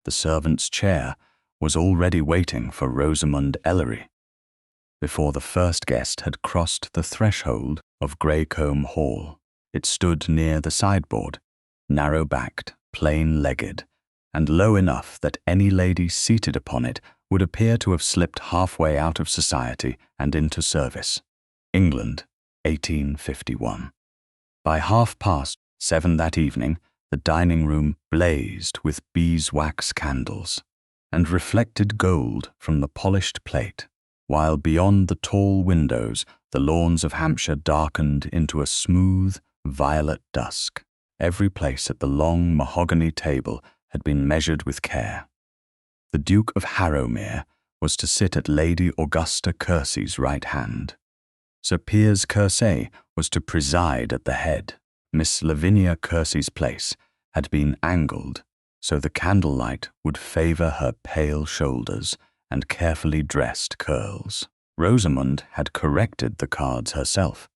the servant's chair, was already waiting for Rosamund Ellery. Before the first guest had crossed the threshold of Greycombe Hall, it stood near the sideboard, narrow-backed, plain-legged, and low enough that any lady seated upon it would appear to have slipped halfway out of society and into service. England, 1851. By 7:30 that evening, the dining-room blazed with beeswax candles and reflected gold from the polished plate, while beyond the tall windows the lawns of Hampshire darkened into a smooth, violet dusk. Every place at the long mahogany table had been measured with care. The Duke of Harrow-mere was to sit at Lady Augusta Kersey's right hand. Sir Piers Kersey was to preside at the head. Miss Lavinia Kersey's place had been angled so the candlelight would favour her pale shoulders and carefully dressed curls. Rosamund had corrected the cards herself,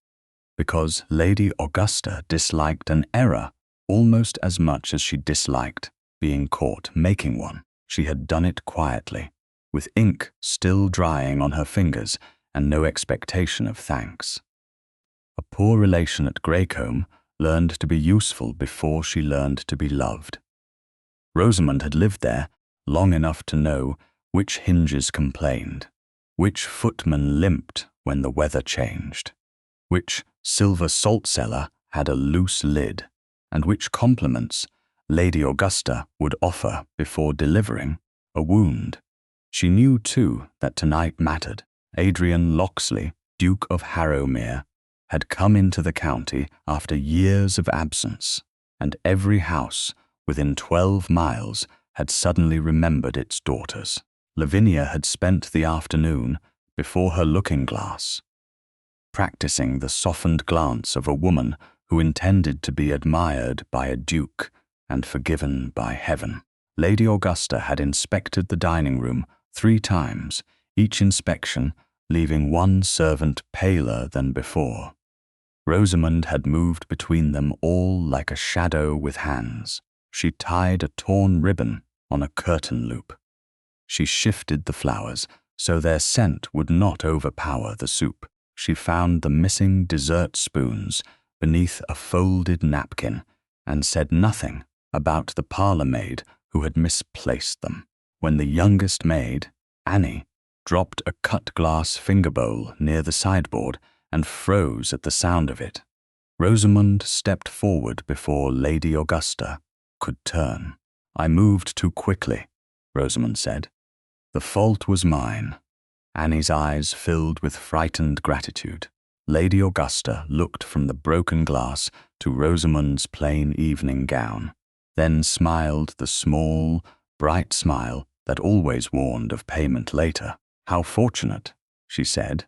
because Lady Augusta disliked an error almost as much as she disliked being caught making one. She had done it quietly, with ink still drying on her fingers and no expectation of thanks. A poor relation at Greycombe learned to be useful before she learned to be loved. Rosamund had lived there long enough to know which hinges complained, which footman limped when the weather changed, which silver salt-cellar had a loose lid, and which compliments Lady Augusta would offer before delivering a wound. She knew, too, that tonight mattered. Adrian Loxley, Duke of Harrow-mere, had come into the county after years of absence, and every house within 12 miles had suddenly remembered its daughters. Lavinia had spent the afternoon before her looking-glass, practicing the softened glance of a woman who intended to be admired by a duke and forgiven by heaven. Lady Augusta had inspected the dining-room 3 times, each inspection leaving one servant paler than before. Rosamund had moved between them all like a shadow with hands. She tied a torn ribbon on a curtain loop. She shifted the flowers so their scent would not overpower the soup. She found the missing dessert spoons beneath a folded napkin and said nothing about the parlour maid who had misplaced them. When the youngest maid, Annie, dropped a cut-glass finger bowl near the sideboard and froze at the sound of it, Rosamund stepped forward before Lady Augusta could turn. "I moved too quickly," Rosamund said. "The fault was mine." Annie's eyes filled with frightened gratitude. Lady Augusta looked from the broken glass to Rosamund's plain evening gown, then smiled the small, bright smile that always warned of payment later. "How fortunate," she said,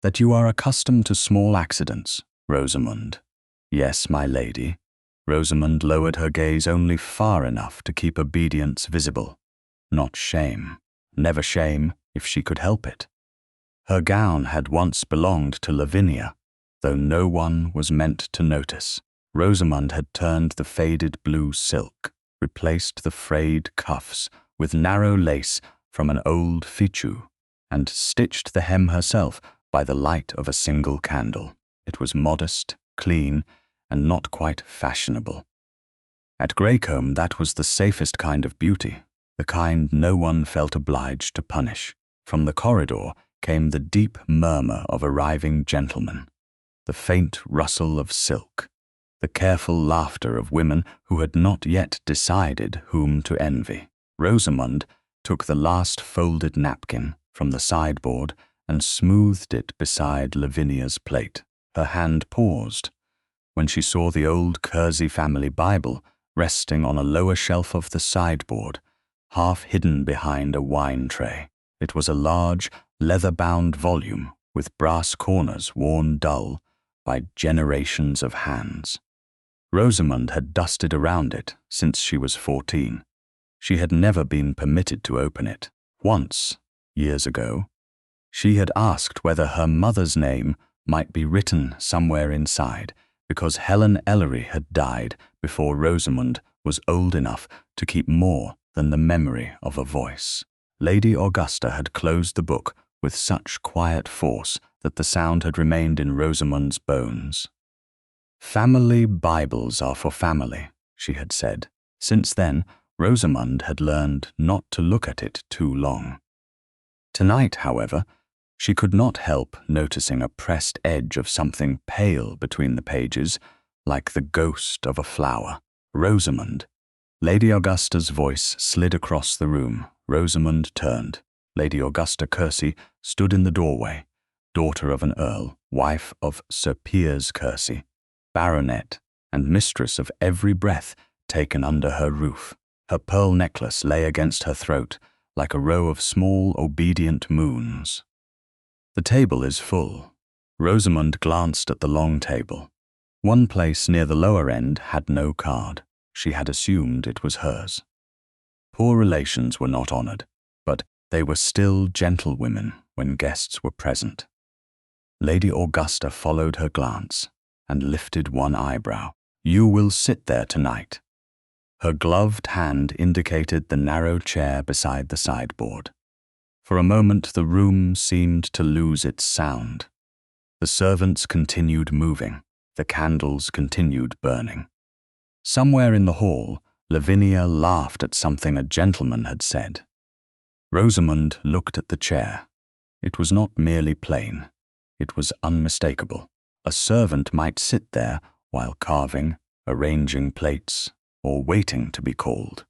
"that you are accustomed to small accidents, Rosamund." "Yes, my lady." Rosamund lowered her gaze only far enough to keep obedience visible. Not shame. Never shame if she could help it. Her gown had once belonged to Lavinia, though no one was meant to notice. Rosamund had turned the faded blue silk, replaced the frayed cuffs with narrow lace from an old fichu, and stitched the hem herself by the light of a single candle. It was modest, clean, and not quite fashionable. At Greycombe, that was the safest kind of beauty, the kind no one felt obliged to punish. From the corridor came the deep murmur of arriving gentlemen, the faint rustle of silk, the careful laughter of women who had not yet decided whom to envy. Rosamund took the last folded napkin from the sideboard and smoothed it beside Lavinia's plate. Her hand paused when she saw the old Kersey family Bible resting on a lower shelf of the sideboard, half hidden behind a wine tray. It was a large, leather-bound volume with brass corners worn dull by generations of hands. Rosamund had dusted around it since she was 14. She had never been permitted to open it. Once, years ago, she had asked whether her mother's name might be written somewhere inside, because Helen Ellery had died before Rosamund was old enough to keep more than the memory of a voice. Lady Augusta had closed the book with such quiet force that the sound had remained in Rosamund's bones. "Family Bibles are for family," she had said. Since then, Rosamund had learned not to look at it too long. Tonight, however, she could not help noticing a pressed edge of something pale between the pages, like the ghost of a flower. "Rosamund." Lady Augusta's voice slid across the room. Rosamund turned. Lady Augusta Courcy stood in the doorway, daughter of an earl, wife of Sir Piers Courcy, baronet, and mistress of every breath taken under her roof. Her pearl necklace lay against her throat like a row of small, obedient moons. "The table is full." Rosamund glanced at the long table. One place near the lower end had no card. She had assumed it was hers. Poor relations were not honoured, but they were still gentlewomen when guests were present. Lady Augusta followed her glance and lifted one eyebrow. "You will sit there tonight." Her gloved hand indicated the narrow chair beside the sideboard. For a moment the room seemed to lose its sound. The servants continued moving. The candles continued burning. Somewhere in the hall, Lavinia laughed at something a gentleman had said. Rosamund looked at the chair. It was not merely plain. It was unmistakable. A servant might sit there while carving, arranging plates, or waiting to be called.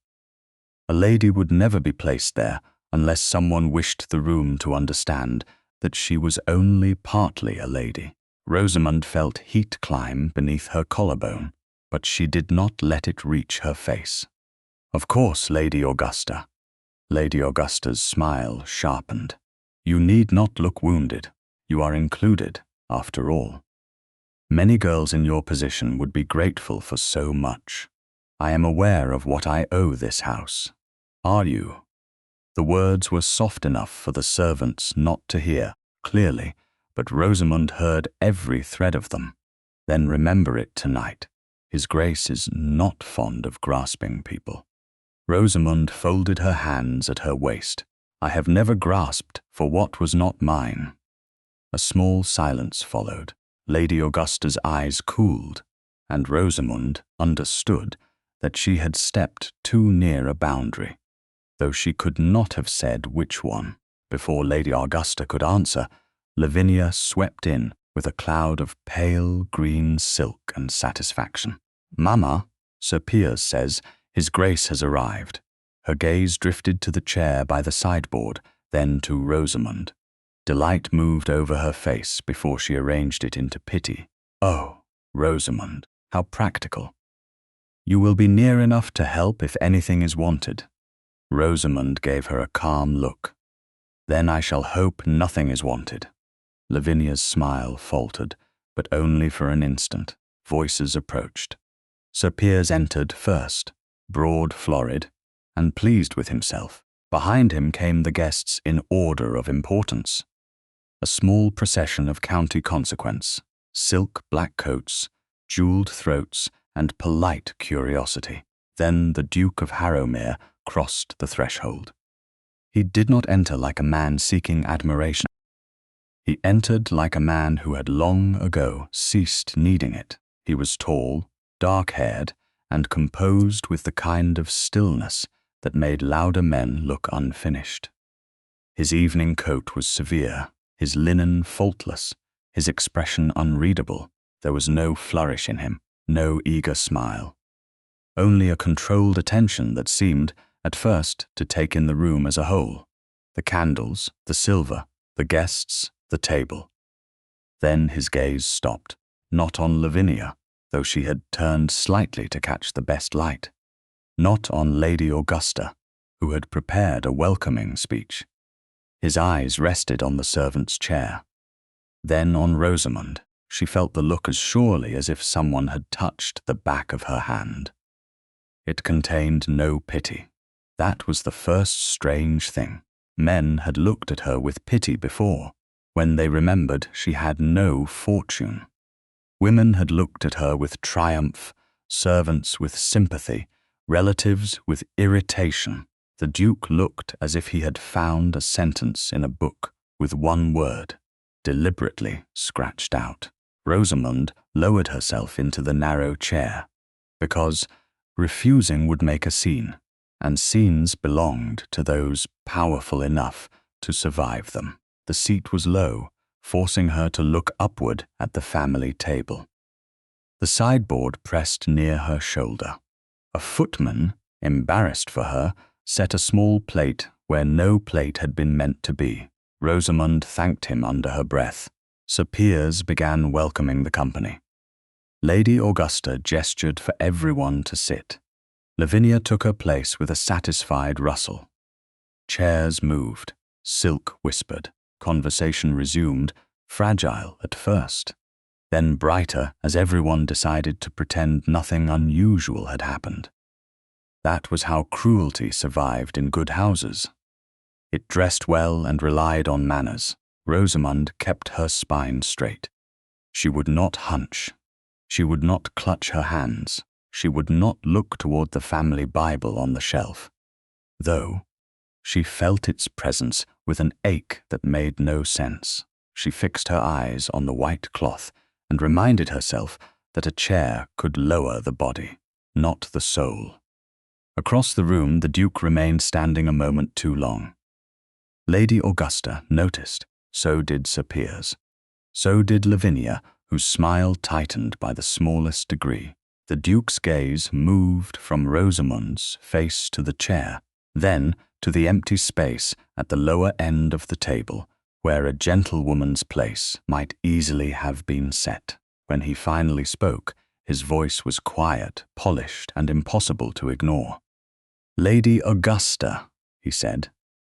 A lady would never be placed there unless someone wished the room to understand that she was only partly a lady. Rosamund felt heat climb beneath her collarbone, but she did not let it reach her face. "Of course, Lady Augusta." Lady Augusta's smile sharpened. "You need not look wounded. You are included, after all. Many girls in your position would be grateful for so much. I am aware of what I owe this house. Are you?" The words were soft enough for the servants not to hear clearly, but Rosamund heard every thread of them. "Then remember it tonight. His Grace is not fond of grasping people." Rosamund folded her hands at her waist. "I have never grasped for what was not mine." A small silence followed. Lady Augusta's eyes cooled, and Rosamund understood that she had stepped too near a boundary, though she could not have said which one. Before Lady Augusta could answer, Lavinia swept in with a cloud of pale green silk and satisfaction. "Mamma, Sir Piers says His Grace has arrived." Her gaze drifted to the chair by the sideboard, then to Rosamund. Delight moved over her face before she arranged it into pity. "Oh, Rosamund, how practical. You will be near enough to help if anything is wanted." Rosamund gave her a calm look. "Then I shall hope nothing is wanted." Lavinia's smile faltered, but only for an instant. Voices approached. Sir Piers entered first, broad, florid, and pleased with himself. Behind him came the guests in order of importance. A small procession of county consequence, silk black coats, jewelled throats, and polite curiosity. Then the Duke of Harrow-mere crossed the threshold. He did not enter like a man seeking admiration. He entered like a man who had long ago ceased needing it. He was tall, dark-haired, and composed with the kind of stillness that made louder men look unfinished. His evening coat was severe, his linen faultless, his expression unreadable. There was no flourish in him, no eager smile. Only a controlled attention that seemed, at first, to take in the room as a whole. The candles, the silver, the guests, the table. Then his gaze stopped, not on Lavinia, though she had turned slightly to catch the best light. Not on Lady Augusta, who had prepared a welcoming speech. His eyes rested on the servant's chair. Then on Rosamund. She felt the look as surely as if someone had touched the back of her hand. It contained no pity. That was the first strange thing. Men had looked at her with pity before, when they remembered she had no fortune. Women had looked at her with triumph, servants with sympathy, relatives with irritation. The Duke looked as if he had found a sentence in a book with one word, deliberately scratched out. Rosamund lowered herself into the narrow chair, because refusing would make a scene, and scenes belonged to those powerful enough to survive them. The seat was low, forcing her to look upward at the family table. The sideboard pressed near her shoulder. A footman, embarrassed for her, set a small plate where no plate had been meant to be. Rosamund thanked him under her breath. Sir Piers began welcoming the company. Lady Augusta gestured for everyone to sit. Lavinia took her place with a satisfied rustle. Chairs moved, silk whispered, conversation resumed, fragile at first, then brighter as everyone decided to pretend nothing unusual had happened. That was how cruelty survived in good houses. It dressed well and relied on manners. Rosamund kept her spine straight. She would not hunch. She would not clutch her hands. She would not look toward the family Bible on the shelf, though she felt its presence with an ache that made no sense. She fixed her eyes on the white cloth and reminded herself that a chair could lower the body, not the soul. Across the room, the Duke remained standing a moment too long. Lady Augusta noticed. So did Sir Piers. So did Lavinia, whose smile tightened by the smallest degree. The Duke's gaze moved from Rosamund's face to the chair, then to the empty space at the lower end of the table, where a gentlewoman's place might easily have been set. When he finally spoke, his voice was quiet, polished, and impossible to ignore. "Lady Augusta," he said,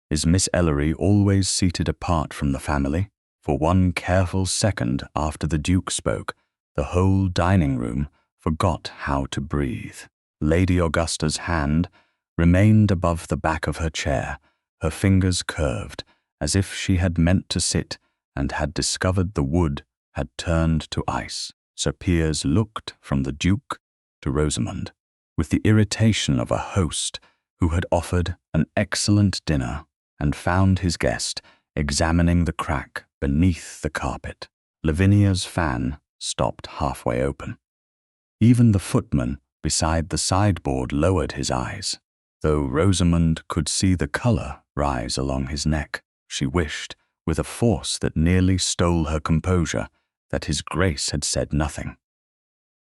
"is Miss Ellery always seated apart from the family?" For one careful second after the Duke spoke, the whole dining room forgot how to breathe. Lady Augusta's hand remained above the back of her chair, her fingers curved, as if she had meant to sit and had discovered the wood had turned to ice. Sir Piers looked from the Duke to Rosamund, with the irritation of a host who had offered an excellent dinner and found his guest examining the crack beneath the carpet. Lavinia's fan stopped halfway open. Even the footman beside the sideboard lowered his eyes, though Rosamund could see the colour rise along his neck. She wished, with a force that nearly stole her composure, that his Grace had said nothing.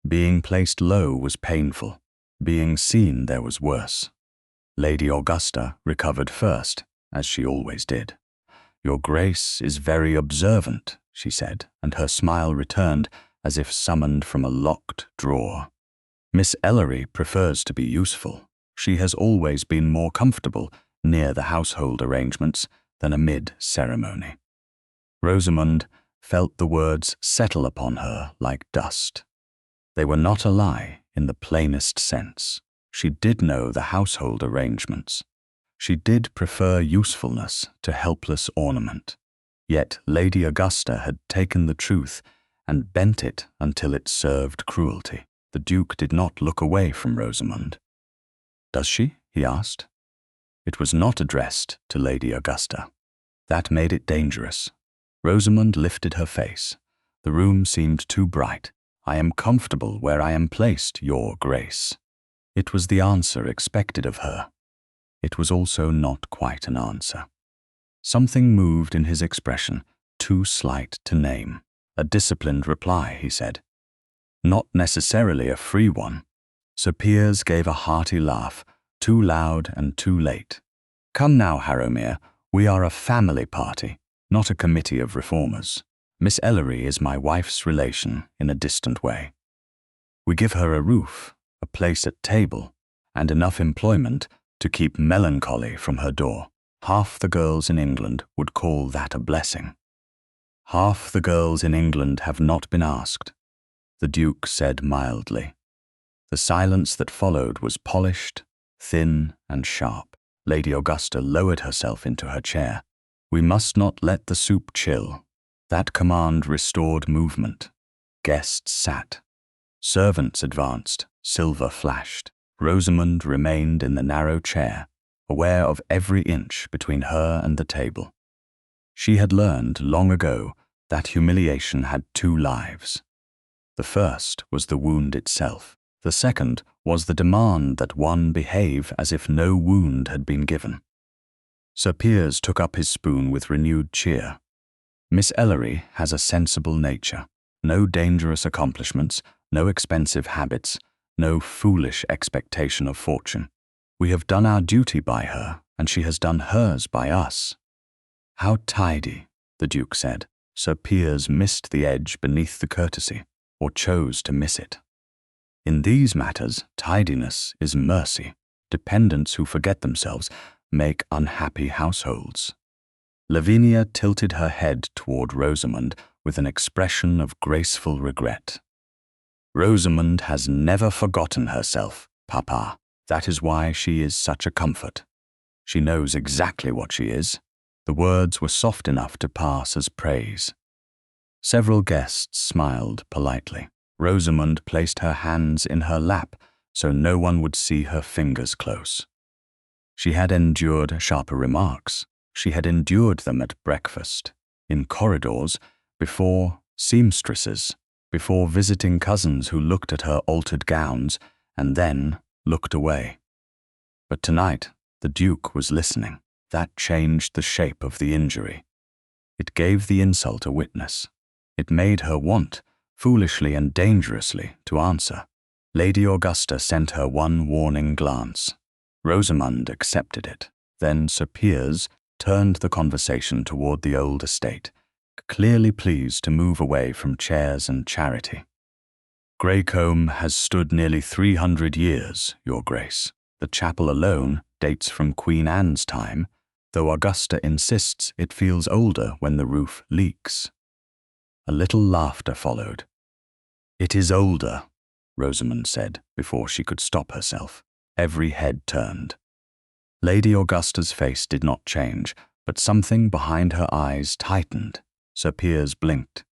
Being placed low was painful. Being seen there was worse. Lady Augusta recovered first, as she always did. "Your Grace is very observant," she said, and her smile returned as if summoned from a locked drawer. "Miss Ellery prefers to be useful. She has always been more comfortable near the household arrangements than amid ceremony." Rosamund felt the words settle upon her like dust. They were not a lie in the plainest sense. She did know the household arrangements. She did prefer usefulness to helpless ornament. Yet Lady Augusta had taken the truth and bent it until it served cruelty. The Duke did not look away from Rosamund. "Does she?" he asked. It was not addressed to Lady Augusta. That made it dangerous. Rosamund lifted her face. The room seemed too bright. "I am comfortable where I am placed, Your Grace." It was the answer expected of her. It was also not quite an answer. Something moved in his expression, too slight to name. "A disciplined reply," he said. "Not necessarily a free one." Sir Piers gave a hearty laugh, too loud and too late. "Come now, Harrow-mere, we are a family party, not a committee of reformers. Miss Ellery is my wife's relation in a distant way. We give her a roof, a place at table, and enough employment to keep melancholy from her door. Half the girls in England would call that a blessing." "Half the girls in England have not been asked," the Duke said mildly. The silence that followed was polished, thin, and sharp. Lady Augusta lowered herself into her chair. "We must not let the soup chill." That command restored movement. Guests sat. Servants advanced. Silver flashed. Rosamund remained in the narrow chair, aware of every inch between her and the table. She had learned long ago that humiliation had two lives. The first was the wound itself. The second was the demand that one behave as if no wound had been given. Sir Piers took up his spoon with renewed cheer. Miss Ellery has a sensible nature, no dangerous accomplishments, no expensive habits, no foolish expectation of fortune. We have done our duty by her, and she has done hers by us. How tidy, the Duke said. Sir Piers missed the edge beneath the courtesy, or chose to miss it. In these matters, tidiness is mercy. Dependents who forget themselves make unhappy households. Lavinia tilted her head toward Rosamund with an expression of graceful regret. Rosamund has never forgotten herself, Papa. That is why she is such a comfort. She knows exactly what she is. The words were soft enough to pass as praise. Several guests smiled politely. Rosamund placed her hands in her lap so no one would see her fingers close. She had endured sharper remarks. She had endured them at breakfast, in corridors, before seamstresses, before visiting cousins who looked at her altered gowns and then looked away. But tonight, the Duke was listening. That changed the shape of the injury. It gave the insult a witness. It made her want, foolishly and dangerously, to answer. Lady Augusta sent her one warning glance. Rosamund accepted it. Then Sir Piers turned the conversation toward the old estate, clearly pleased to move away from chairs and charity. Greycombe has stood nearly 300 years, Your Grace. The chapel alone dates from Queen Anne's time, though Augusta insists it feels older when the roof leaks. A little laughter followed. It is older, Rosamund said before she could stop herself. Every head turned. Lady Augusta's face did not change, but something behind her eyes tightened. Sir Piers blinked.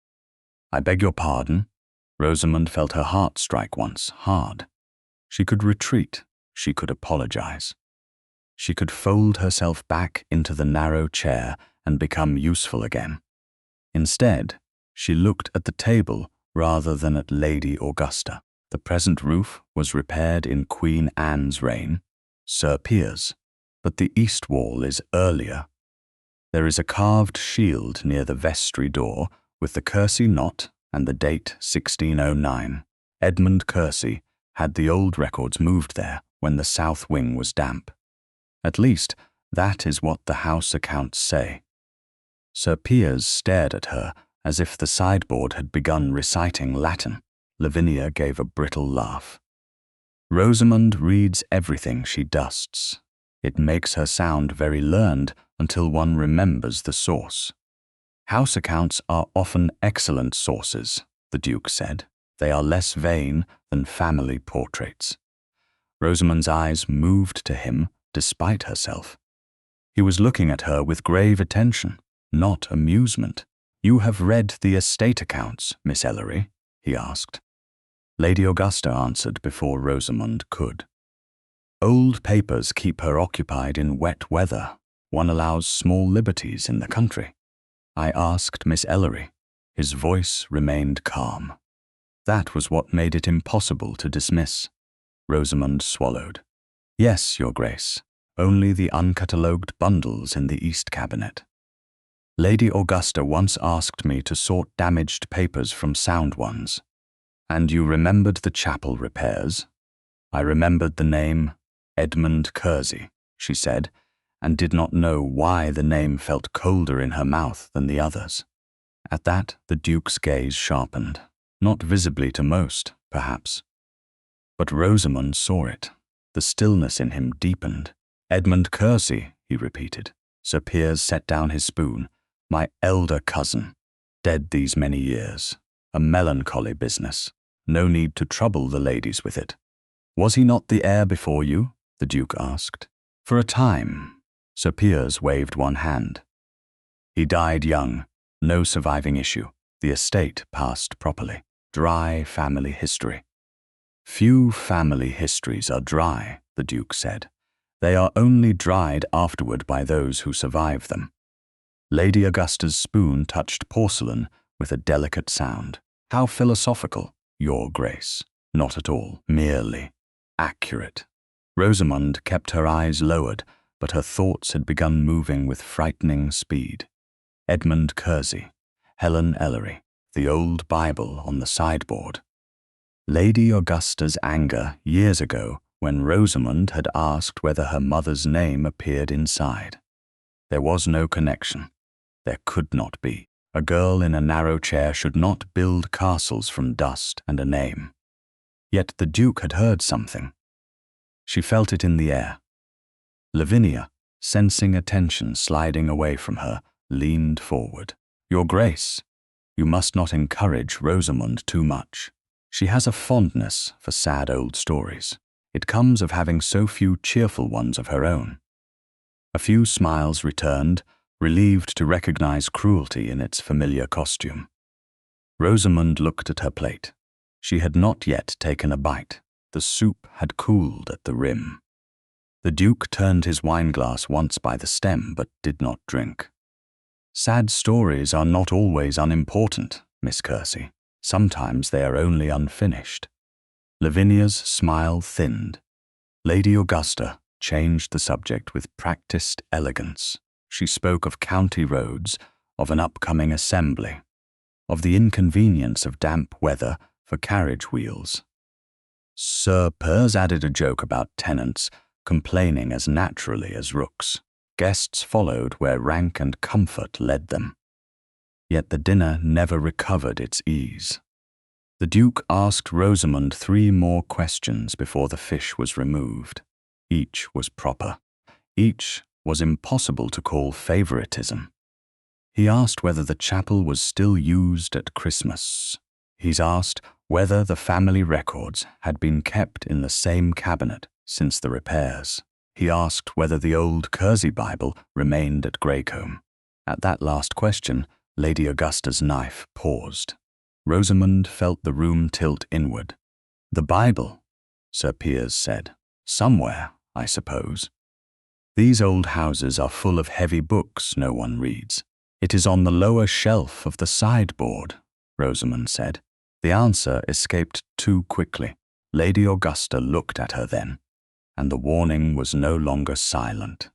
I beg your pardon? Rosamund felt her heart strike once, hard. She could retreat. She could apologize. She could fold herself back into the narrow chair and become useful again. Instead, she looked at the table rather than at Lady Augusta. The present roof was repaired in Queen Anne's reign, Sir Piers, but the east wall is earlier. There is a carved shield near the vestry door with the Kersey knot and the date 1609. Edmund Kersey had the old records moved there when the south wing was damp. At least, that is what the house accounts say. Sir Piers stared at her as if the sideboard had begun reciting Latin. Lavinia gave a brittle laugh. Rosamund reads everything she dusts. It makes her sound very learned until one remembers the source. House accounts are often excellent sources, the Duke said. They are less vain than family portraits. Rosamund's eyes moved to him despite herself. He was looking at her with grave attention, not amusement. You have read the estate accounts, Miss Ellery? He asked. Lady Augusta answered before Rosamund could. Old papers keep her occupied in wet weather. One allows small liberties in the country. I asked Miss Ellery. His voice remained calm. That was what made it impossible to dismiss. Rosamund swallowed. Yes, Your Grace. Only the uncatalogued bundles in the East Cabinet. Lady Augusta once asked me to sort damaged papers from sound ones. And you remembered the chapel repairs? I remembered the name Edmund Kersey, she said, and did not know why the name felt colder in her mouth than the others. At that, the Duke's gaze sharpened, not visibly to most, perhaps. But Rosamund saw it. The stillness in him deepened. Edmund Kersey, he repeated. Sir Piers set down his spoon. My elder cousin, dead these many years. A melancholy business. No need to trouble the ladies with it. Was he not the heir before you? The Duke asked. For a time. Sir Piers waved one hand. He died young. No surviving issue. The estate passed properly. Dry family history. Few family histories are dry, the Duke said. They are only dried afterward by those who survive them. Lady Augusta's spoon touched porcelain with a delicate sound. How philosophical, Your Grace. Not at all, merely accurate. Rosamund kept her eyes lowered, but her thoughts had begun moving with frightening speed. Edmund Kersey, Helen Ellery, the old Bible on the sideboard. Lady Augusta's anger years ago when Rosamund had asked whether her mother's name appeared inside. There was no connection. There could not be. A girl in a narrow chair should not build castles from dust and a name. Yet the Duke had heard something. She felt it in the air. Lavinia, sensing attention sliding away from her, leaned forward. Your Grace, you must not encourage Rosamund too much. She has a fondness for sad old stories. It comes of having so few cheerful ones of her own. A few smiles returned, relieved to recognize cruelty in its familiar costume. Rosamund looked at her plate. She had not yet taken a bite. The soup had cooled at the rim. The Duke turned his wineglass once by the stem, but did not drink. Sad stories are not always unimportant, Miss Kersey. Sometimes they are only unfinished. Lavinia's smile thinned. Lady Augusta changed the subject with practiced elegance. She spoke of county roads, of an upcoming assembly, of the inconvenience of damp weather for carriage wheels. Sir Piers added a joke about tenants complaining as naturally as rooks. Guests followed where rank and comfort led them. Yet the dinner never recovered its ease. The Duke asked Rosamund 3 more questions before the fish was removed. Each was proper. Each was impossible to call favoritism. He asked whether the chapel was still used at Christmas. He's asked whether the family records had been kept in the same cabinet since the repairs. He asked whether the old Kersey Bible remained at Greycombe. At that last question, Lady Augusta's knife paused. Rosamund felt the room tilt inward. The Bible, Sir Piers said. Somewhere, I suppose. These old houses are full of heavy books no one reads. It is on the lower shelf of the sideboard, Rosamund said. The answer escaped too quickly. Lady Augusta looked at her then, and the warning was no longer silent.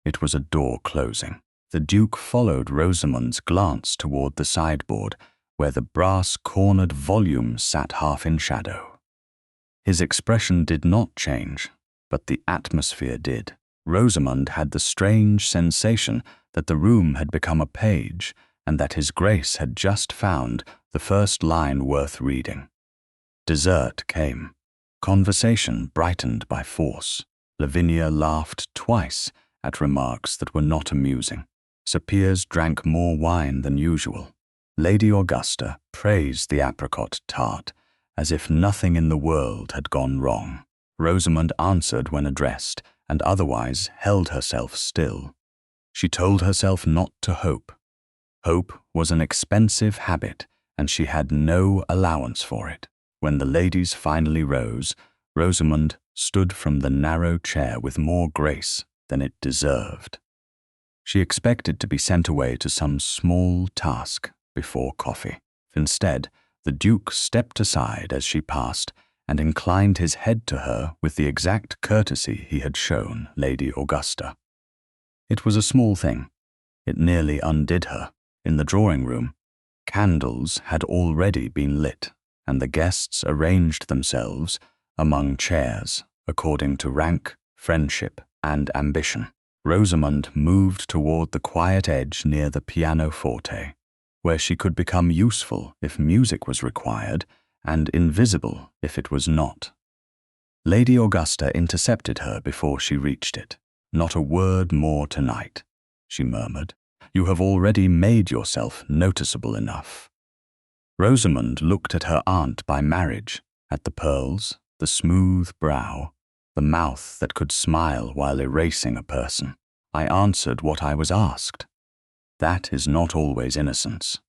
It was a door closing. The Duke followed Rosamund's glance toward the sideboard, where the brass-cornered volumes sat half in shadow. His expression did not change, but the atmosphere did. Rosamund had the strange sensation that the room had become a page, and that His Grace had just found the first line worth reading. Dessert came. Conversation brightened by force. Lavinia laughed twice at remarks that were not amusing. Sir Piers drank more wine than usual. Lady Augusta praised the apricot tart, as if nothing in the world had gone wrong. Rosamund answered when addressed, and otherwise held herself still. She told herself not to hope. Hope was an expensive habit, and she had no allowance for it. When the ladies finally rose, Rosamund stood from the narrow chair with more grace than it deserved. She expected to be sent away to some small task before coffee. Instead, the Duke stepped aside as she passed and inclined his head to her with the exact courtesy he had shown Lady Augusta. It was a small thing. It nearly undid her. In the drawing-room, candles had already been lit, and the guests arranged themselves among chairs according to rank, friendship, and ambition. Rosamund moved toward the quiet edge near the pianoforte, where she could become useful if music was required and invisible if it was not. Lady Augusta intercepted her before she reached it. "Not a word more tonight," she murmured. "You have already made yourself noticeable enough." Rosamund looked at her aunt by marriage, at the pearls, the smooth brow, the mouth that could smile while erasing a person. "I answered what I was asked. That is not always innocence."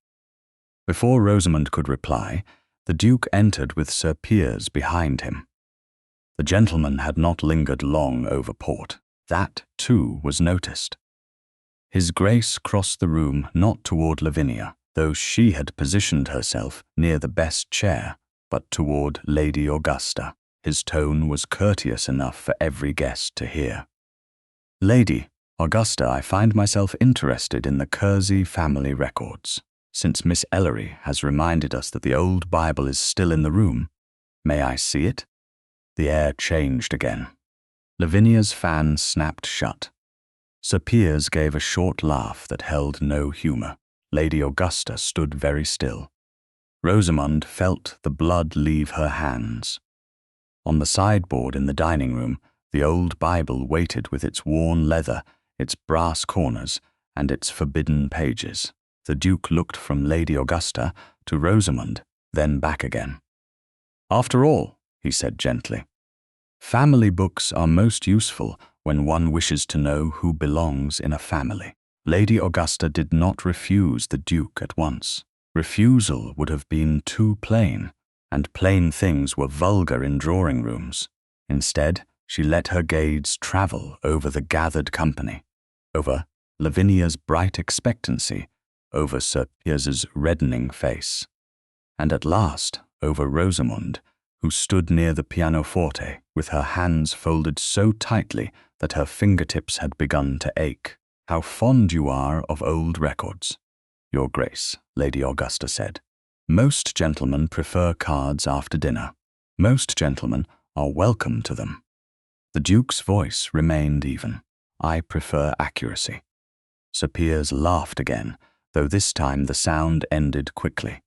Before Rosamund could reply, the Duke entered with Sir Piers behind him. The gentleman had not lingered long over port. That, too, was noticed. His Grace crossed the room not toward Lavinia, though she had positioned herself near the best chair, but toward Lady Augusta. His tone was courteous enough for every guest to hear. "Lady Augusta, I find myself interested in the Kersey family records. Since Miss Ellery has reminded us that the old Bible is still in the room, may I see it?" The air changed again. Lavinia's fan snapped shut. Sir Piers gave a short laugh that held no humour. Lady Augusta stood very still. Rosamund felt the blood leave her hands. On the sideboard in the dining room, the old Bible waited with its worn leather, its brass corners, and its forbidden pages. The Duke looked from Lady Augusta to Rosamund, then back again. "After all," he said gently, "family books are most useful when one wishes to know who belongs in a family." Lady Augusta did not refuse the Duke at once. Refusal would have been too plain, and plain things were vulgar in drawing rooms. Instead, she let her gaze travel over the gathered company, over Lavinia's bright expectancy, over Sir Piers's reddening face, and at last over Rosamund, who stood near the pianoforte with her hands folded so tightly that her fingertips had begun to ache. "How fond you are of old records, Your Grace," Lady Augusta said. "Most gentlemen prefer cards after dinner. Most gentlemen are welcome to them." The Duke's voice remained even. "I prefer accuracy." Sir Piers laughed again, though this time the sound ended quickly.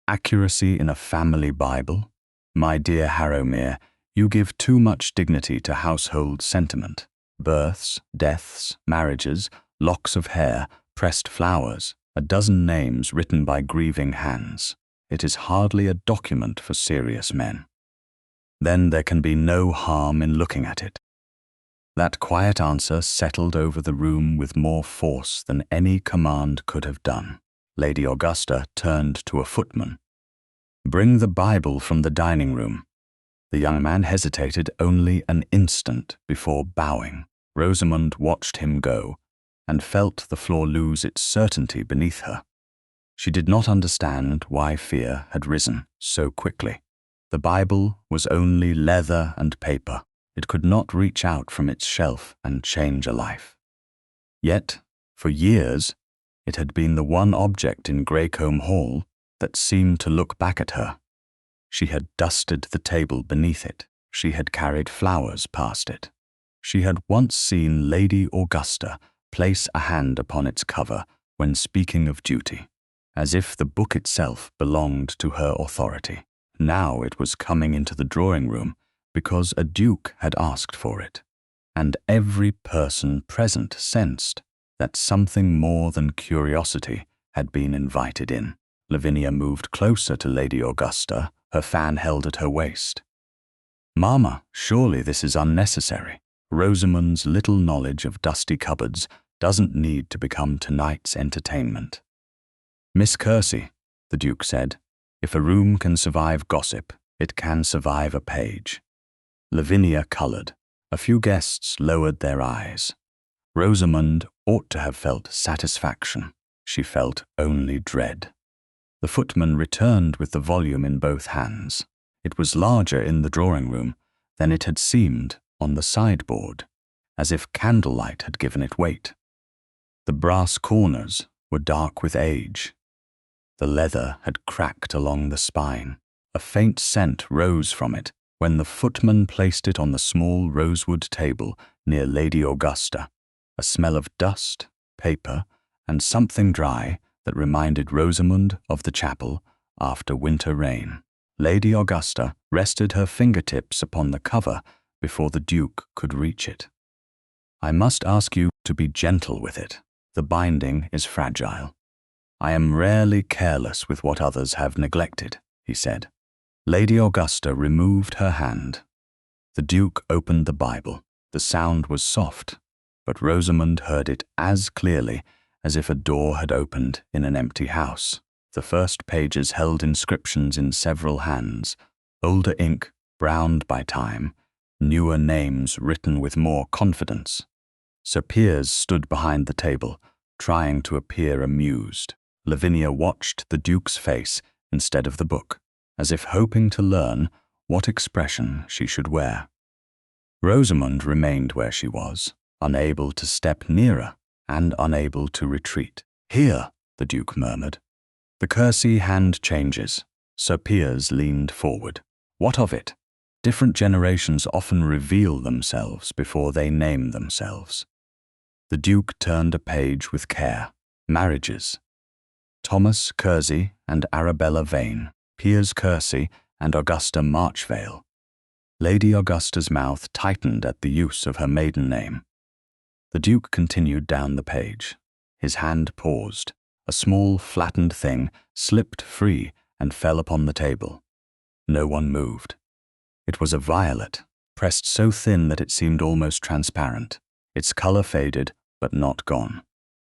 "Accuracy in a family Bible? My dear Harrow-mere, you give too much dignity to household sentiment. Births, deaths, marriages, locks of hair, pressed flowers, a dozen names written by grieving hands. It is hardly a document for serious men. Then there can be no harm in looking at it." That quiet answer settled over the room with more force than any command could have done. Lady Augusta turned to a footman. "Bring the Bible from the dining room." The young man hesitated only an instant before bowing. Rosamund watched him go, and felt the floor lose its certainty beneath her. She did not understand why fear had risen so quickly. The Bible was only leather and paper. It could not reach out from its shelf and change a life. Yet, for years, it had been the one object in Greycombe Hall that seemed to look back at her. She had dusted the table beneath it. She had carried flowers past it. She had once seen Lady Augusta place a hand upon its cover when speaking of duty, as if the book itself belonged to her authority. Now it was coming into the drawing room because a duke had asked for it, and every person present sensed that something more than curiosity had been invited in. Lavinia moved closer to Lady Augusta, her fan held at her waist. "Mamma, surely this is unnecessary. Rosamund's little knowledge of dusty cupboards doesn't need to become tonight's entertainment." "Miss Kersey," the Duke said, "if a room can survive gossip, it can survive a page." Lavinia coloured. A few guests lowered their eyes. Rosamund ought to have felt satisfaction. She felt only dread. The footman returned with the volume in both hands. It was larger in the drawing room than it had seemed on the sideboard, as if candlelight had given it weight. The brass corners were dark with age. The leather had cracked along the spine. A faint scent rose from it when the footman placed it on the small rosewood table near Lady Augusta, a smell of dust, paper, and something dry that reminded Rosamund of the chapel after winter rain. Lady Augusta rested her fingertips upon the cover before the Duke could reach it. "I must ask you to be gentle with it. The binding is fragile. I am rarely careless with what others have neglected," he said. Lady Augusta removed her hand. The Duke opened the Bible. The sound was soft, but Rosamund heard it as clearly as if a door had opened in an empty house. The first pages held inscriptions in several hands, older ink, browned by time, newer names written with more confidence. Sir Piers stood behind the table, trying to appear amused. Lavinia watched the Duke's face instead of the book, as if hoping to learn what expression she should wear. Rosamund remained where she was, unable to step nearer and unable to retreat. "Here," the Duke murmured. The Kersey hand changes. Sir Piers leaned forward. "What of it? Different generations often reveal themselves before they name themselves." The Duke turned a page with care. Marriages. Thomas Kersey and Arabella Vane, Piers Kersey and Augusta Marchvale. Lady Augusta's mouth tightened at the use of her maiden name. The Duke continued down the page. His hand paused. A small, flattened thing slipped free and fell upon the table. No one moved. It was a violet, pressed so thin that it seemed almost transparent. Its color faded, but not gone.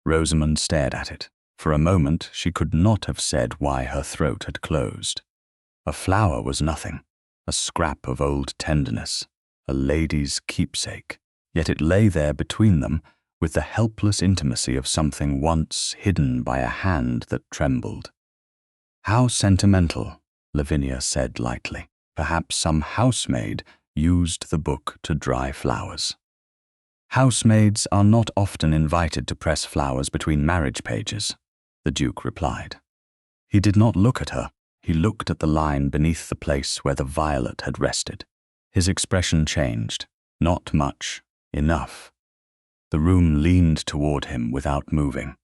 Rosamund stared at it. For a moment, she could not have said why her throat had closed. A flower was nothing, a scrap of old tenderness, a lady's keepsake. Yet it lay there between them with the helpless intimacy of something once hidden by a hand that trembled. "How sentimental," Lavinia said lightly. Perhaps some housemaid used the book to dry flowers. "Housemaids are not often invited to press flowers between marriage pages," the Duke replied. He did not look at her. He looked at the line beneath the place where the violet had rested. His expression changed. Not much. Enough. The room leaned toward him without moving.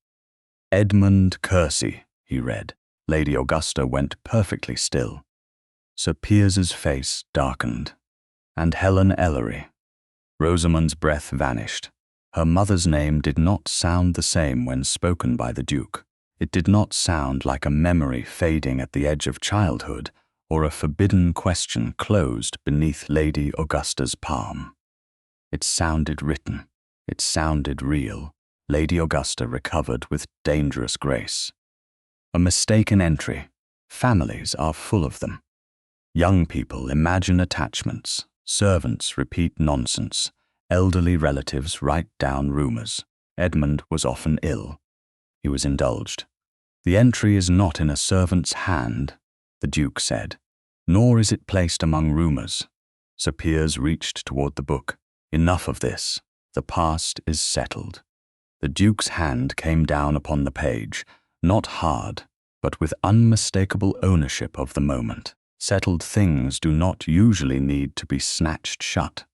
"Edmund Kersey," he read. Lady Augusta went perfectly still. Sir Piers's face darkened. "And Helen Ellery." Rosamund's breath vanished. Her mother's name did not sound the same when spoken by the Duke. It did not sound like a memory fading at the edge of childhood or a forbidden question closed beneath Lady Augusta's palm. It sounded written. It sounded real. Lady Augusta recovered with dangerous grace. "A mistaken entry. Families are full of them. Young people imagine attachments. Servants repeat nonsense. Elderly relatives write down rumors. Edmund was often ill." He was indulged. "The entry is not in a servant's hand," the Duke said, "nor is it placed among rumors." Sir Piers reached toward the book. "Enough of this. The past is settled." The Duke's hand came down upon the page, not hard, but with unmistakable ownership of the moment. Settled things do not usually need to be snatched shut.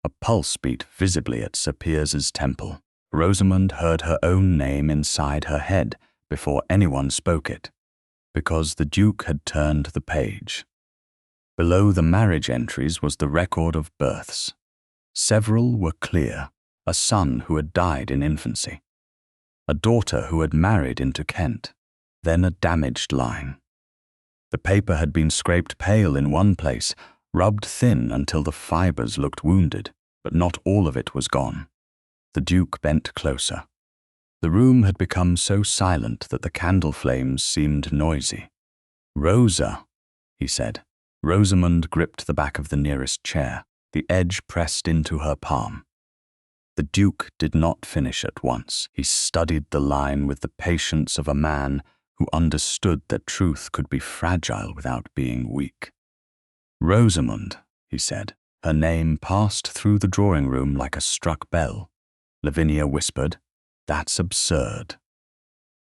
A pulse beat visibly at Sir Piers's temple. Rosamund heard her own name inside her head before anyone spoke it, because the Duke had turned the page. Below the marriage entries was the record of births. Several were clear: a son who had died in infancy, a daughter who had married into Kent, then a damaged line. The paper had been scraped pale in one place, rubbed thin until the fibers looked wounded, but not all of it was gone. The Duke bent closer. The room had become so silent that the candle flames seemed noisy. "Rosa," he said. Rosamund gripped the back of the nearest chair, the edge pressed into her palm. The Duke did not finish at once. He studied the line with the patience of a man who understood that truth could be fragile without being weak. "Rosamund," he said. Her name passed through the drawing room like a struck bell. Lavinia whispered, "That's absurd."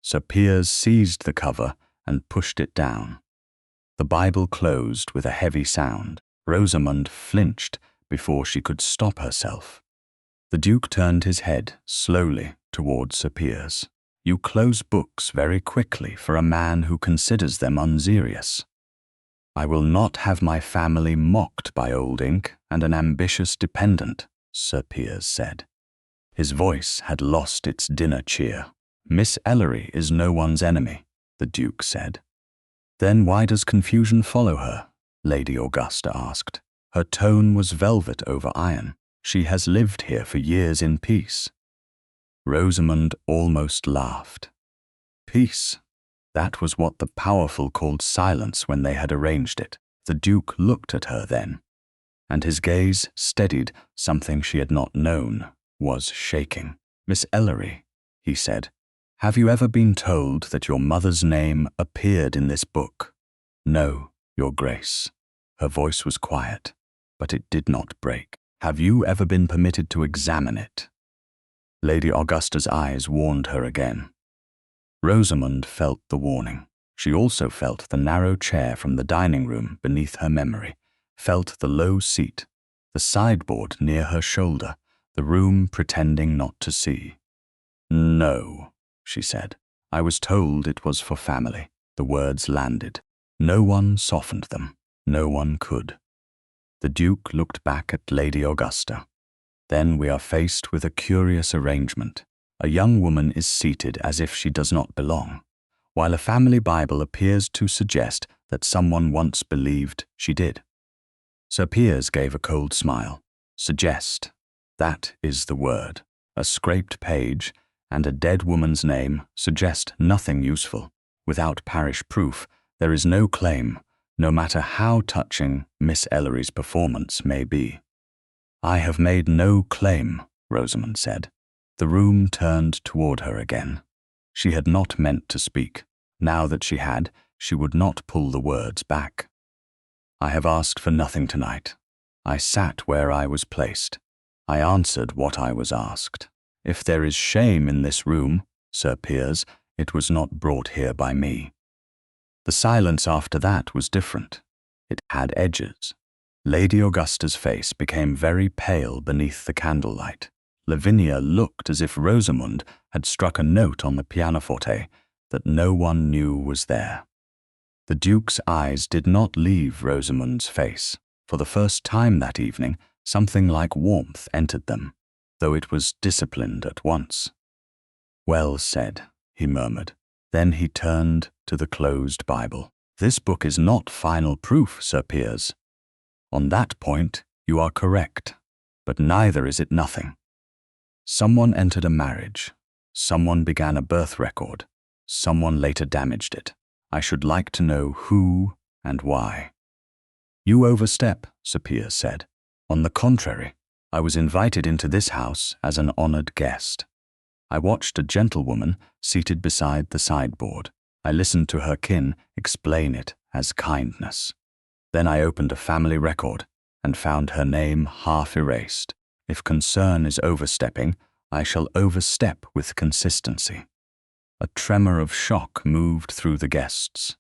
Sir Piers seized the cover and pushed it down. The Bible closed with a heavy sound. Rosamund flinched before she could stop herself. The Duke turned his head slowly toward Sir Piers. "You close books very quickly for a man who considers them unserious." "I will not have my family mocked by old ink and an ambitious dependent," Sir Piers said. His voice had lost its dinner cheer. "Miss Ellery is no one's enemy," the Duke said. "Then why does confusion follow her?" Lady Augusta asked. Her tone was velvet over iron. "She has lived here for years in peace." Rosamund almost laughed. Peace. That was what the powerful called silence when they had arranged it. The Duke looked at her then, and his gaze steadied something she had not known, was shaking. "Miss Ellery," he said, "have you ever been told that your mother's name appeared in this book?" "No, Your Grace." Her voice was quiet, but it did not break. "Have you ever been permitted to examine it?" Lady Augusta's eyes warned her again. Rosamund felt the warning. She also felt the narrow chair from the dining room beneath her memory, felt the low seat, the sideboard near her shoulder, the room pretending not to see. "No," she said. "I was told it was for family." The words landed. No one softened them. No one could. The Duke looked back at Lady Augusta. "Then we are faced with a curious arrangement. A young woman is seated as if she does not belong, while a family Bible appears to suggest that someone once believed she did." Sir Piers gave a cold smile. "Suggest. That is the word. A scraped page and a dead woman's name suggest nothing useful. Without parish proof, there is no claim, no matter how touching Miss Ellery's performance may be." "I have made no claim," Rosamund said. The room turned toward her again. She had not meant to speak. Now that she had, she would not pull the words back. "I have asked for nothing tonight. I sat where I was placed. I answered what I was asked. If there is shame in this room, Sir Piers, it was not brought here by me." The silence after that was different. It had edges. Lady Augusta's face became very pale beneath the candlelight. Lavinia looked as if Rosamund had struck a note on the pianoforte that no one knew was there. The Duke's eyes did not leave Rosamund's face. For the first time that evening, something like warmth entered them, though it was disciplined at once. "Well said," he murmured. Then he turned to the closed Bible. "This book is not final proof, Sir Piers. On that point, you are correct, but neither is it nothing. Someone entered a marriage. Someone began a birth record. Someone later damaged it. I should like to know who and why." "You overstep," Sir Piers said. "On the contrary, I was invited into this house as an honored guest. I watched a gentlewoman seated beside the sideboard. I listened to her kin explain it as kindness. Then I opened a family record and found her name half erased. If concern is overstepping, I shall overstep with consistency." A tremor of shock moved through the guests.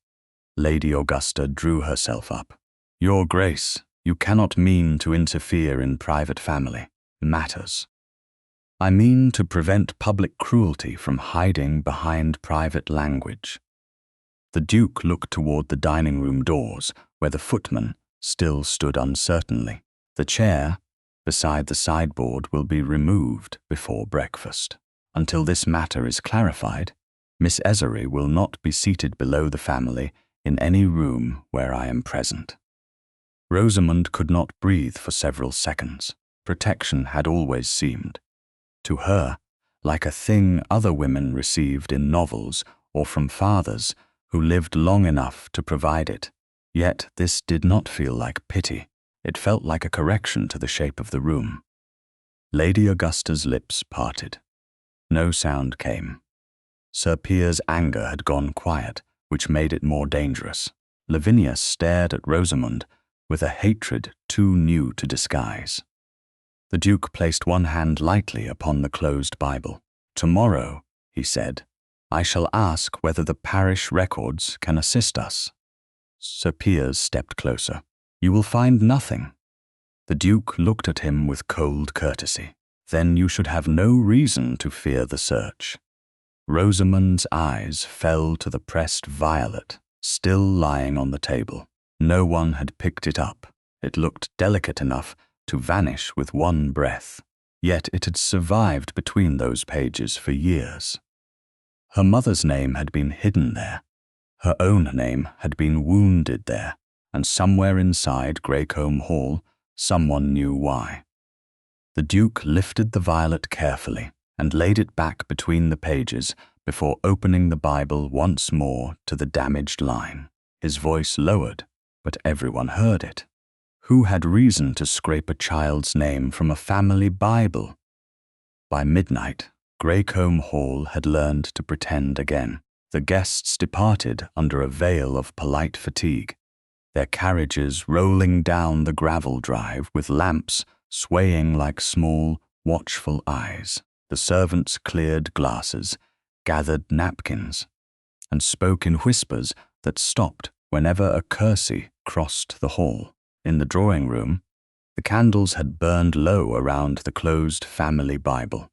Lady Augusta drew herself up. "Your Grace, you cannot mean to interfere in private family matters." "I mean to prevent public cruelty from hiding behind private language." The Duke looked toward the dining room doors, where the footman still stood uncertainly. "The chair beside the sideboard will be removed before breakfast. Until this matter is clarified, Miss Ellery will not be seated below the family in any room where I am present." Rosamund could not breathe for several seconds. Protection had always seemed, to her, like a thing other women received in novels or from fathers who lived long enough to provide it. Yet this did not feel like pity. It felt like a correction to the shape of the room. Lady Augusta's lips parted. No sound came. Sir Piers' anger had gone quiet, which made it more dangerous. Lavinia stared at Rosamund with a hatred too new to disguise. The Duke placed one hand lightly upon the closed Bible. "Tomorrow," he said, "I shall ask whether the parish records can assist us." Sir Piers stepped closer. "You will find nothing." The Duke looked at him with cold courtesy. "Then you should have no reason to fear the search." Rosamund's eyes fell to the pressed violet, still lying on the table. No one had picked it up. It looked delicate enough to vanish with one breath, yet it had survived between those pages for years. Her mother's name had been hidden there. Her own name had been wounded there, and somewhere inside Greycombe Hall, someone knew why. The Duke lifted the violet carefully and laid it back between the pages before opening the Bible once more to the damaged line. His voice lowered, but everyone heard it. Who had reason to scrape a child's name from a family Bible? By midnight, Greycombe Hall had learned to pretend again. The guests departed under a veil of polite fatigue, their carriages rolling down the gravel drive with lamps swaying like small, watchful eyes. The servants cleared glasses, gathered napkins, and spoke in whispers that stopped whenever a curtsy crossed the hall. In the drawing-room, the candles had burned low around the closed family Bible,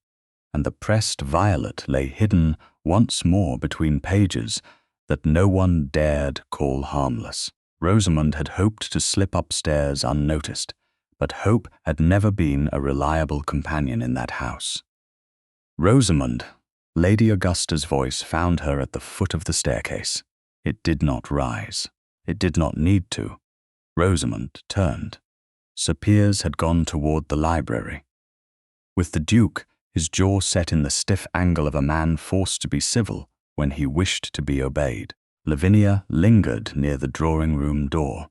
and the pressed violet lay hidden once more between pages that no one dared call harmless. Rosamund had hoped to slip upstairs unnoticed, but hope had never been a reliable companion in that house. "Rosamund!" Lady Augusta's voice found her at the foot of the staircase. It did not rise. It did not need to. Rosamund turned. Sir Piers had gone toward the library. With the Duke, his jaw set in the stiff angle of a man forced to be civil when he wished to be obeyed, Lavinia lingered near the drawing-room door,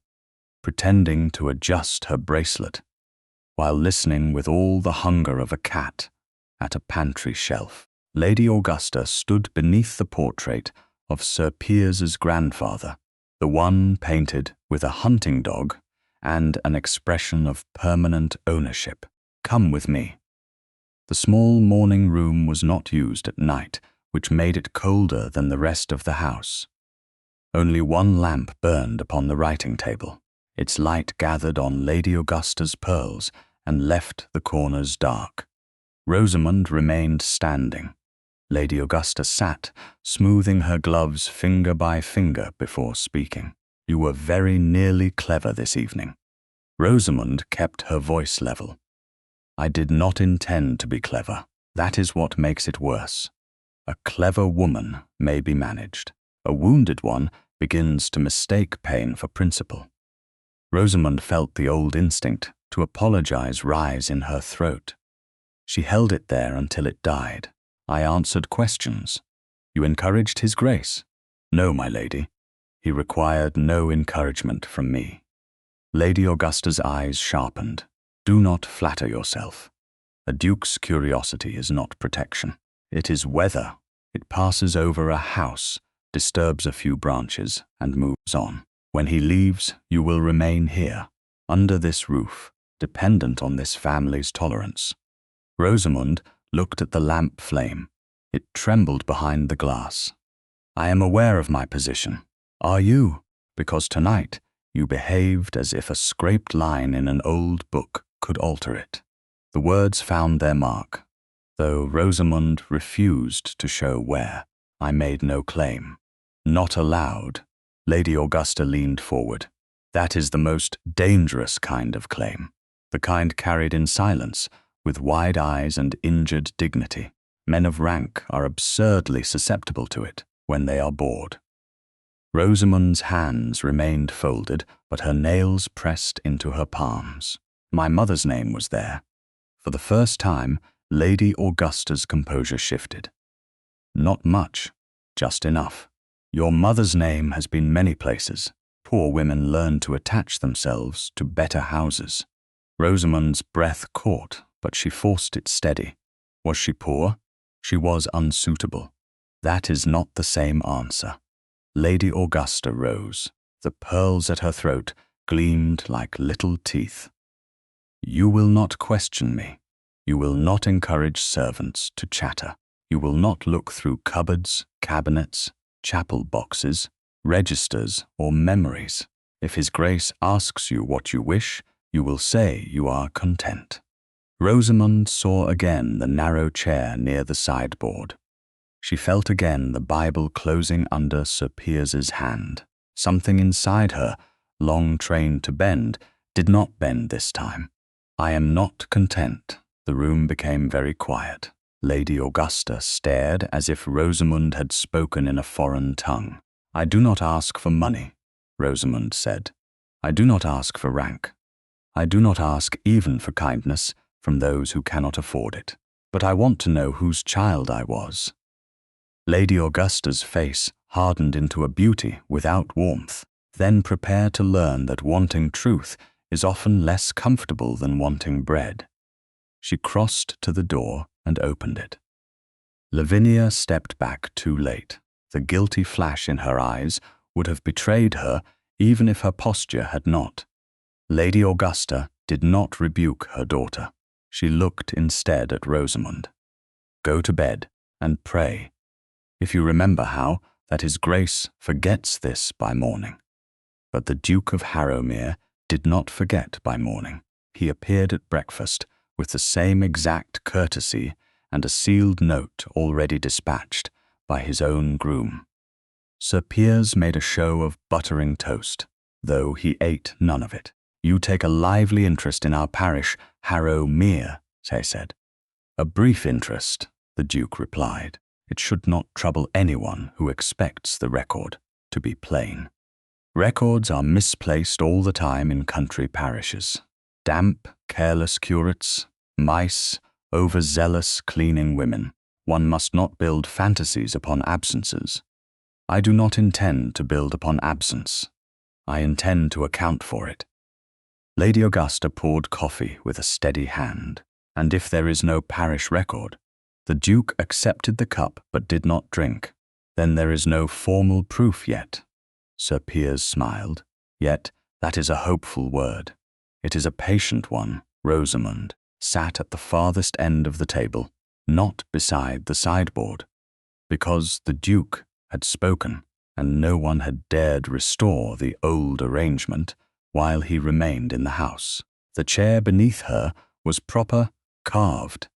pretending to adjust her bracelet, while listening with all the hunger of a cat at a pantry shelf. Lady Augusta stood beneath the portrait of Sir Piers's grandfather, the one painted with a hunting dog and an expression of permanent ownership. "Come with me." The small morning room was not used at night, which made it colder than the rest of the house. Only one lamp burned upon the writing table. Its light gathered on Lady Augusta's pearls and left the corners dark. Rosamund remained standing. Lady Augusta sat, smoothing her gloves finger by finger before speaking. "You were very nearly clever this evening." Rosamund kept her voice level. "I did not intend to be clever. That is what makes it worse. A clever woman may be managed. A wounded one begins to mistake pain for principle." Rosamund felt the old instinct to apologize rise in her throat. She held it there until it died. "I answered questions. You encouraged his grace?" "No, my lady. He required no encouragement from me." Lady Augusta's eyes sharpened. "Do not flatter yourself. A duke's curiosity is not protection. It is weather. It passes over a house, disturbs a few branches, and moves on. When he leaves, you will remain here, under this roof, dependent on this family's tolerance." Rosamund looked at the lamp flame. It trembled behind the glass. "I am aware of my position. Are you? Because tonight you behaved as if a scraped line in an old book could alter it." The words found their mark, though Rosamund refused to show where. "I made no claim." "Not allowed." Lady Augusta leaned forward. "That is the most dangerous kind of claim, the kind carried in silence, with wide eyes and injured dignity. Men of rank are absurdly susceptible to it when they are bored." Rosamund's hands remained folded, but her nails pressed into her palms. "My mother's name was there." For the first time, Lady Augusta's composure shifted. "Not much, just enough. Your mother's name has been many places. Poor women learn to attach themselves to better houses." Rosamund's breath caught, but she forced it steady. Was she poor? She was unsuitable. That is not the same answer. Lady Augusta rose. The pearls at her throat gleamed like little teeth. "You will not question me. You will not encourage servants to chatter. You will not look through cupboards, cabinets, chapel boxes, registers, or memories. If His Grace asks you what you wish, you will say you are content." Rosamund saw again the narrow chair near the sideboard. She felt again the Bible closing under Sir Piers's hand. Something inside her, long trained to bend, did not bend this time. "I am not content." The room became very quiet. Lady Augusta stared as if Rosamund had spoken in a foreign tongue. "I do not ask for money," Rosamund said. "I do not ask for rank. I do not ask even for kindness from those who cannot afford it. But I want to know whose child I was." Lady Augusta's face hardened into a beauty without warmth. "Then prepare to learn that wanting truth is often less comfortable than wanting bread." She crossed to the door and opened it. Lavinia stepped back too late. The guilty flash in her eyes would have betrayed her even if her posture had not. Lady Augusta did not rebuke her daughter. She looked instead at Rosamund. "Go to bed and pray. If you remember how, that His Grace forgets this by morning." But the Duke of Harrow-mere did not forget by morning. He appeared at breakfast with the same exact courtesy and a sealed note already dispatched by his own groom. Sir Piers made a show of buttering toast, though he ate none of it. "You take a lively interest in our parish, Harrow-mere," he said. "A brief interest," the Duke replied. "It should not trouble anyone who expects the record to be plain. Records are misplaced all the time in country parishes. Damp, careless curates, mice, overzealous cleaning women. One must not build fantasies upon absences. I do not intend to build upon absence. I intend to account for it." Lady Augusta poured coffee with a steady hand, and if there is no parish record, the Duke accepted the cup but did not drink. "Then there is no formal proof yet." Sir Piers smiled. "Yet that is a hopeful word. It is a patient one." Rosamund sat at the farthest end of the table, not beside the sideboard, because the Duke had spoken, and no one had dared restore the old arrangement while he remained in the house. The chair beneath her was proper, carved,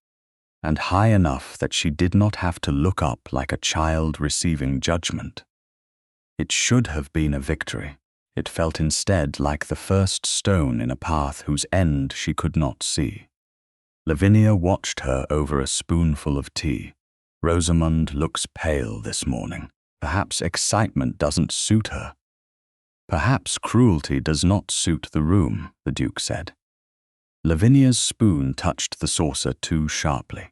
and high enough that she did not have to look up like a child receiving judgment. It should have been a victory. It felt instead like the first stone in a path whose end she could not see. Lavinia watched her over a spoonful of tea. "Rosamund looks pale this morning. Perhaps excitement doesn't suit her." "Perhaps cruelty does not suit the room," the Duke said. Lavinia's spoon touched the saucer too sharply.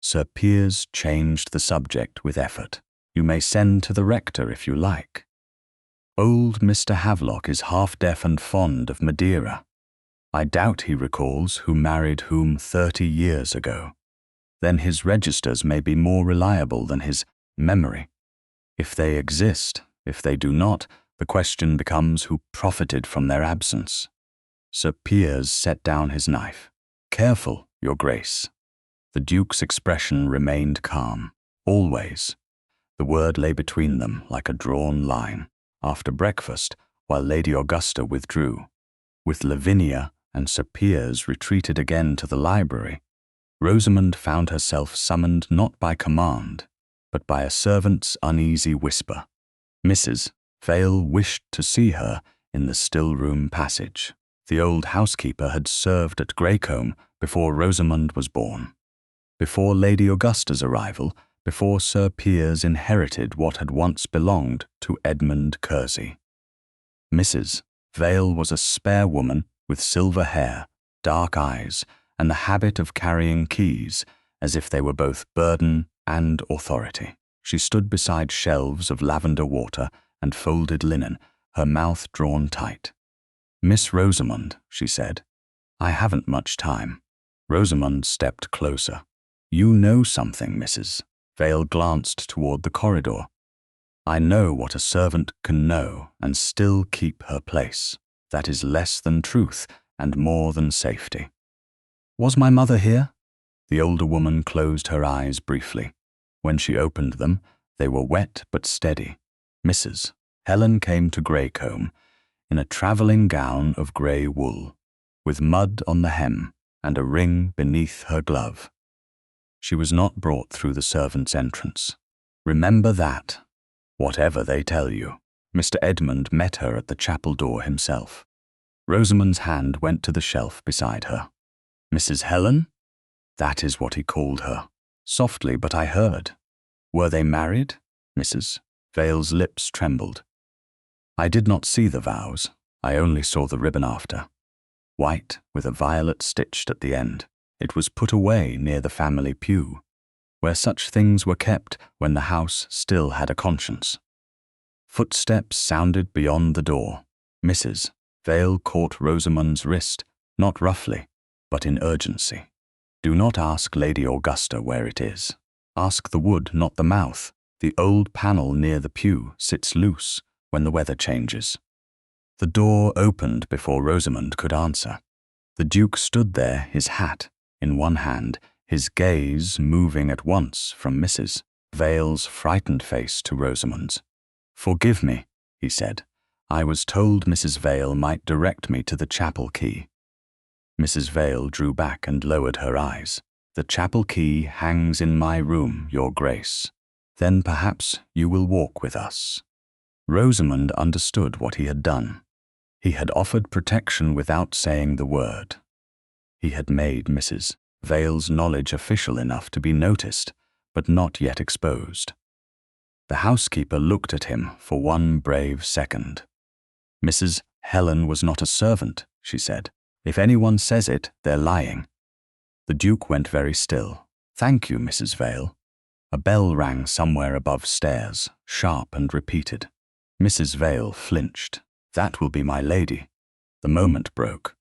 Sir Piers changed the subject with effort. "You may send to the rector if you like. Old Mr. Havelock is half-deaf and fond of Madeira. I doubt he recalls who married whom 30 years ago. Then his registers may be more reliable than his memory. If they exist, if they do not, the question becomes who profited from their absence." Sir Piers set down his knife. "Careful, Your Grace." The Duke's expression remained calm. "Always." The word lay between them like a drawn line. After breakfast, while Lady Augusta withdrew, with Lavinia and Sir Piers retreated again to the library, Rosamund found herself summoned not by command, but by a servant's uneasy whisper. Mrs. Vale wished to see her in the still-room passage. The old housekeeper had served at Greycombe before Rosamund was born. Before Lady Augusta's arrival, before Sir Piers inherited what had once belonged to Edmund Kersey. Mrs. Vale was a spare woman with silver hair, dark eyes, and the habit of carrying keys, as if they were both burden and authority. She stood beside shelves of lavender water and folded linen, her mouth drawn tight. "Miss Rosamund," she said, "I haven't much time." Rosamund stepped closer. "You know something, Mrs." Vale glanced toward the corridor. "I know what a servant can know and still keep her place. That is less than truth and more than safety." "Was my mother here?" The older woman closed her eyes briefly. When she opened them, they were wet but steady. Mrs. Helen came to Greycombe in a travelling gown of grey wool, with mud on the hem and a ring beneath her glove. She was not brought through the servants' entrance. Remember that, whatever they tell you. Mr. Edmund met her at the chapel door himself. Rosamund's hand went to the shelf beside her. "Mrs. Helen?" That is what he called her. Softly, but I heard. "Were they married?" Mrs. Vale's lips trembled. "I did not see the vows. I only saw the ribbon after. White, with a violet stitched at the end. It was put away near the family pew, where such things were kept when the house still had a conscience." Footsteps sounded beyond the door. Mrs. Vale caught Rosamund's wrist, not roughly, but in urgency. Do not ask Lady Augusta where it is. Ask the wood, not the mouth. The old panel near the pew sits loose when the weather changes." The door opened before Rosamund could answer. The Duke stood there, his hat in one hand, his gaze moving at once from Mrs. Vale's frightened face to Rosamund's. "Forgive me," he said. "I was told Mrs. Vale might direct me to the chapel key." Mrs. Vale drew back and lowered her eyes. "The chapel key hangs in my room, Your Grace. Then perhaps you will walk with us." Rosamund understood what he had done. He had offered protection without saying the word. He had made Mrs. Vale's knowledge official enough to be noticed, but not yet exposed. The housekeeper looked at him for one brave second. "Mrs. Helen was not a servant," she said. "If anyone says it, they're lying." The Duke went very still. "Thank you, Mrs. Vale." A bell rang somewhere above stairs, sharp and repeated. Mrs. Vale flinched. "That will be my lady." The moment broke.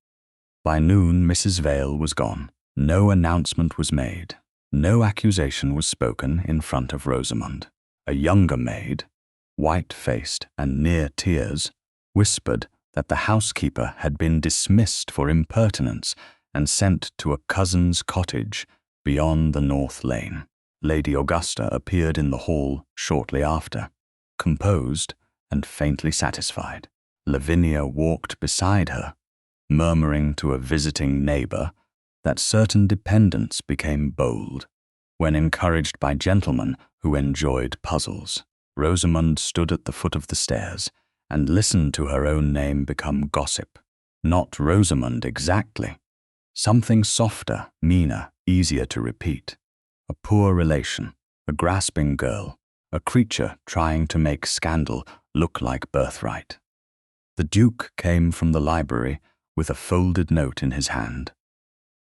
By noon, Mrs. Vale was gone. No announcement was made. No accusation was spoken in front of Rosamund. A younger maid, white-faced and near tears, whispered that the housekeeper had been dismissed for impertinence and sent to a cousin's cottage beyond the North Lane. Lady Augusta appeared in the hall shortly after, composed and faintly satisfied. Lavinia walked beside her, murmuring to a visiting neighbour that certain dependents became bold when encouraged by gentlemen who enjoyed puzzles. Rosamund stood at the foot of the stairs and listened to her own name become gossip. Not Rosamund exactly. Something softer, meaner, easier to repeat. A poor relation, a grasping girl, a creature trying to make scandal look like birthright. The Duke came from the library with a folded note in his hand.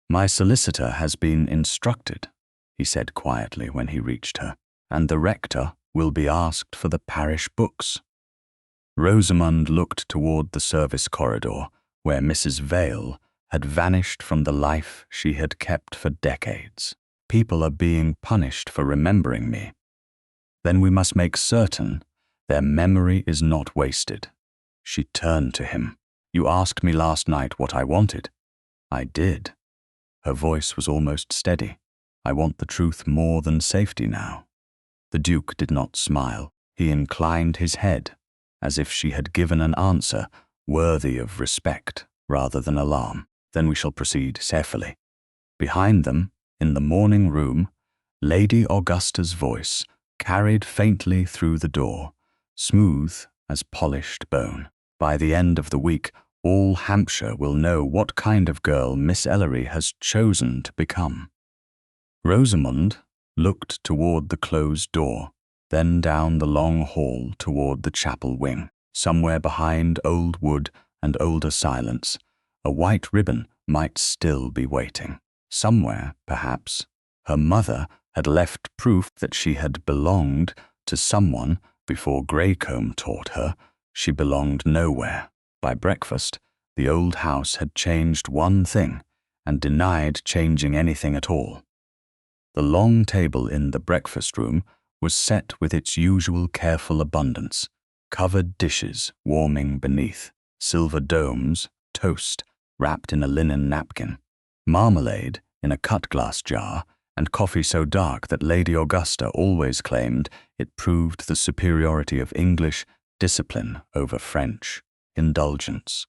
"My solicitor has been instructed," he said quietly when he reached her, "and the rector will be asked for the parish books." Rosamund looked toward the service corridor, where Mrs. Vale had vanished from the life she had kept for decades. "People are being punished for remembering me. Then we must make certain their memory is not wasted." She turned to him. "You asked me last night what I wanted." "I did." Her voice was almost steady. "I want the truth more than safety now." The Duke did not smile. He inclined his head, as if she had given an answer worthy of respect rather than alarm. "Then we shall proceed carefully." Behind them, in the morning room, Lady Augusta's voice carried faintly through the door, smooth as polished bone. "By the end of the week, all Hampshire will know what kind of girl Miss Ellery has chosen to become." Rosamund looked toward the closed door, then down the long hall toward the chapel wing. Somewhere behind old wood and older silence, a white ribbon might still be waiting. Somewhere, perhaps, her mother had left proof that she had belonged to someone before Greycombe taught her she belonged nowhere. By breakfast, the old house had changed one thing and denied changing anything at all. The long table in the breakfast room was set with its usual careful abundance, covered dishes warming beneath, silver domes, toast wrapped in a linen napkin, marmalade in a cut-glass jar, and coffee so dark that Lady Augusta always claimed it proved the superiority of English discipline over French indulgence.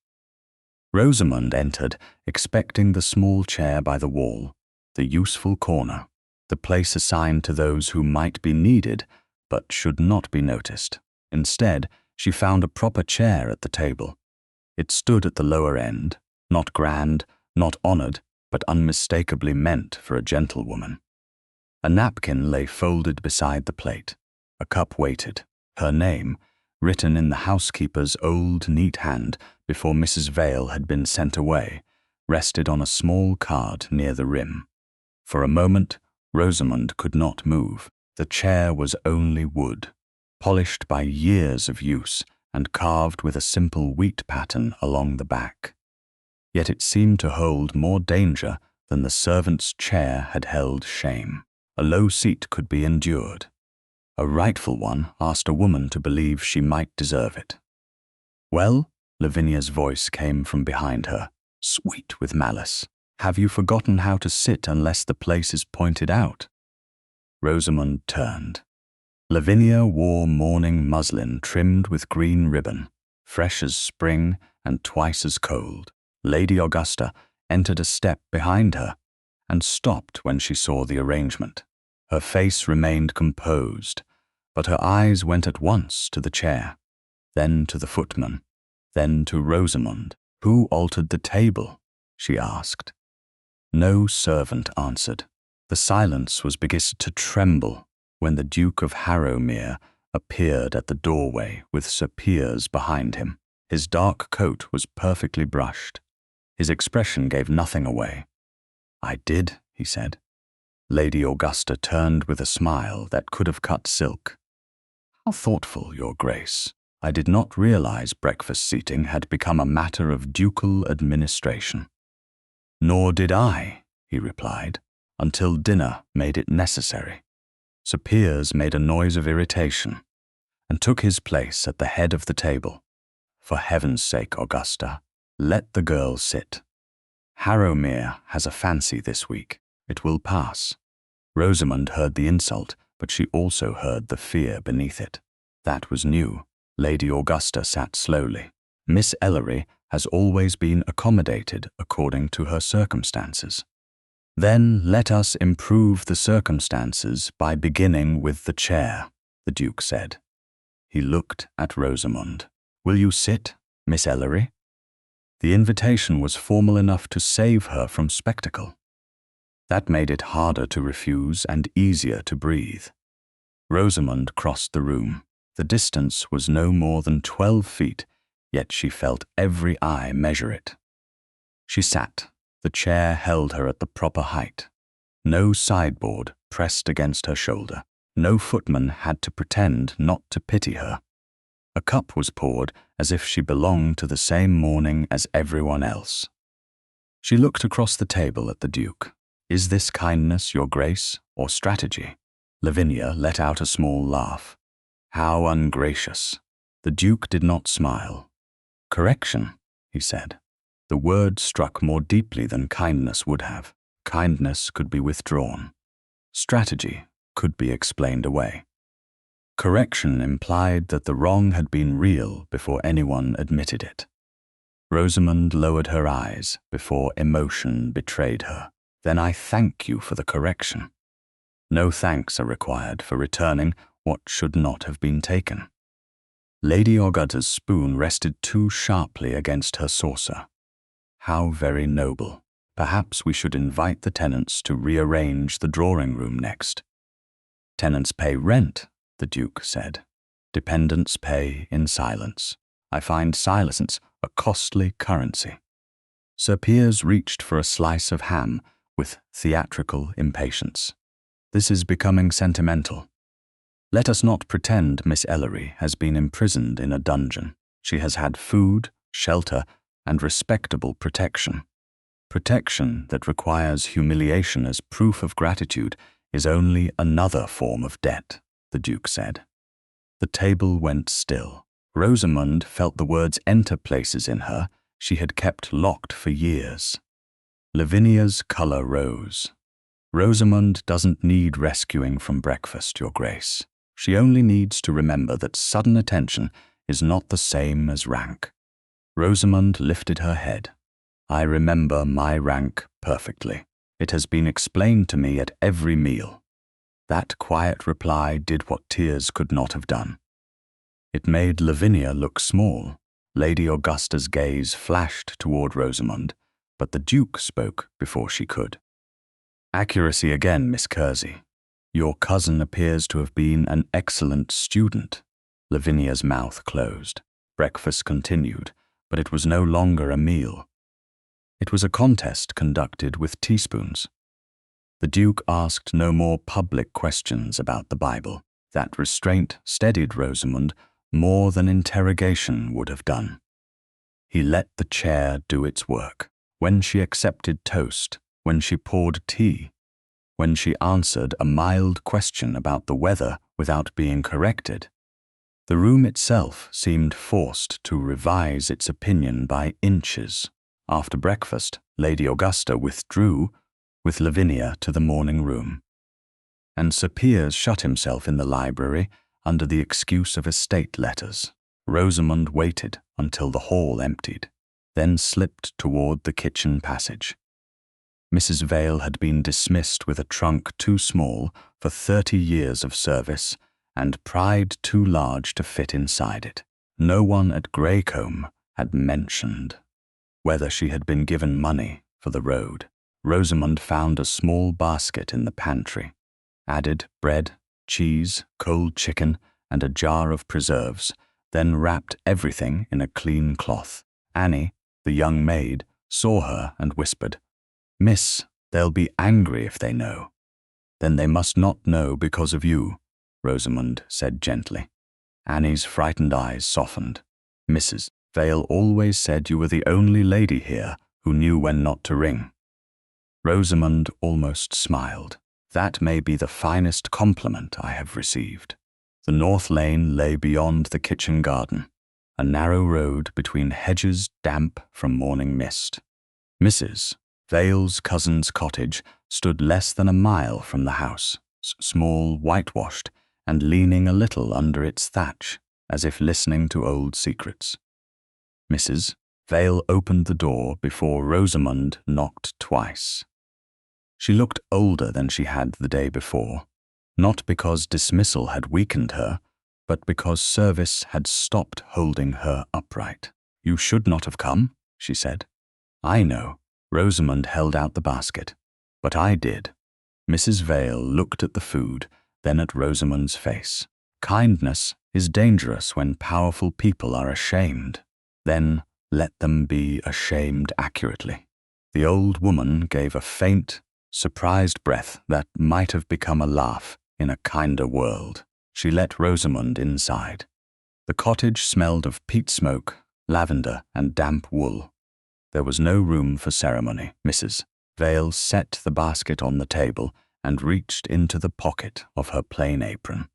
Rosamund entered, expecting the small chair by the wall, the useful corner, the place assigned to those who might be needed but should not be noticed. Instead, she found a proper chair at the table. It stood at the lower end, not grand, not honored, but unmistakably meant for a gentlewoman. A napkin lay folded beside the plate. A cup waited. Her name, written in the housekeeper's old, neat hand before Mrs. Vale had been sent away, rested on a small card near the rim. For a moment, Rosamund could not move. The chair was only wood, polished by years of use and carved with a simple wheat pattern along the back. Yet it seemed to hold more danger than the servant's chair had held shame. A low seat could be endured. A rightful one asked a woman to believe she might deserve it. "Well," Lavinia's voice came from behind her, sweet with malice. "Have you forgotten how to sit unless the place is pointed out?" Rosamund turned. Lavinia wore mourning muslin trimmed with green ribbon, fresh as spring and twice as cold. Lady Augusta entered a step behind her and stopped when she saw the arrangement. Her face remained composed, but her eyes went at once to the chair, then to the footman, then to Rosamund. "Who altered the table?" she asked. No servant answered. The silence was beginning to tremble when the Duke of Harrow-mere appeared at the doorway with Sir Piers behind him. His dark coat was perfectly brushed. His expression gave nothing away. "I did," he said. Lady Augusta turned with a smile that could have cut silk. "How thoughtful, Your Grace. I did not realize breakfast seating had become a matter of ducal administration." "Nor did I," he replied, "until dinner made it necessary." Sir Piers made a noise of irritation and took his place at the head of the table. "For heaven's sake, Augusta, let the girl sit. Harrow-mere has a fancy this week. It will pass." Rosamund heard the insult, but she also heard the fear beneath it. That was new. Lady Augusta sat slowly. "Miss Ellery has always been accommodated according to her circumstances." "Then let us improve the circumstances by beginning with the chair," the Duke said. He looked at Rosamund. "Will you sit, Miss Ellery?" The invitation was formal enough to save her from spectacle. That made it harder to refuse and easier to breathe. Rosamund crossed the room. The distance was no more than 12 feet, yet she felt every eye measure it. She sat. The chair held her at the proper height. No sideboard pressed against her shoulder. No footman had to pretend not to pity her. A cup was poured as if she belonged to the same morning as everyone else. She looked across the table at the Duke. "Is this kindness, Your Grace, or strategy?" Lavinia let out a small laugh. "How ungracious." The Duke did not smile. "Correction," he said. The word struck more deeply than kindness would have. Kindness could be withdrawn. Strategy could be explained away. Correction implied that the wrong had been real before anyone admitted it. Rosamund lowered her eyes before emotion betrayed her. "Then I thank you for the correction. No thanks are required for returning what should not have been taken." Lady Augusta's spoon rested too sharply against her saucer. How very noble. Perhaps we should invite the tenants to rearrange the drawing-room next. "Tenants pay rent," the Duke said. "Dependents pay in silence. I find silence a costly currency." Sir Piers reached for a slice of ham with theatrical impatience. "This is becoming sentimental. Let us not pretend Miss Ellery has been imprisoned in a dungeon. She has had food, shelter, and respectable protection. Protection that requires humiliation as proof of gratitude is only another form of debt," the Duke said. The table went still. Rosamund felt the words enter places in her she had kept locked for years. Lavinia's colour rose. "Rosamund doesn't need rescuing from breakfast, Your Grace. She only needs to remember that sudden attention is not the same as rank." Rosamund lifted her head. "I remember my rank perfectly. It has been explained to me at every meal." That quiet reply did what tears could not have done. It made Lavinia look small. Lady Augusta's gaze flashed toward Rosamund, but the Duke spoke before she could. "Accuracy again, Miss Kersey. Your cousin appears to have been an excellent student." Lavinia's mouth closed. Breakfast continued, but it was no longer a meal. It was a contest conducted with teaspoons. The Duke asked no more public questions about the Bible. That restraint steadied Rosamund more than interrogation would have done. He let the chair do its work. When she accepted toast, when she poured tea, when she answered a mild question about the weather without being corrected. The room itself seemed forced to revise its opinion by inches. After breakfast, Lady Augusta withdrew with Lavinia to the morning room, and Sir Piers shut himself in the library under the excuse of estate letters. Rosamund waited until the hall emptied, then slipped toward the kitchen passage. Mrs. Vale had been dismissed with a trunk too small for 30 years of service and pride too large to fit inside it. No one at Greycombe had mentioned whether she had been given money for the road. Rosamund found a small basket in the pantry, added bread, cheese, cold chicken, and a jar of preserves, then wrapped everything in a clean cloth. Annie, the young maid, saw her and whispered, "Miss, they'll be angry if they know." "Then they must not know because of you," Rosamund said gently. Annie's frightened eyes softened. "Mrs. Vale always said you were the only lady here who knew when not to ring." Rosamund almost smiled. "That may be the finest compliment I have received." The north lane lay beyond the kitchen garden, a narrow road between hedges damp from morning mist. Mrs. Vale's cousin's cottage stood less than a mile from the house, small, whitewashed, and leaning a little under its thatch, as if listening to old secrets. Mrs. Vale opened the door before Rosamund knocked twice. She looked older than she had the day before, not because dismissal had weakened her, but because service had stopped holding her upright. "You should not have come," she said. "I know." Rosamund held out the basket. "But I did." Mrs. Vale looked at the food, then at Rosamund's face. "Kindness is dangerous when powerful people are ashamed. Then let them be ashamed accurately." The old woman gave a faint, surprised breath that might have become a laugh in a kinder world. She let Rosamund inside. The cottage smelled of peat smoke, lavender, and damp wool. There was no room for ceremony. Mrs. Vale set the basket on the table and reached into the pocket of her plain apron.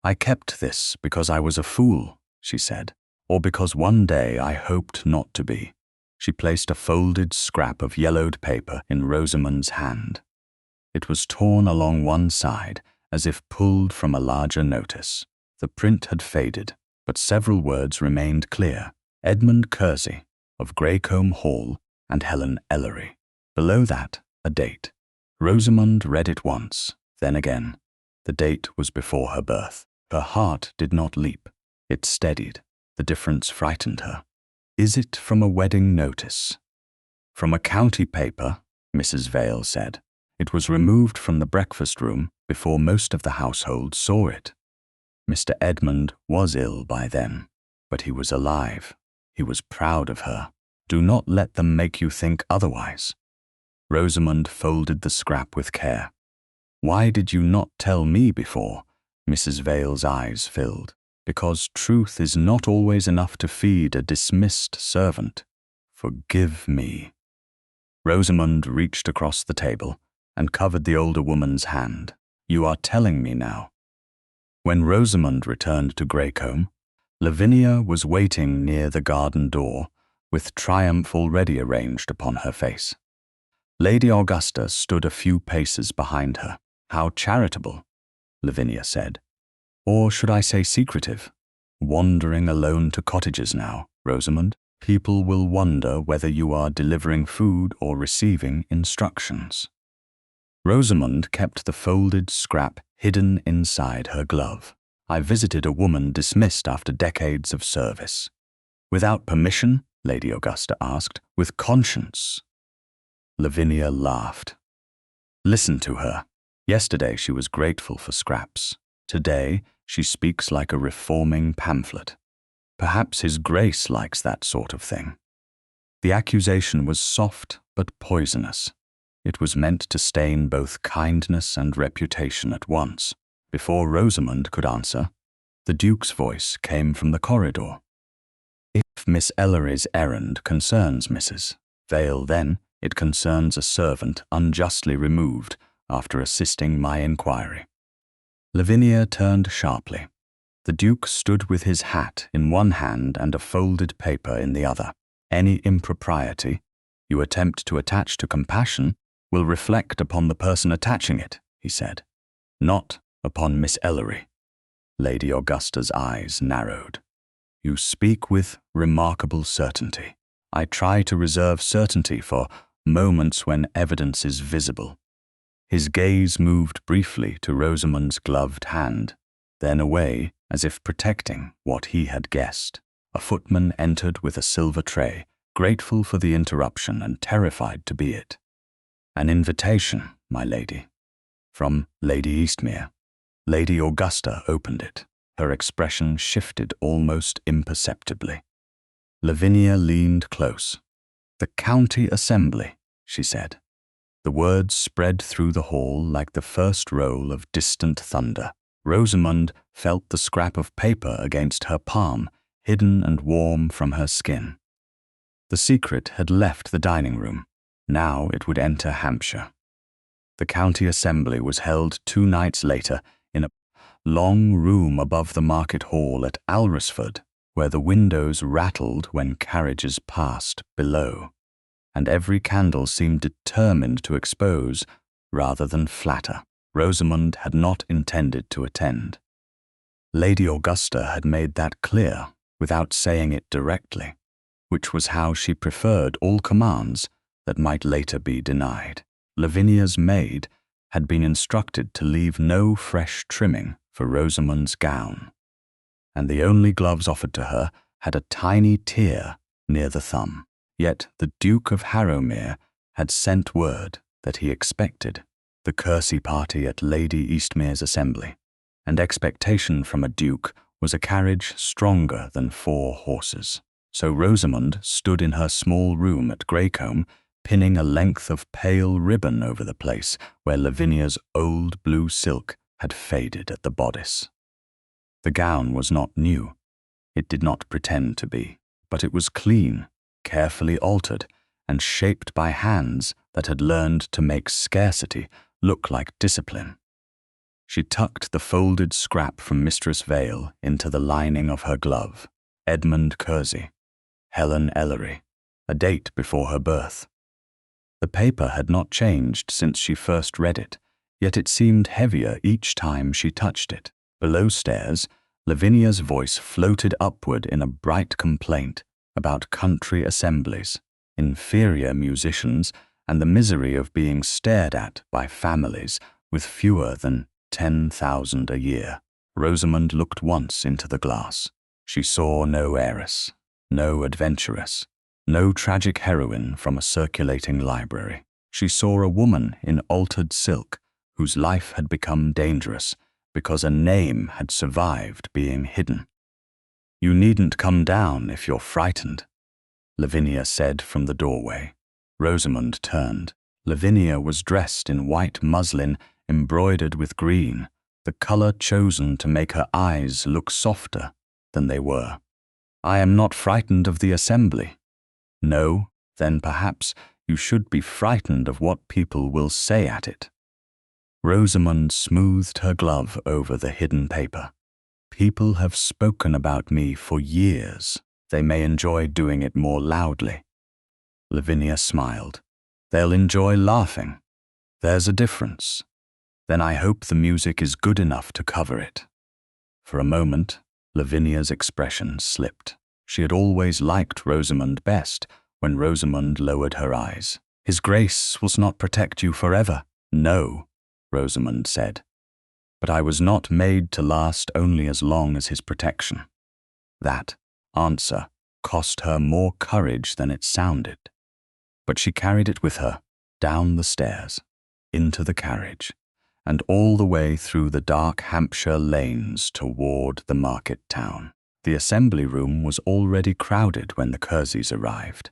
"I kept this because I was a fool," she said, "or because one day I hoped not to be." She placed a folded scrap of yellowed paper in Rosamund's hand. It was torn along one side, as if pulled from a larger notice. The print had faded, but several words remained clear. Edmund Kersey, of Greycombe Hall, and Helen Ellery. Below that, a date. Rosamund read it once, then again. The date was before her birth. Her heart did not leap. It steadied. The difference frightened her. "Is it from a wedding notice?" "From a county paper," Mrs. Vale said. "It was removed from the breakfast room before most of the household saw it. Mr. Edmund was ill by then, but he was alive. He was proud of her. Do not let them make you think otherwise." Rosamund folded the scrap with care. "Why did you not tell me before?" Mrs. Vale's eyes filled. "Because truth is not always enough to feed a dismissed servant. Forgive me." Rosamund reached across the table and covered the older woman's hand. "You are telling me now." When Rosamund returned to Greycombe, Lavinia was waiting near the garden door, with triumph already arranged upon her face. Lady Augusta stood a few paces behind her. "How charitable," Lavinia said. "Or should I say secretive? Wandering alone to cottages now, Rosamund. People will wonder whether you are delivering food or receiving instructions." Rosamund kept the folded scrap hidden inside her glove. "I visited a woman dismissed after decades of service." "Without permission?" Lady Augusta asked. "With conscience." Lavinia laughed. "Listen to her. Yesterday she was grateful for scraps. Today she speaks like a reforming pamphlet. Perhaps His Grace likes that sort of thing." The accusation was soft but poisonous. It was meant to stain both kindness and reputation at once. Before Rosamund could answer, the Duke's voice came from the corridor. "If Miss Ellery's errand concerns Mrs. Vale, then It concerns a servant unjustly removed after assisting my inquiry." Lavinia turned sharply. The Duke stood with his hat in one hand and a folded paper in the other. "Any impropriety you attempt to attach to compassion will reflect upon the person attaching it," he said, "not upon Miss Ellery." Lady Augusta's eyes narrowed. "You speak with remarkable certainty. I try to reserve certainty for moments when evidence is visible." His gaze moved briefly to Rosamund's gloved hand, then away as if protecting what he had guessed. A footman entered with a silver tray, grateful for the interruption and terrified to be it. "An invitation, my lady." "From Lady Eastmere." Lady Augusta opened it. Her expression shifted almost imperceptibly. Lavinia leaned close. "The County Assembly," she said. The words spread through the hall like the first roll of distant thunder. Rosamund felt the scrap of paper against her palm, hidden and warm from her skin. The secret had left the dining room. Now it would enter Hampshire. The County Assembly was held 2 nights later in a long room above the market hall at Alresford, where the windows rattled when carriages passed below, and every candle seemed determined to expose rather than flatter. Rosamund had not intended to attend. Lady Augusta had made that clear without saying it directly, which was how she preferred all commands that might later be denied. Lavinia's maid had been instructed to leave no fresh trimming for Rosamund's gown, and the only gloves offered to her had a tiny tear near the thumb. Yet the Duke of Harrow-mere had sent word that he expected the Kersey party at Lady Eastmere's assembly, and expectation from a duke was a carriage stronger than 4 horses. So Rosamund stood in her small room at Greycombe, pinning a length of pale ribbon over the place where Lavinia's old blue silk had faded at the bodice. The gown was not new. It did not pretend to be, but it was clean, carefully altered, and shaped by hands that had learned to make scarcity look like discipline. She tucked the folded scrap from Mistress Vale into the lining of her glove. Edmund Kersey, Helen Ellery, a date before her birth. The paper had not changed since she first read it, yet it seemed heavier each time she touched it. Below stairs, Lavinia's voice floated upward in a bright complaint about country assemblies, inferior musicians, and the misery of being stared at by families with fewer than 10,000 a year. Rosamund looked once into the glass. She saw no heiress, no adventuress, no tragic heroine from a circulating library. She saw a woman in altered silk whose life had become dangerous because a name had survived being hidden. "You needn't come down if you're frightened," Lavinia said from the doorway. Rosamund turned. Lavinia was dressed in white muslin embroidered with green, the color chosen to make her eyes look softer than they were. "I am not frightened of the assembly." "No, then perhaps you should be frightened of what people will say at it." Rosamund smoothed her glove over the hidden paper. "People have spoken about me for years. They may enjoy doing it more loudly." Lavinia smiled. "They'll enjoy laughing. There's a difference. Then I hope the music is good enough to cover it." For a moment, Lavinia's expression slipped. She had always liked Rosamund best when Rosamund lowered her eyes. "His Grace will not protect you forever." "No," Rosamund said. "But I was not made to last only as long as his protection." That answer cost her more courage than it sounded. But she carried it with her, down the stairs, into the carriage, and all the way through the dark Hampshire lanes toward the market town. The assembly room was already crowded when the Kerseys arrived.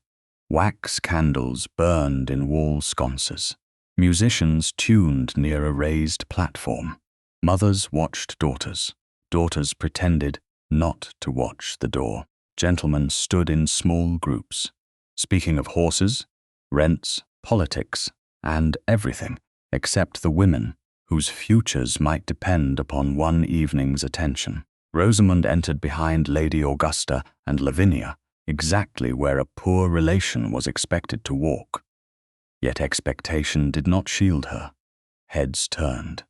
Wax candles burned in wall sconces. Musicians tuned near a raised platform. Mothers watched daughters. Daughters pretended not to watch the door. Gentlemen stood in small groups, speaking of horses, rents, politics, and everything except the women whose futures might depend upon one evening's attention. Rosamund entered behind Lady Augusta and Lavinia, exactly where a poor relation was expected to walk. Yet expectation did not shield her. Heads turned.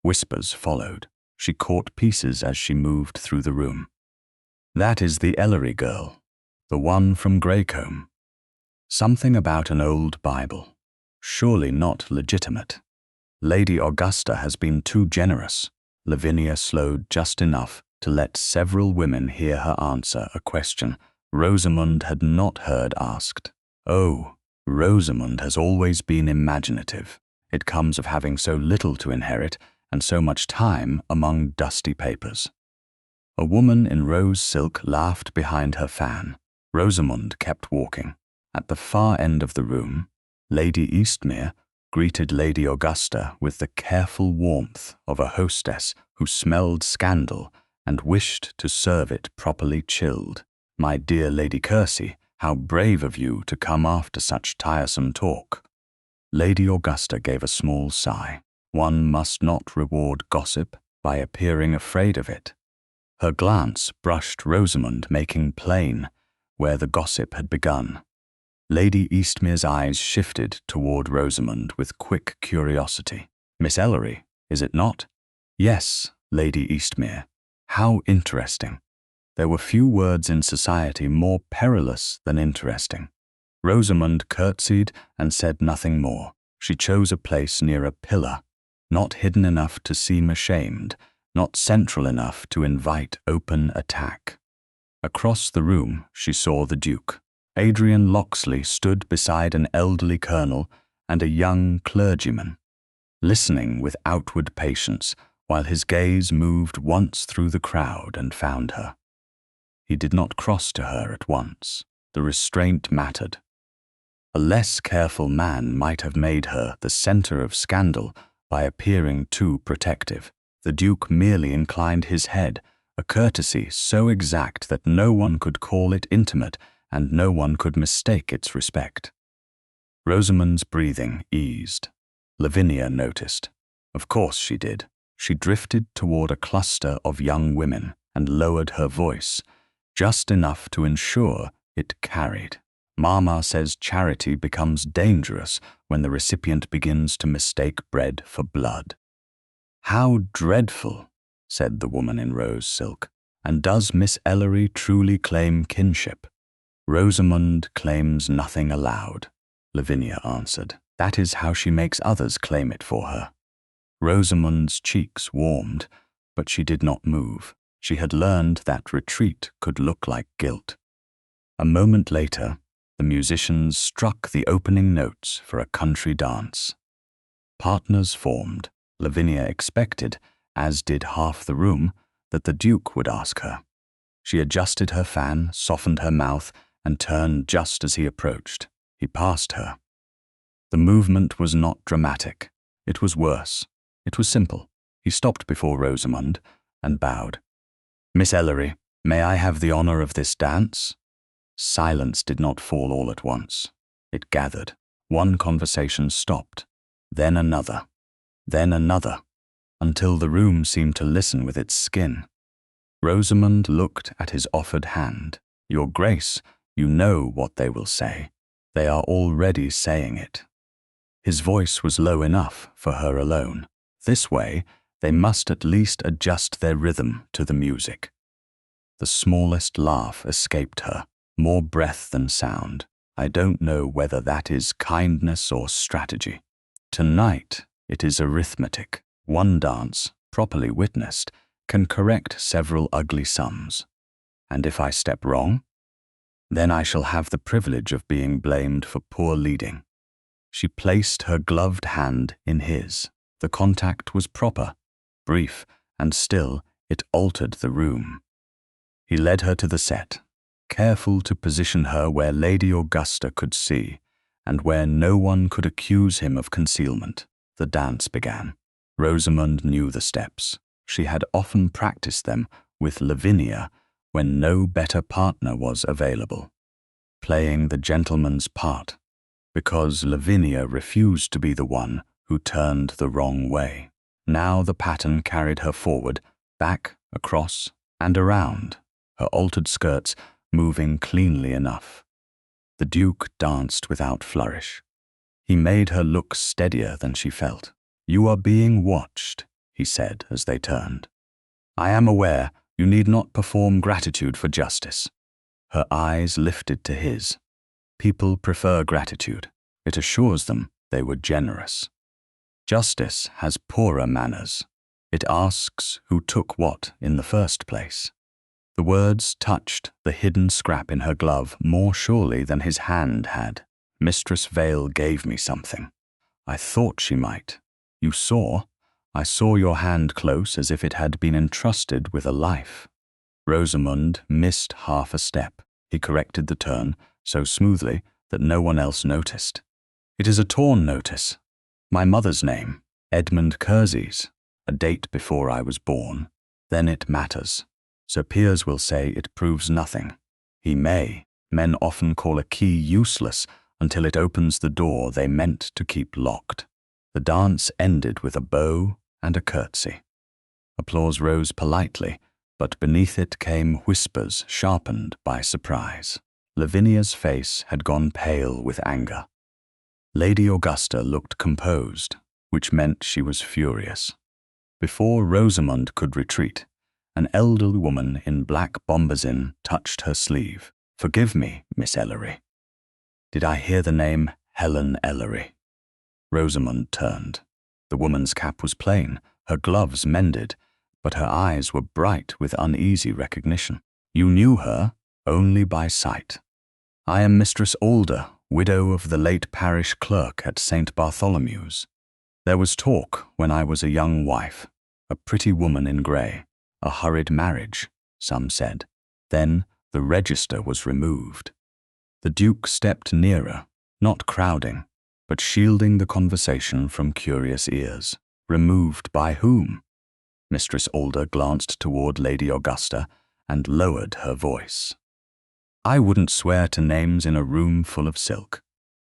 Whispers followed. She caught pieces as she moved through the room. "That is the Ellery girl, the one from Greycombe. Something about an old Bible. Surely not legitimate. Lady Augusta has been too generous." Lavinia slowed just enough to let several women hear her answer a question Rosamund had not heard asked. Oh, Rosamund has always been imaginative. It comes of having so little to inherit and so much time among dusty papers. A woman in rose silk laughed behind her fan. Rosamund kept walking. At the far end of the room, Lady Eastmere greeted Lady Augusta with the careful warmth of a hostess who smelled scandal and wished to serve it properly chilled. "My dear Lady Kersey, how brave of you to come after such tiresome talk." Lady Augusta gave a small sigh. One must not reward gossip by appearing afraid of it. Her glance brushed Rosamund, making plain where the gossip had begun. Lady Eastmere's eyes shifted toward Rosamund with quick curiosity. "Miss Ellery, is it not?" "Yes, Lady Eastmere. How interesting." There were few words in society more perilous than interesting. Rosamund curtsied and said nothing more. She chose a place near a pillar, not hidden enough to seem ashamed, not central enough to invite open attack. Across the room, she saw the Duke. Adrian Loxley stood beside an elderly colonel and a young clergyman, listening with outward patience while his gaze moved once through the crowd and found her. He did not cross to her at once. The restraint mattered. A less careful man might have made her the center of scandal by appearing too protective. The Duke merely inclined his head, a courtesy so exact that no one could call it intimate and no one could mistake its respect. Rosamund's breathing eased. Lavinia noticed. Of course she did. She drifted toward a cluster of young women and lowered her voice, just enough to ensure it carried. "Mama says charity becomes dangerous when the recipient begins to mistake bread for blood." "How dreadful," said the woman in rose silk. "And does Miss Ellery truly claim kinship?" "Rosamund claims nothing aloud," Lavinia answered. "That is how she makes others claim it for her." Rosamund's cheeks warmed, but she did not move. She had learned that retreat could look like guilt. A moment later, the musicians struck the opening notes for a country dance. Partners formed. Lavinia expected, as did half the room, that the Duke would ask her. She adjusted her fan, softened her mouth, and turned just as he approached. He passed her. The movement was not dramatic. It was worse. It was simple. He stopped before Rosamund and bowed. "Miss Ellery, may I have the honor of this dance?" Silence did not fall all at once. It gathered. One conversation stopped, then another, until the room seemed to listen with its skin. Rosamund looked at his offered hand. "Your Grace, you know what they will say. They are already saying it." His voice was low enough for her alone. This way, they must at least adjust their rhythm to the music. The smallest laugh escaped her, more breath than sound. "I don't know whether that is kindness or strategy. Tonight, it is arithmetic. One dance, properly witnessed, can correct several ugly sums. And if I step wrong, then I shall have the privilege of being blamed for poor leading." She placed her gloved hand in his. The contact was proper, brief, and still it altered the room. He led her to the set, careful to position her where Lady Augusta could see, and where no one could accuse him of concealment. The dance began. Rosamund knew the steps. She had often practiced them with Lavinia when no better partner was available. Playing the gentleman's part, because Lavinia refused to be the one who turned the wrong way. Now the pattern carried her forward, back, across, and around, her altered skirts moving cleanly enough. The Duke danced without flourish. He made her look steadier than she felt. "You are being watched," he said as they turned. "I am aware you need not perform gratitude for justice." Her eyes lifted to his. People prefer gratitude. It assures them they were generous. Justice has poorer manners. It asks who took what in the first place. The words touched the hidden scrap in her glove more surely than his hand had. "Mistress Vale gave me something. I thought she might. You saw? I saw your hand close as if it had been entrusted with a life." Rosamund missed half a step. He corrected the turn so smoothly that no one else noticed. "It is a torn notice. My mother's name, Edmund Kersey's, a date before I was born. Then it matters. Sir Piers will say it proves nothing. He may. Men often call a key useless until it opens the door they meant to keep locked." The dance ended with a bow and a curtsy. Applause rose politely, but beneath it came whispers sharpened by surprise. Lavinia's face had gone pale with anger. Lady Augusta looked composed, which meant she was furious. Before Rosamund could retreat, an elderly woman in black bombazine touched her sleeve. "Forgive me, Miss Ellery." "Did I hear the name Helen Ellery?" Rosamund turned. The woman's cap was plain, her gloves mended, but her eyes were bright with uneasy recognition. "You knew her only by sight." "I am Mistress Alder, widow of the late parish clerk at St. Bartholomew's. There was talk when I was a young wife, a pretty woman in grey, a hurried marriage, some said. Then the register was removed." The Duke stepped nearer, not crowding, but shielding the conversation from curious ears. "Removed by whom?" Mistress Alder glanced toward Lady Augusta and lowered her voice. "I wouldn't swear to names in a room full of silk,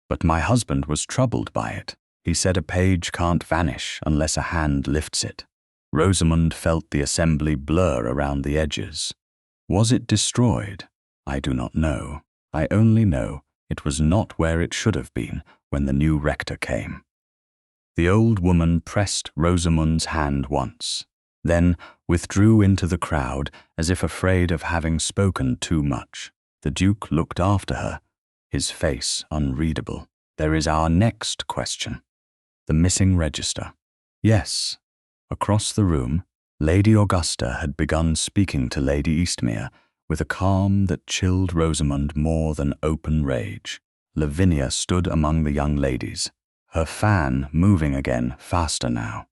but my husband was troubled by it. He said a page can't vanish unless a hand lifts it." Rosamund felt the assembly blur around the edges. "Was it destroyed? I do not know. I only know it was not where it should have been when the new rector came." The old woman pressed Rosamund's hand once, then withdrew into the crowd as if afraid of having spoken too much. The Duke looked after her, his face unreadable. "There is our next question. The missing register." "Yes." Across the room, Lady Augusta had begun speaking to Lady Eastmere with a calm that chilled Rosamund more than open rage. Lavinia stood among the young ladies, her fan moving again faster now.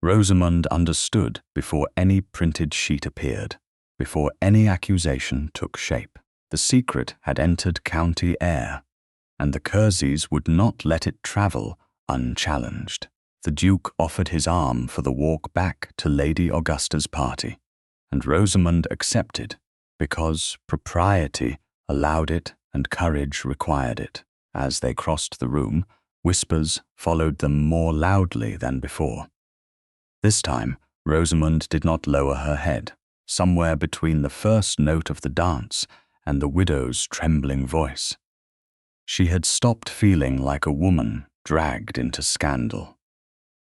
Rosamund understood before any printed sheet appeared, before any accusation took shape. The secret had entered county air, and the Kerseys would not let it travel unchallenged. The Duke offered his arm for the walk back to Lady Augusta's party, and Rosamund accepted because propriety allowed it and courage required it. As they crossed the room, whispers followed them more loudly than before. This time, Rosamund did not lower her head. Somewhere between the first note of the dance and the widow's trembling voice, she had stopped feeling like a woman dragged into scandal.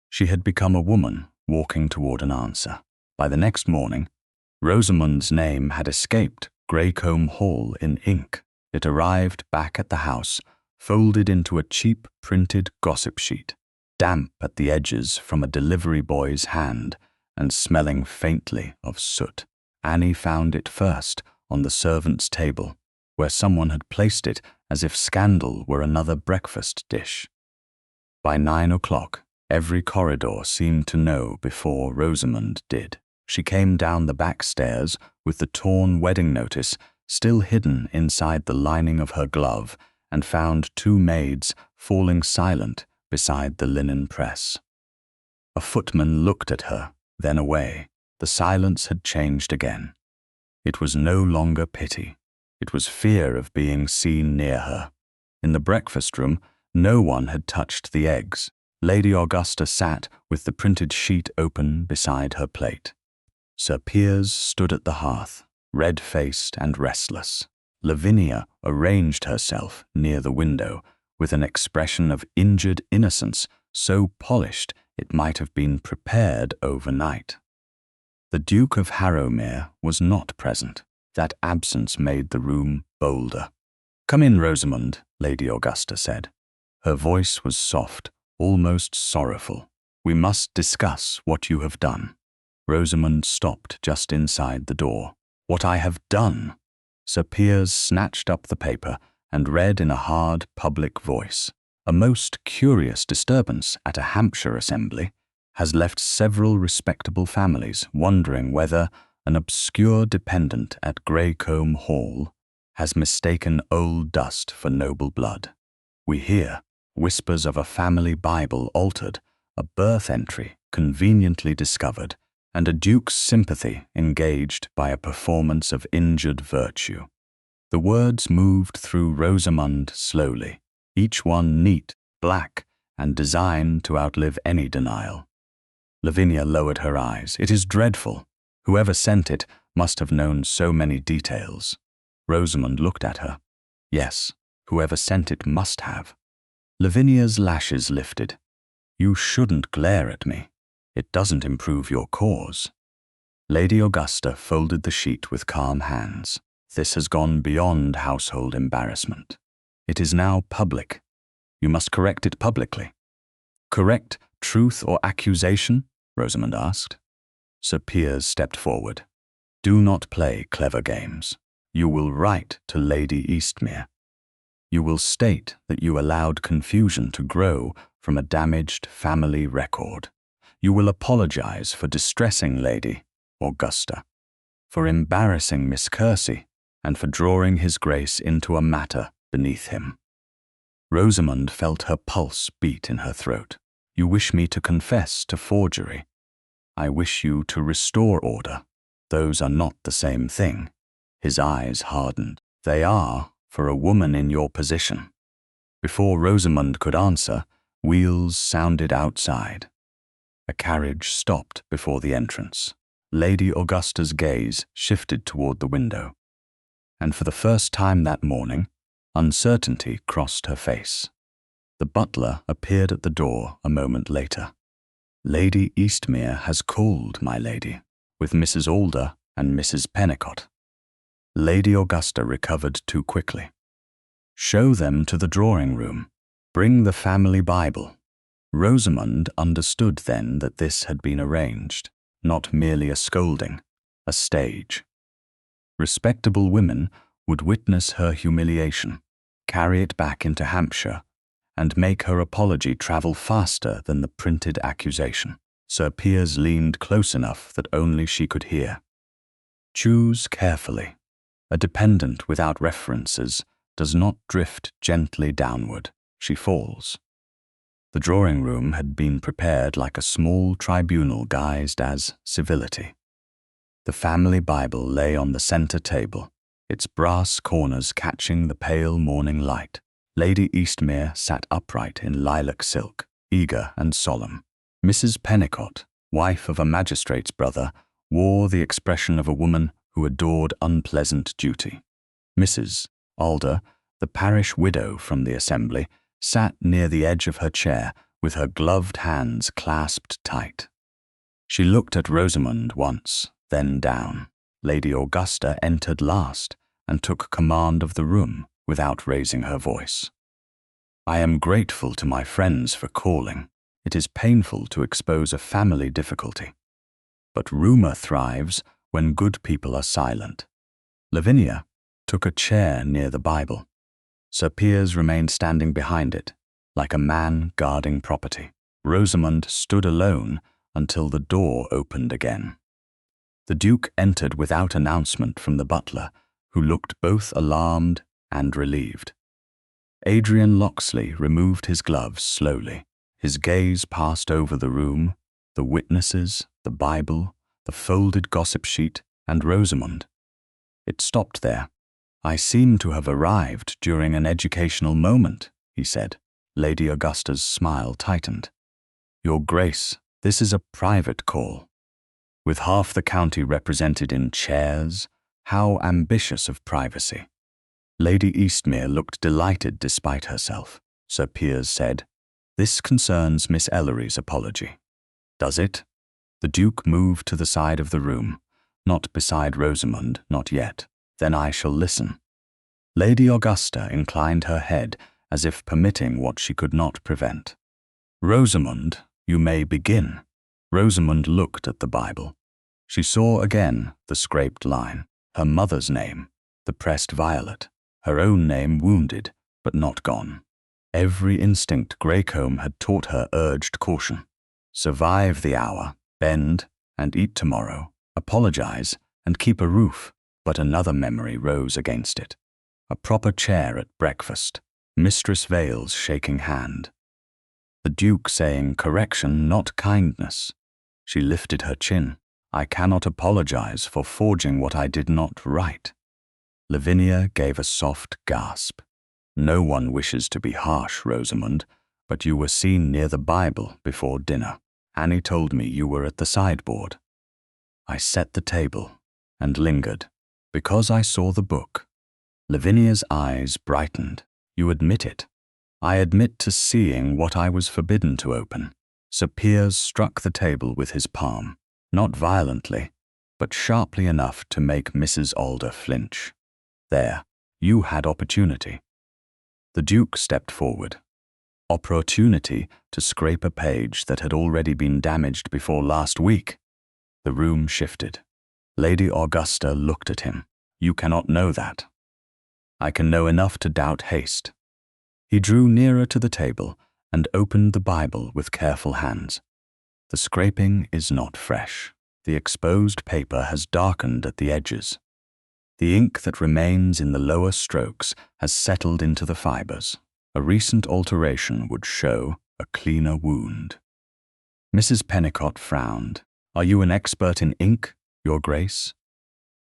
She had become a woman walking toward an answer. By the next morning, Rosamund's name had escaped Greycombe Hall in ink. It arrived back at the house, folded into a cheap printed gossip sheet, damp at the edges from a delivery boy's hand and smelling faintly of soot. Annie found it first on the servants' table, where someone had placed it as if scandal were another breakfast dish. By 9 o'clock, every corridor seemed to know before Rosamund did. She came down the back stairs with the torn wedding notice still hidden inside the lining of her glove and found 2 maids falling silent beside the linen press. A footman looked at her, then away. The silence had changed again. It was no longer pity. It was fear of being seen near her. In the breakfast room, No one had touched the eggs. Lady Augusta sat with the printed sheet open beside her plate. Sir Piers stood at the hearth, red-faced and restless. Lavinia arranged herself near the window with an expression of injured innocence so polished it might have been prepared overnight. The Duke of Harrow-mere was not present. That absence made the room bolder. "Come in, Rosamund," Lady Augusta said. Her voice was soft, almost sorrowful. "We must discuss what you have done." Rosamund stopped just inside the door. "What I have done?" Sir Piers snatched up the paper and read in a hard, public voice. "A most curious disturbance at a Hampshire assembly has left several respectable families wondering whether an obscure dependent at Greycombe Hall has mistaken old dust for noble blood. We hear whispers of a family Bible altered, a birth entry conveniently discovered, and a duke's sympathy engaged by a performance of injured virtue." The words moved through Rosamund slowly, each one neat, black, and designed to outlive any denial. Lavinia lowered her eyes. "It is dreadful. Whoever sent it must have known so many details." Rosamund looked at her. "Yes, whoever sent it must have." Lavinia's lashes lifted. "You shouldn't glare at me. It doesn't improve your cause." Lady Augusta folded the sheet with calm hands. "This has gone beyond household embarrassment. It is now public. You must correct it publicly." "Correct truth or accusation?" Rosamund asked. Sir Piers stepped forward. "Do not play clever games. You will write to Lady Eastmere. You will state that you allowed confusion to grow from a damaged family record. You will apologize for distressing Lady Augusta, for embarrassing Miss Kersey, and for drawing His Grace into a matter beneath him." Rosamund felt her pulse beat in her throat. "You wish me to confess to forgery. I wish you to restore order. Those are not the same thing." His eyes hardened. "They are for a woman in your position." Before Rosamund could answer, wheels sounded outside. A carriage stopped before the entrance. Lady Augusta's gaze shifted toward the window, and for the first time that morning, uncertainty crossed her face. The butler appeared at the door a moment later. "Lady Eastmere has called, my lady, with Mrs. Alder and Mrs. Pennicott." Lady Augusta recovered too quickly. "Show them to the drawing-room. Bring the family Bible." Rosamund understood then that this had been arranged, not merely a scolding, a stage. Respectable women would witness her humiliation, carry it back into Hampshire, and make her apology travel faster than the printed accusation. Sir Piers leaned close enough that only she could hear. "Choose carefully. A dependent without references does not drift gently downward. She falls." The drawing-room had been prepared like a small tribunal guised as civility. The family Bible lay on the center table, its brass corners catching the pale morning light. Lady Eastmere sat upright in lilac silk, eager and solemn. Mrs. Pennicott, wife of a magistrate's brother, wore the expression of a woman who adored unpleasant duty. Mrs. Alder, the parish widow from the assembly, sat near the edge of her chair with her gloved hands clasped tight. She looked at Rosamund once, then down. Lady Augusta entered last and took command of the room without raising her voice. "I am grateful to my friends for calling. It is painful to expose a family difficulty. But rumor thrives when good people are silent." Lavinia took a chair near the Bible. Sir Piers remained standing behind it, like a man guarding property. Rosamund stood alone until the door opened again. The Duke entered without announcement from the butler, who looked both alarmed and relieved. Adrian Loxley removed his gloves slowly. His gaze passed over the room, the witnesses, the Bible, the folded gossip sheet, and Rosamund. It stopped there. "I seem to have arrived during an educational moment," he said. Lady Augusta's smile tightened. Your Grace, this is a private call. With half the county represented in chairs, how ambitious of privacy. Lady Eastmere looked delighted despite herself. Sir Piers said, This concerns Miss Ellery's apology. Does it? The Duke moved to the side of the room. Not beside Rosamund, not yet. Then I shall listen. Lady Augusta inclined her head as if permitting what she could not prevent. Rosamund, you may begin. Rosamund looked at the Bible. She saw again the scraped line, her mother's name, the pressed violet, her own name wounded, but not gone. Every instinct Greycombe had taught her urged caution. Survive the hour, bend, and eat tomorrow, apologize, and keep a roof. But another memory rose against it. A proper chair at breakfast, Mistress Vale's shaking hand. The Duke saying correction, not kindness. She lifted her chin. I cannot apologize for forging what I did not write. Lavinia gave a soft gasp. No one wishes to be harsh, Rosamund, but you were seen near the Bible before dinner. Annie told me you were at the sideboard. I set the table and lingered, because I saw the book. Lavinia's eyes brightened. You admit it. I admit to seeing what I was forbidden to open. Sir Piers struck the table with his palm, not violently, but sharply enough to make Mrs. Alder flinch. There, you had opportunity. The Duke stepped forward. Opportunity to scrape a page that had already been damaged before last week. The room shifted. Lady Augusta looked at him. You cannot know that. I can know enough to doubt haste. He drew nearer to the table and opened the Bible with careful hands. The scraping is not fresh. The exposed paper has darkened at the edges. The ink that remains in the lower strokes has settled into the fibers. A recent alteration would show a cleaner wound. Mrs. Pennicott frowned. Are you an expert in ink, Your Grace?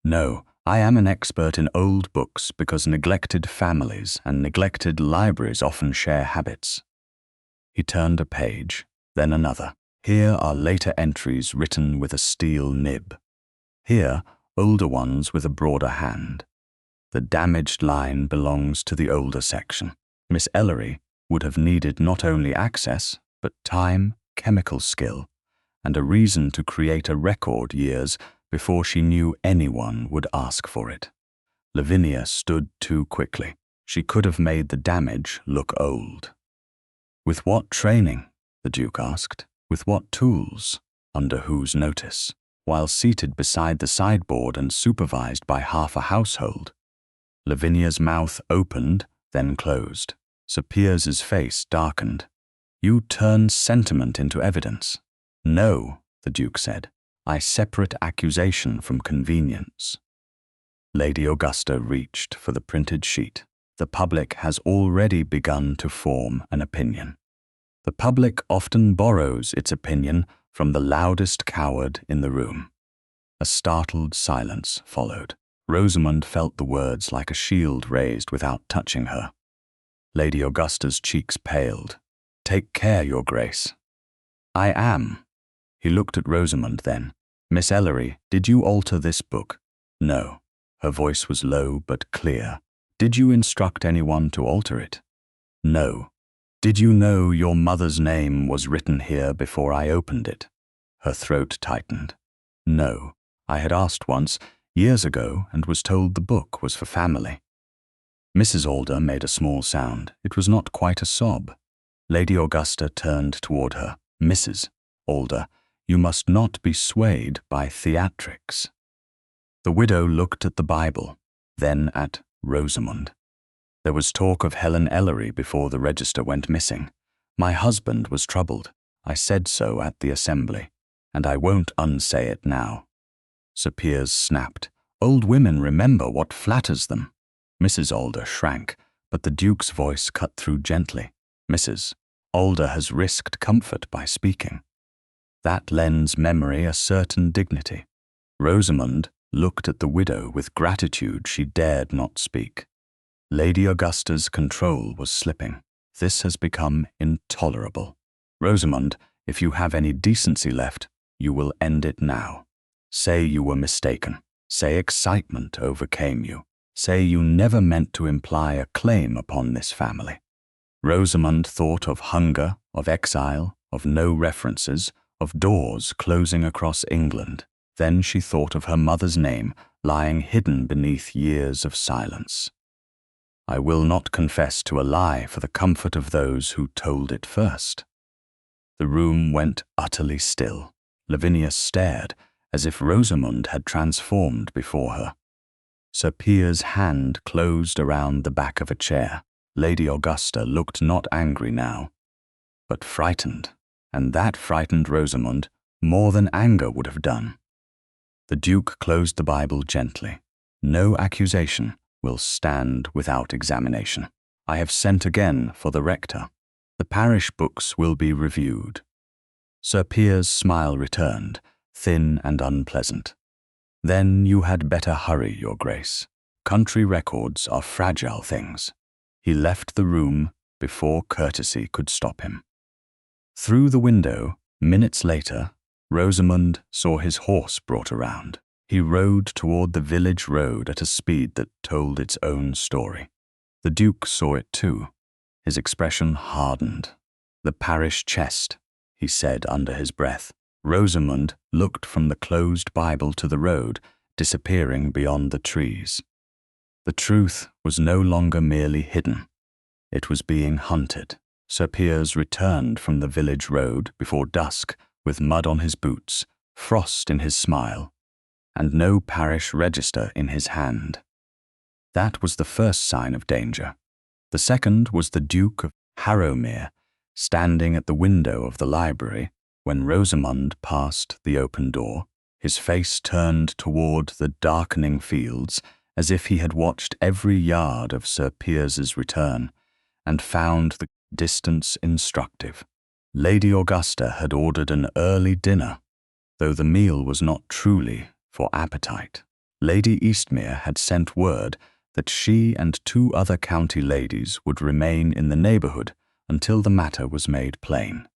No, I am an expert in old books because neglected families and neglected libraries often share habits. He turned a page, then another. Here are later entries written with a steel nib. Here, older ones with a broader hand. The damaged line belongs to the older section. Miss Ellery would have needed not only access, but time, chemical skill, and a reason to create a record years before she knew anyone would ask for it. Lavinia stood too quickly. She could have made the damage look old. With what training? The Duke asked. With what tools? Under whose notice? While seated beside the sideboard and supervised by half a household. Lavinia's mouth opened, then closed. Sir Piers's face darkened. You turn sentiment into evidence. No, the Duke said. I separate accusation from convenience. Lady Augusta reached for the printed sheet. The public has already begun to form an opinion. The public often borrows its opinion from the loudest coward in the room. A startled silence followed. Rosamund felt the words like a shield raised without touching her. Lady Augusta's cheeks paled. Take care, Your Grace. I am. He looked at Rosamund then. Miss Ellery, did you alter this book? No. Her voice was low but clear. Did you instruct anyone to alter it? No. Did you know your mother's name was written here before I opened it? Her throat tightened. No. I had asked once, years ago, and was told the book was for family. Mrs. Alder made a small sound. It was not quite a sob. Lady Augusta turned toward her. Mrs. Alder, you must not be swayed by theatrics. The widow looked at the Bible, then at Rosamund. There was talk of Helen Ellery before the register went missing. My husband was troubled. I said so at the assembly, and I won't unsay it now. Sir Piers snapped. Old women remember what flatters them. Mrs. Alder shrank, but the Duke's voice cut through gently. Mrs. Alder has risked comfort by speaking. That lends memory a certain dignity. Rosamund looked at the widow with gratitude she dared not speak. Lady Augusta's control was slipping. This has become intolerable. Rosamund, if you have any decency left, you will end it now. Say you were mistaken. Say excitement overcame you. Say you never meant to imply a claim upon this family. Rosamund thought of hunger, of exile, of no references, of doors closing across England. Then she thought of her mother's name lying hidden beneath years of silence. I will not confess to a lie for the comfort of those who told it first. The room went utterly still. Lavinia stared, as if Rosamund had transformed before her. Sir Piers's hand closed around the back of a chair. Lady Augusta looked not angry now, but frightened, and that frightened Rosamund more than anger would have done. The Duke closed the Bible gently. No accusation will stand without examination. I have sent again for the rector. The parish books will be reviewed. Sir Piers's smile returned, thin and unpleasant. Then you had better hurry, Your Grace. Country records are fragile things. He left the room before courtesy could stop him. Through the window, minutes later, Rosamund saw his horse brought around. He rode toward the village road at a speed that told its own story. The Duke saw it too. His expression hardened. The parish chest, he said under his breath. Rosamund looked from the closed Bible to the road, disappearing beyond the trees. The truth was no longer merely hidden. It was being hunted. Sir Piers returned from the village road before dusk, with mud on his boots, frost in his smile, and no parish register in his hand. That was the first sign of danger. The second was the Duke of Harrow-mere, standing at the window of the library when Rosamund passed the open door, his face turned toward the darkening fields, as if he had watched every yard of Sir Piers's return, and found the distance instructive. Lady Augusta had ordered an early dinner, though the meal was not truly for appetite. Lady Eastmere had sent word that she and 2 other county ladies would remain in the neighbourhood until the matter was made plain.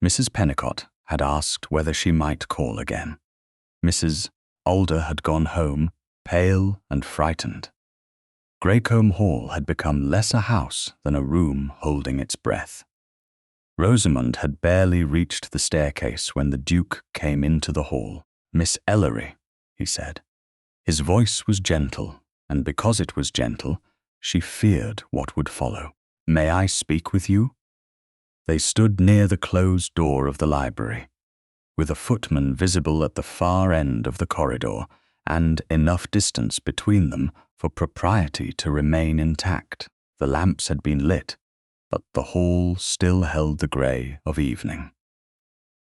Mrs. Pennicott had asked whether she might call again. Mrs. Alder had gone home, pale and frightened. Greycombe Hall had become less a house than a room holding its breath. Rosamund had barely reached the staircase when the Duke came into the hall. "Miss Ellery," he said. His voice was gentle, and because it was gentle, she feared what would follow. "May I speak with you?" They stood near the closed door of the library, with a footman visible at the far end of the corridor, and enough distance between them for propriety to remain intact. The lamps had been lit, but the hall still held the grey of evening.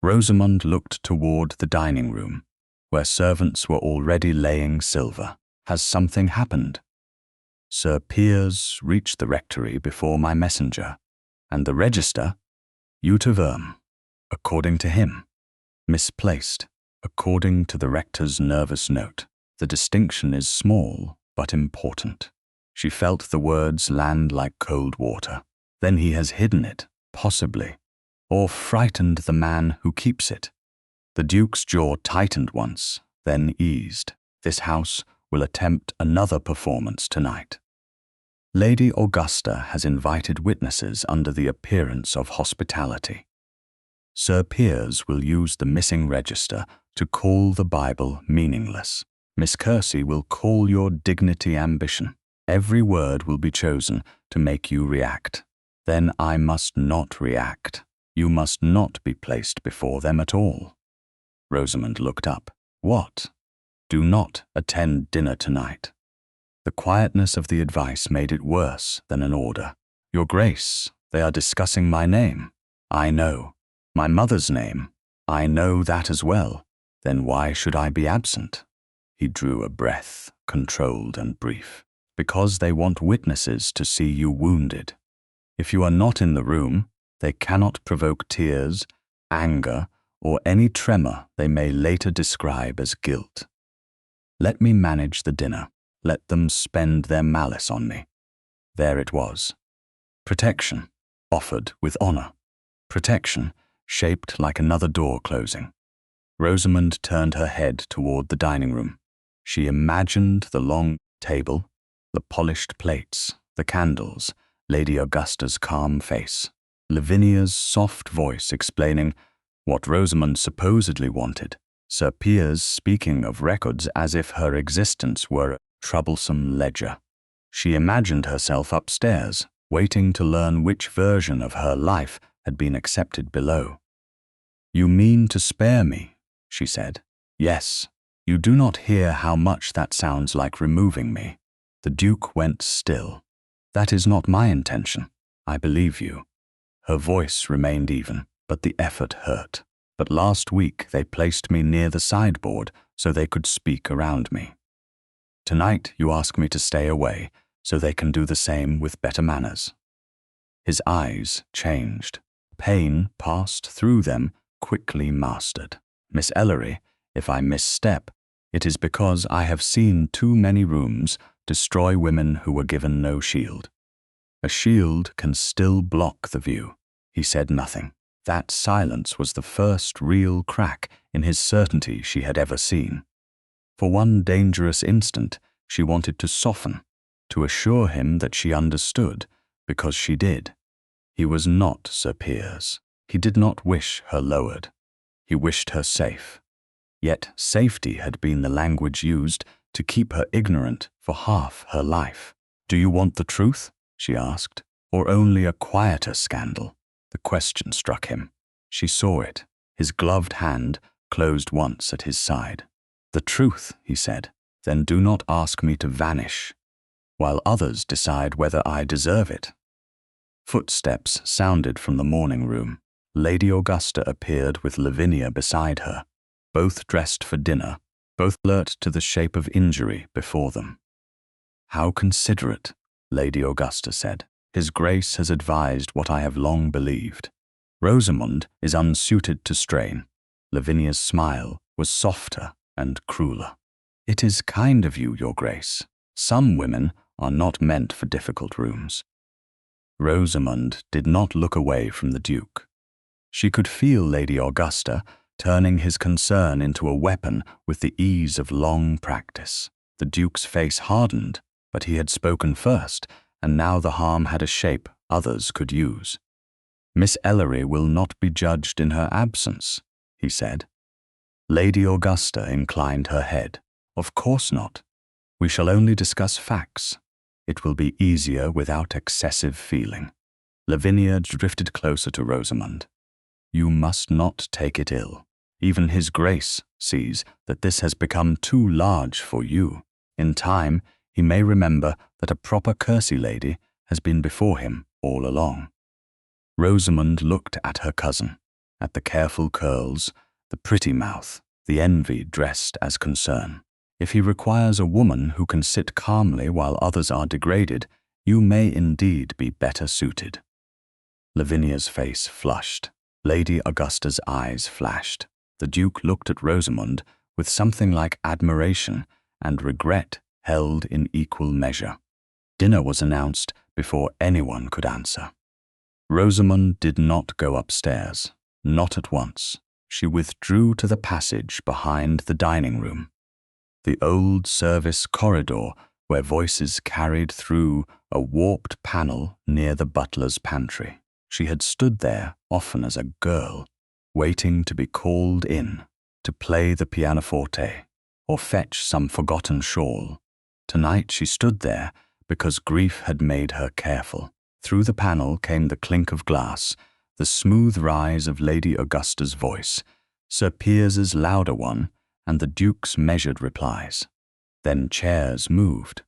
Rosamund looked toward the dining room, where servants were already laying silver. "Has something happened?" "Sir Piers reached the rectory before my messenger, and the register, Uterverm, according to him, misplaced, according to the rector's nervous note. The distinction is small, but important." She felt the words land like cold water. "Then he has hidden it, possibly, or frightened the man who keeps it." The Duke's jaw tightened once, then eased. This house will attempt another performance tonight. Lady Augusta has invited witnesses under the appearance of hospitality. Sir Piers will use the missing register to call the Bible meaningless. Miss Kersey will call your dignity ambition. Every word will be chosen to make you react. Then I must not react. You must not be placed before them at all. Rosamund looked up. "What?" "Do not attend dinner tonight." The quietness of the advice made it worse than an order. "Your Grace, they are discussing my name." "I know. My mother's name. I know that as well. Then why should I be absent?" He drew a breath, controlled and brief. "Because they want witnesses to see you wounded. If you are not in the room, they cannot provoke tears, anger, or any tremor they may later describe as guilt. Let me manage the dinner. Let them spend their malice on me." There it was. Protection. offered with honour. Protection, shaped like another door closing. Rosamund turned her head toward the dining room. She imagined the long table, the polished plates, the candles, Lady Augusta's calm face, Lavinia's soft voice explaining what Rosamund supposedly wanted, Sir Piers speaking of records as if her existence were a troublesome ledger. She imagined herself upstairs, waiting to learn which version of her life had been accepted below. "You mean to spare me," she said. "Yes. You do not hear how much that sounds like removing me." The Duke went still. "That is not my intention. I believe you." Her voice remained even, but the effort hurt. "But last week they placed me near the sideboard so they could speak around me. Tonight you ask me to stay away so they can do the same with better manners." His eyes changed. Pain passed through them, quickly mastered. "Miss Ellery, if I misstep, it is because I have seen too many rooms destroy women who were given no shield." "A shield can still block the view." He said nothing. That silence was the first real crack in his certainty she had ever seen. For one dangerous instant, she wanted to soften, to assure him that she understood, because she did. He was not Sir Piers. He did not wish her lowered. He wished her safe. Yet safety had been the language used to keep her ignorant for half her life. "Do you want the truth?" she asked, "or only a quieter scandal?" The question struck him. She saw it. His gloved hand closed once at his side. "The truth," he said. "Then do not ask me to vanish, while others decide whether I deserve it." Footsteps sounded from the morning room. Lady Augusta appeared with Lavinia beside her, both dressed for dinner, both alert to the shape of injury before them. "How considerate," Lady Augusta said. "His Grace has advised what I have long believed. Rosamund is unsuited to strain." Lavinia's smile was softer and crueler. "It is kind of you, Your Grace. Some women are not meant for difficult rooms." Rosamund did not look away from the Duke. She could feel Lady Augusta turning his concern into a weapon with the ease of long practice. The Duke's face hardened, but he had spoken first, and now the harm had a shape others could use. "Miss Ellery will not be judged in her absence," he said. Lady Augusta inclined her head. "Of course not. We shall only discuss facts. It will be easier without excessive feeling." Lavinia drifted closer to Rosamund. "You must not take it ill. Even His Grace sees that this has become too large for you. In time, he may remember that a proper Kersey lady has been before him all along." Rosamund looked at her cousin, at the careful curls, the pretty mouth, the envy dressed as concern. "If he requires a woman who can sit calmly while others are degraded, you may indeed be better suited." Lavinia's face flushed. Lady Augusta's eyes flashed. The Duke looked at Rosamund with something like admiration and regret held in equal measure. Dinner was announced before anyone could answer. Rosamund did not go upstairs, not at once. She withdrew to the passage behind the dining room, the old service corridor where voices carried through a warped panel near the butler's pantry. She had stood there often as a girl, waiting to be called in, to play the pianoforte, or fetch some forgotten shawl. Tonight she stood there because grief had made her careful. Through the panel came the clink of glass, the smooth rise of Lady Augusta's voice, Sir Piers's louder one, and the Duke's measured replies. Then chairs moved.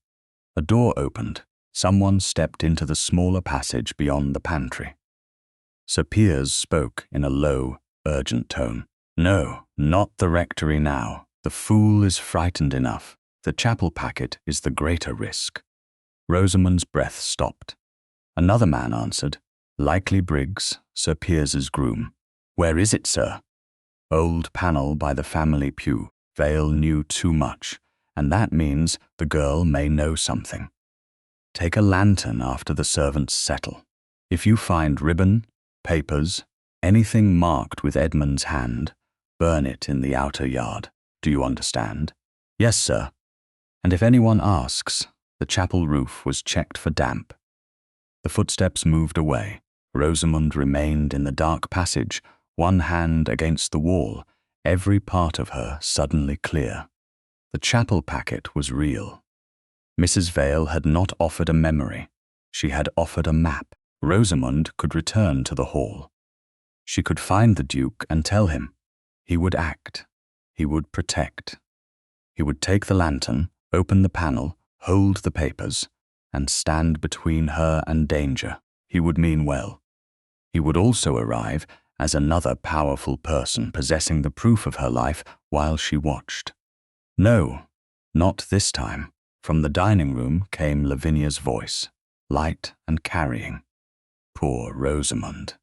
A door opened. Someone stepped into the smaller passage beyond the pantry. Sir Piers spoke in a low, urgent tone. "No, not the rectory now. The fool is frightened enough. The chapel packet is the greater risk." Rosamund's breath stopped. Another man answered, likely Briggs, Sir Piers's groom. "Where is it, sir?" "Old panel by the family pew. Vale knew too much, and that means the girl may know something. Take a lantern after the servants settle." If you find ribbon, papers, anything marked with Edmund's hand, burn it in the outer yard. Do you understand? Yes, sir. And if anyone asks, the chapel roof was checked for damp. The footsteps moved away. Rosamund remained in the dark passage, one hand against the wall, every part of her suddenly clear. The chapel packet was real. Mrs. Vale had not offered a memory. She had offered a map. Rosamund could return to the hall. She could find the Duke and tell him. He would act. He would protect. He would take the lantern, open the panel, hold the papers, and stand between her and danger. He would mean well. He would also arrive as another powerful person possessing the proof of her life while she watched. No, not this time. From the dining room came Lavinia's voice, light and carrying. Poor Rosamund.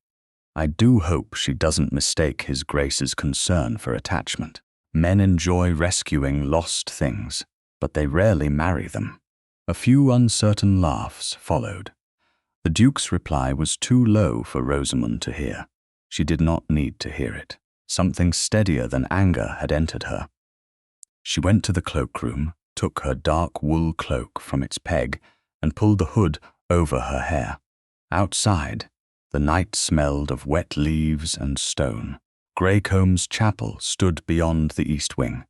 I do hope she doesn't mistake His Grace's concern for attachment. Men enjoy rescuing lost things, but they rarely marry them. A few uncertain laughs followed. The Duke's reply was too low for Rosamund to hear. She did not need to hear it. Something steadier than anger had entered her. She went to the cloakroom, took her dark wool cloak from its peg, and pulled the hood over her hair. Outside, the night smelled of wet leaves and stone. Greycombe's chapel stood beyond the east wing,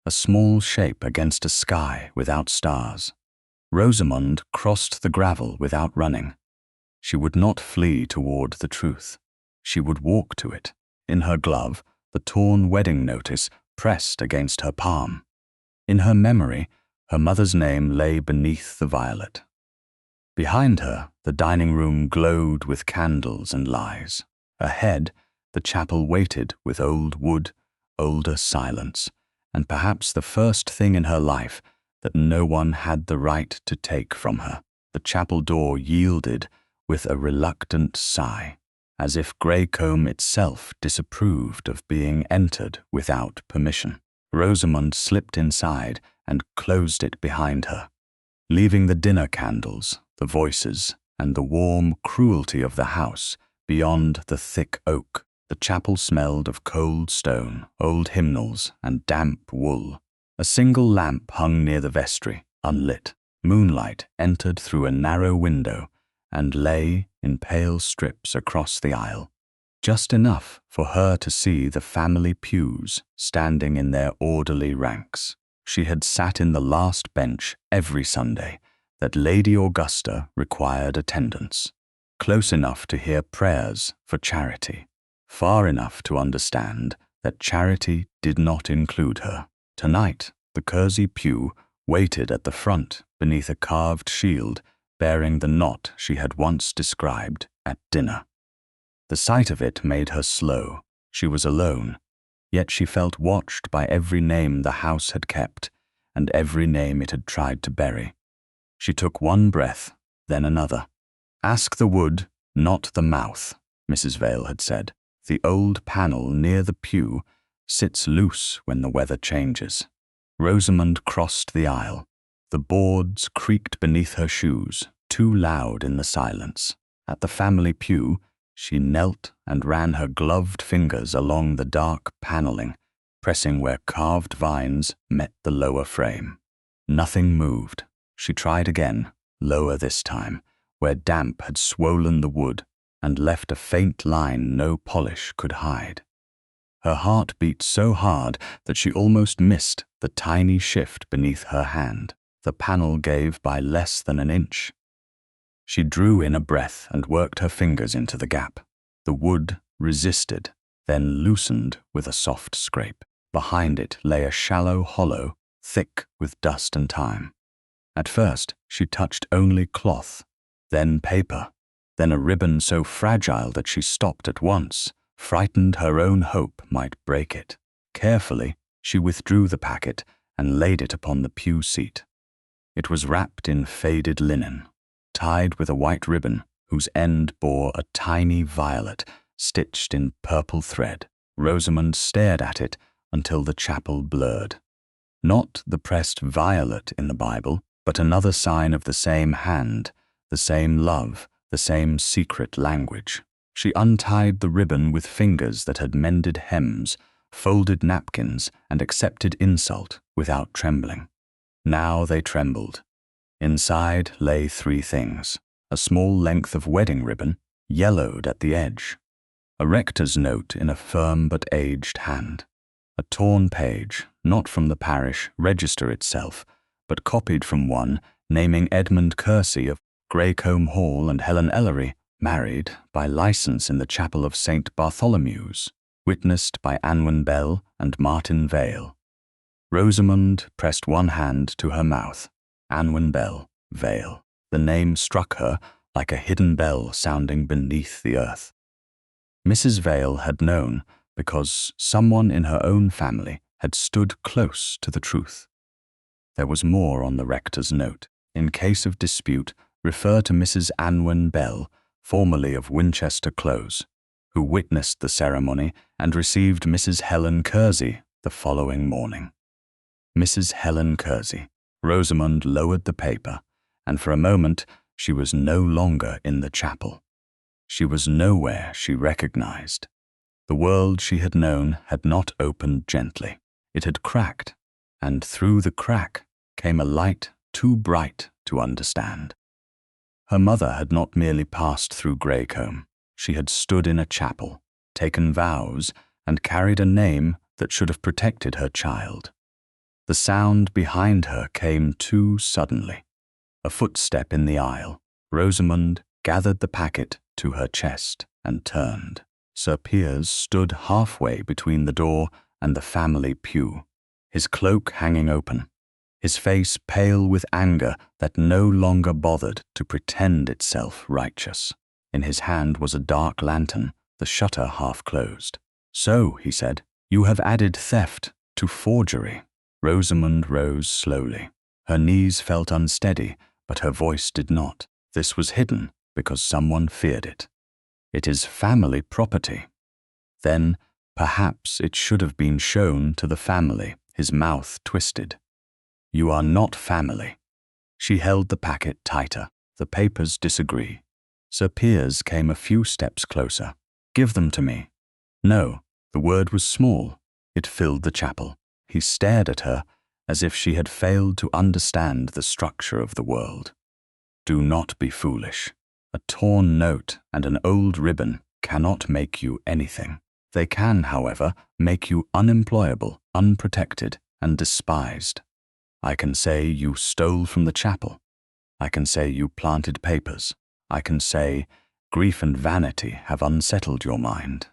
a small shape against a sky without stars. Rosamund crossed the gravel without running. She would not flee toward the truth. She would walk to it. In her glove, the torn wedding notice pressed against her palm. In her memory, her mother's name lay beneath the violet. Behind her, the dining room glowed with candles and lies. Ahead, the chapel waited with old wood, older silence, and perhaps the first thing in her life that no one had the right to take from her. The chapel door yielded with a reluctant sigh, as if Greycombe itself disapproved of being entered without permission. Rosamund slipped inside and closed it behind her, leaving the dinner candles, the voices, and the warm cruelty of the house beyond the thick oak. The chapel smelled of cold stone, old hymnals, and damp wool. A single lamp hung near the vestry, unlit. Moonlight entered through a narrow window and lay in pale strips across the aisle, just enough for her to see the family pews standing in their orderly ranks. She had sat in the last bench every Sunday that Lady Augusta required attendance, close enough to hear prayers for charity, far enough to understand that charity did not include her. Tonight, the Kersey pew waited at the front beneath a carved shield bearing the knot she had once described at dinner. The sight of it made her slow. She was alone, yet she felt watched by every name the house had kept and every name it had tried to bury. She took one breath, then another. "Ask the wood, not the mouth," Mrs. Vale had said. The old panel near the pew sits loose when the weather changes. Rosamund crossed the aisle. The boards creaked beneath her shoes, too loud in the silence. At the family pew, she knelt and ran her gloved fingers along the dark paneling, pressing where carved vines met the lower frame. Nothing moved. She tried again, lower this time, where damp had swollen the wood and left a faint line no polish could hide. Her heart beat so hard that she almost missed the tiny shift beneath her hand. The panel gave by less than an inch. She drew in a breath and worked her fingers into the gap. The wood resisted, then loosened with a soft scrape. Behind it lay a shallow hollow, thick with dust and time. At first, she touched only cloth, then paper, then a ribbon so fragile that she stopped at once, frightened her own hope might break it. Carefully, she withdrew the packet and laid it upon the pew seat. It was wrapped in faded linen, tied with a white ribbon whose end bore a tiny violet stitched in purple thread. Rosamund stared at it until the chapel blurred. Not the pressed violet in the Bible, but another sign of the same hand, the same love, the same secret language. She untied the ribbon with fingers that had mended hems, folded napkins, and accepted insult without trembling. Now they trembled. Inside lay 3 things: a small length of wedding ribbon, yellowed at the edge, a rector's note in a firm but aged hand, a torn page, not from the parish register itself, but copied from one naming Edmund Kersey of Greycombe Hall and Helen Ellery, married by license in the chapel of St. Bartholomew's, witnessed by Anwen Bell and Martin Vale. Rosamund pressed one hand to her mouth. Anwen Bell, Vale. The name struck her like a hidden bell sounding beneath the earth. Mrs. Vale had known because someone in her own family had stood close to the truth. There was more on the rector's note. In case of dispute, refer to Mrs. Anwen Bell, formerly of Winchester Close, who witnessed the ceremony and received Mrs. Helen Kersey the following morning. Mrs. Helen Kersey. Rosamund lowered the paper, and for a moment she was no longer in the chapel. She was nowhere she recognized. The world she had known had not opened gently. It had cracked, and through the crack came a light too bright to understand. Her mother had not merely passed through Greycombe. She had stood in a chapel, taken vows, and carried a name that should have protected her child. The sound behind her came too suddenly. A footstep in the aisle. Rosamund gathered the packet to her chest and turned. Sir Piers stood halfway between the door and the family pew, his cloak hanging open, his face pale with anger that no longer bothered to pretend itself righteous. In his hand was a dark lantern, the shutter half closed. "So," he said, "you have added theft to forgery." Rosamund rose slowly. Her knees felt unsteady, but her voice did not. This was hidden because someone feared it. "It is family property." Then, perhaps it should have been shown to the family. His mouth twisted. "You are not family." She held the packet tighter. "The papers disagree." Sir Piers came a few steps closer. "Give them to me." "No." The word was small. It filled the chapel. He stared at her as if she had failed to understand the structure of the world. "Do not be foolish. A torn note and an old ribbon cannot make you anything. They can, however, make you unemployable, unprotected, and despised. I can say you stole from the chapel. I can say you planted papers. I can say grief and vanity have unsettled your mind.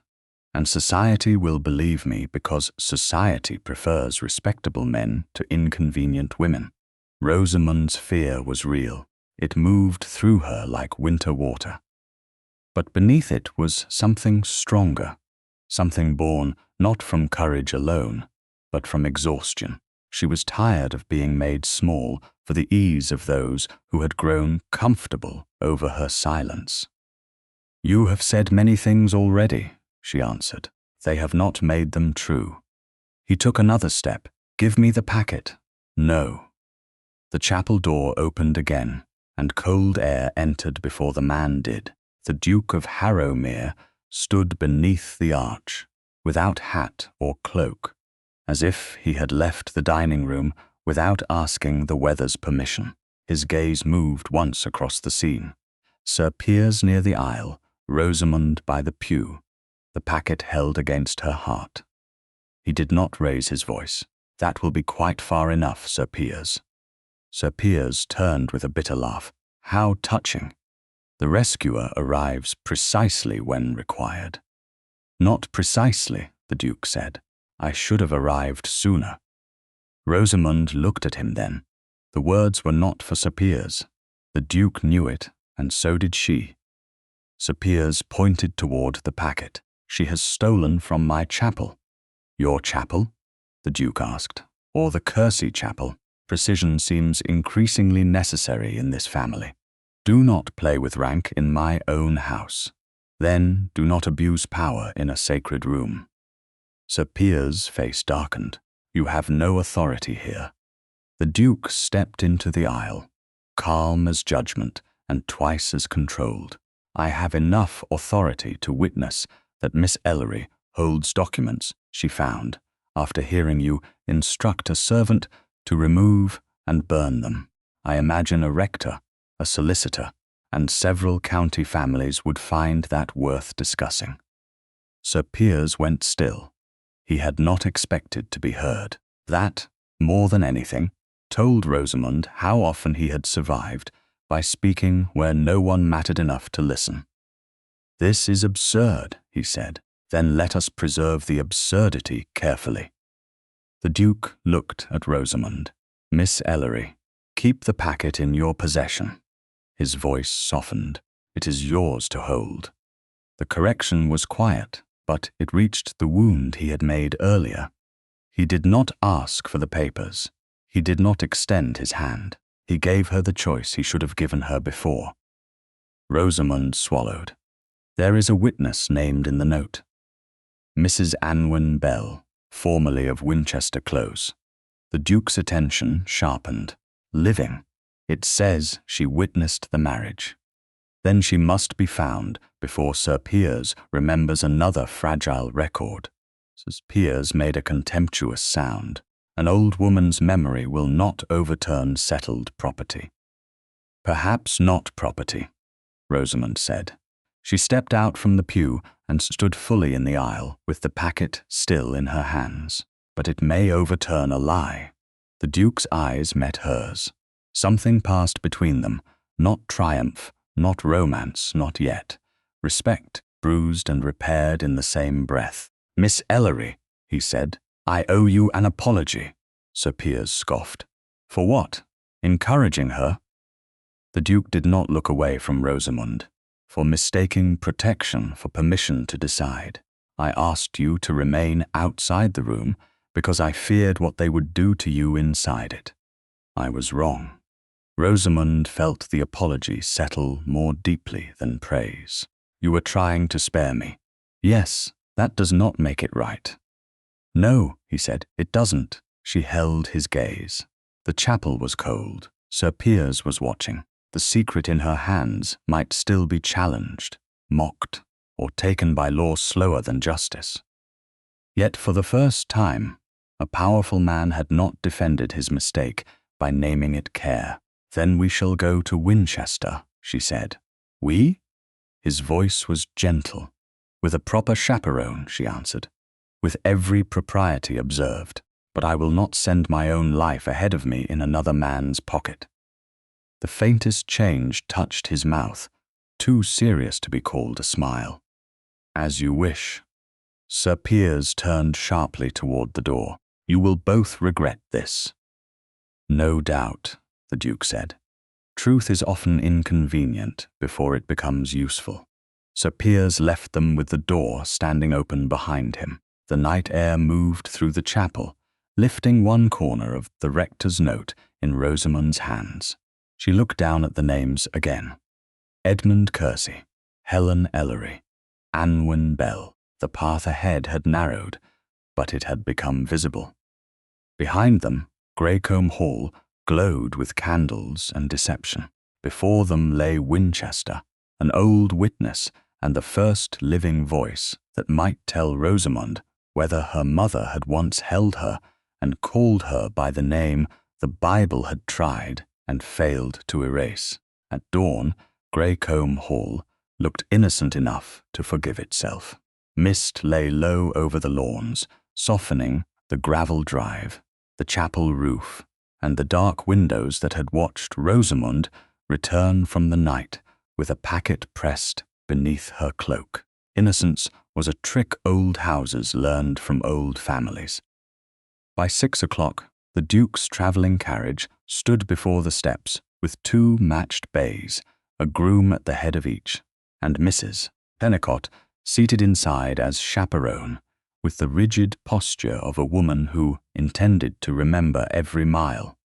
And society will believe me because society prefers respectable men to inconvenient women." Rosamund's fear was real. It moved through her like winter water. But beneath it was something stronger, something born not from courage alone, but from exhaustion. She was tired of being made small for the ease of those who had grown comfortable over her silence. "You have said many things already," she answered. "They have not made them true." He took another step. "Give me the packet." "No." The chapel door opened again, and cold air entered before the man did. The Duke of Harrow-mere stood beneath the arch, without hat or cloak, as if he had left the dining room without asking the weather's permission. His gaze moved once across the scene. Sir Piers near the aisle, Rosamund by the pew, the packet held against her heart. He did not raise his voice. "That will be quite far enough, Sir Piers." Sir Piers turned with a bitter laugh. "How touching! The rescuer arrives precisely when required." "Not precisely," the Duke said. "I should have arrived sooner." Rosamund looked at him then. The words were not for Sir Piers. The Duke knew it, and so did she. Sir Piers pointed toward the packet. "She has stolen from my chapel." "Your chapel?" the Duke asked. "Or the Kersey chapel?" Precision seems increasingly necessary in this family. "Do not play with rank in my own house. Then do not abuse power in a sacred room." Sir Piers' face darkened. "You have no authority here." The Duke stepped into the aisle, calm as judgment and twice as controlled. I have enough authority to witness that Miss Ellery holds documents she found after hearing you instruct a servant to remove and burn them. I imagine a rector, a solicitor, and several county families would find that worth discussing." Sir Piers went still. He had not expected to be heard. That, more than anything, told Rosamund how often he had survived by speaking where no one mattered enough to listen. "This is absurd," he said. "Then let us preserve the absurdity carefully." The Duke looked at Rosamund. "Miss Ellery, keep the packet in your possession." His voice softened. "It is yours to hold." The correction was quiet, but it reached the wound he had made earlier. He did not ask for the papers. He did not extend his hand. He gave her the choice he should have given her before. Rosamund swallowed. "There is a witness named in the note. Mrs. Anwen Bell, formerly of Winchester Close." The Duke's attention sharpened. "Living. It says she witnessed the marriage. Then she must be found before Sir Piers remembers another fragile record." Sir Piers made a contemptuous sound. "An old woman's memory will not overturn settled property." "Perhaps not property," Rosamund said. She stepped out from the pew and stood fully in the aisle with the packet still in her hands. "But it may overturn a lie." The Duke's eyes met hers. Something passed between them, not triumph, not romance, not yet. Respect, bruised and repaired in the same breath. "Miss Ellery," he said, "I owe you an apology." Sir Piers scoffed. "For what? Encouraging her?" The Duke did not look away from Rosamund. "For mistaking protection for permission to decide. I asked you to remain outside the room because I feared what they would do to you inside it. I was wrong." Rosamund felt the apology settle more deeply than praise. "You were trying to spare me." "Yes, that does not make it right." "No," he said, "it doesn't." She held his gaze. The chapel was cold. Sir Piers was watching. The secret in her hands might still be challenged, mocked, or taken by law slower than justice. Yet for the first time, a powerful man had not defended his mistake by naming it care. "Then we shall go to Winchester," she said. "We?" His voice was gentle. "With a proper chaperone," she answered. "With every propriety observed. But I will not send my own life ahead of me in another man's pocket." The faintest change touched his mouth, too serious to be called a smile. "As you wish." Sir Piers turned sharply toward the door. "You will both regret this." "No doubt," the Duke said. "Truth is often inconvenient before it becomes useful." Sir Piers left them with the door standing open behind him. The night air moved through the chapel, lifting one corner of the rector's note in Rosamund's hands. She looked down at the names again. Edmund Kersey, Helen Ellery, Anwen Bell. The path ahead had narrowed, but it had become visible. Behind them, Greycombe Hall glowed with candles and deception. Before them lay Winchester, an old witness and the first living voice that might tell Rosamund whether her mother had once held her and called her by the name the Bible had tried and failed to erase. At dawn, Greycombe Hall looked innocent enough to forgive itself. Mist lay low over the lawns, softening the gravel drive, the chapel roof, and the dark windows that had watched Rosamund return from the night with a packet pressed beneath her cloak. Innocence was a trick old houses learned from old families. By 6 o'clock, the Duke's travelling carriage stood before the steps with 2 matched bays, a groom at the head of each, and Mrs. Pennicott seated inside as chaperone, with the rigid posture of a woman who intended to remember every mile.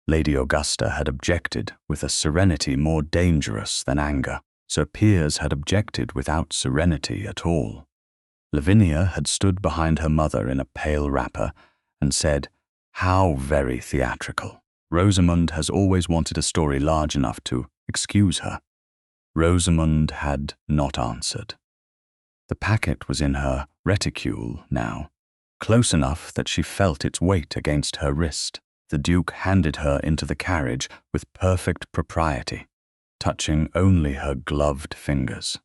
Lady Augusta had objected with a serenity more dangerous than anger. Sir Piers had objected without serenity at all. Lavinia had stood behind her mother in a pale wrapper and said, "How very theatrical. Rosamund has always wanted a story large enough to excuse her." Rosamund had not answered. The packet was in her reticule now, close enough that she felt its weight against her wrist. The Duke handed her into the carriage with perfect propriety, touching only her gloved fingers.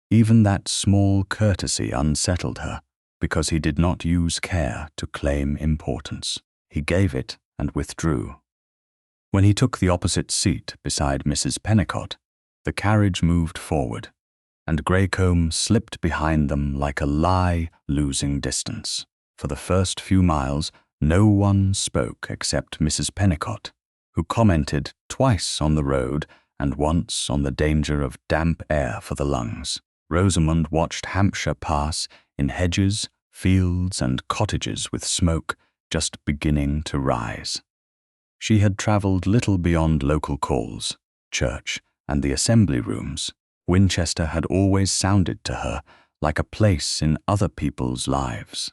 Even that small courtesy unsettled her, because he did not use care to claim importance. He gave it and withdrew. When he took the opposite seat beside Mrs. Pennicott, the carriage moved forward, and Greycombe slipped behind them like a lie losing distance. For the first few miles, no one spoke except Mrs. Pennicott, who commented twice on the road and once on the danger of damp air for the lungs. Rosamund watched Hampshire pass in hedges, fields, and cottages with smoke just beginning to rise. She had travelled little beyond local calls, church, and the assembly rooms. Winchester had always sounded to her like a place in other people's lives,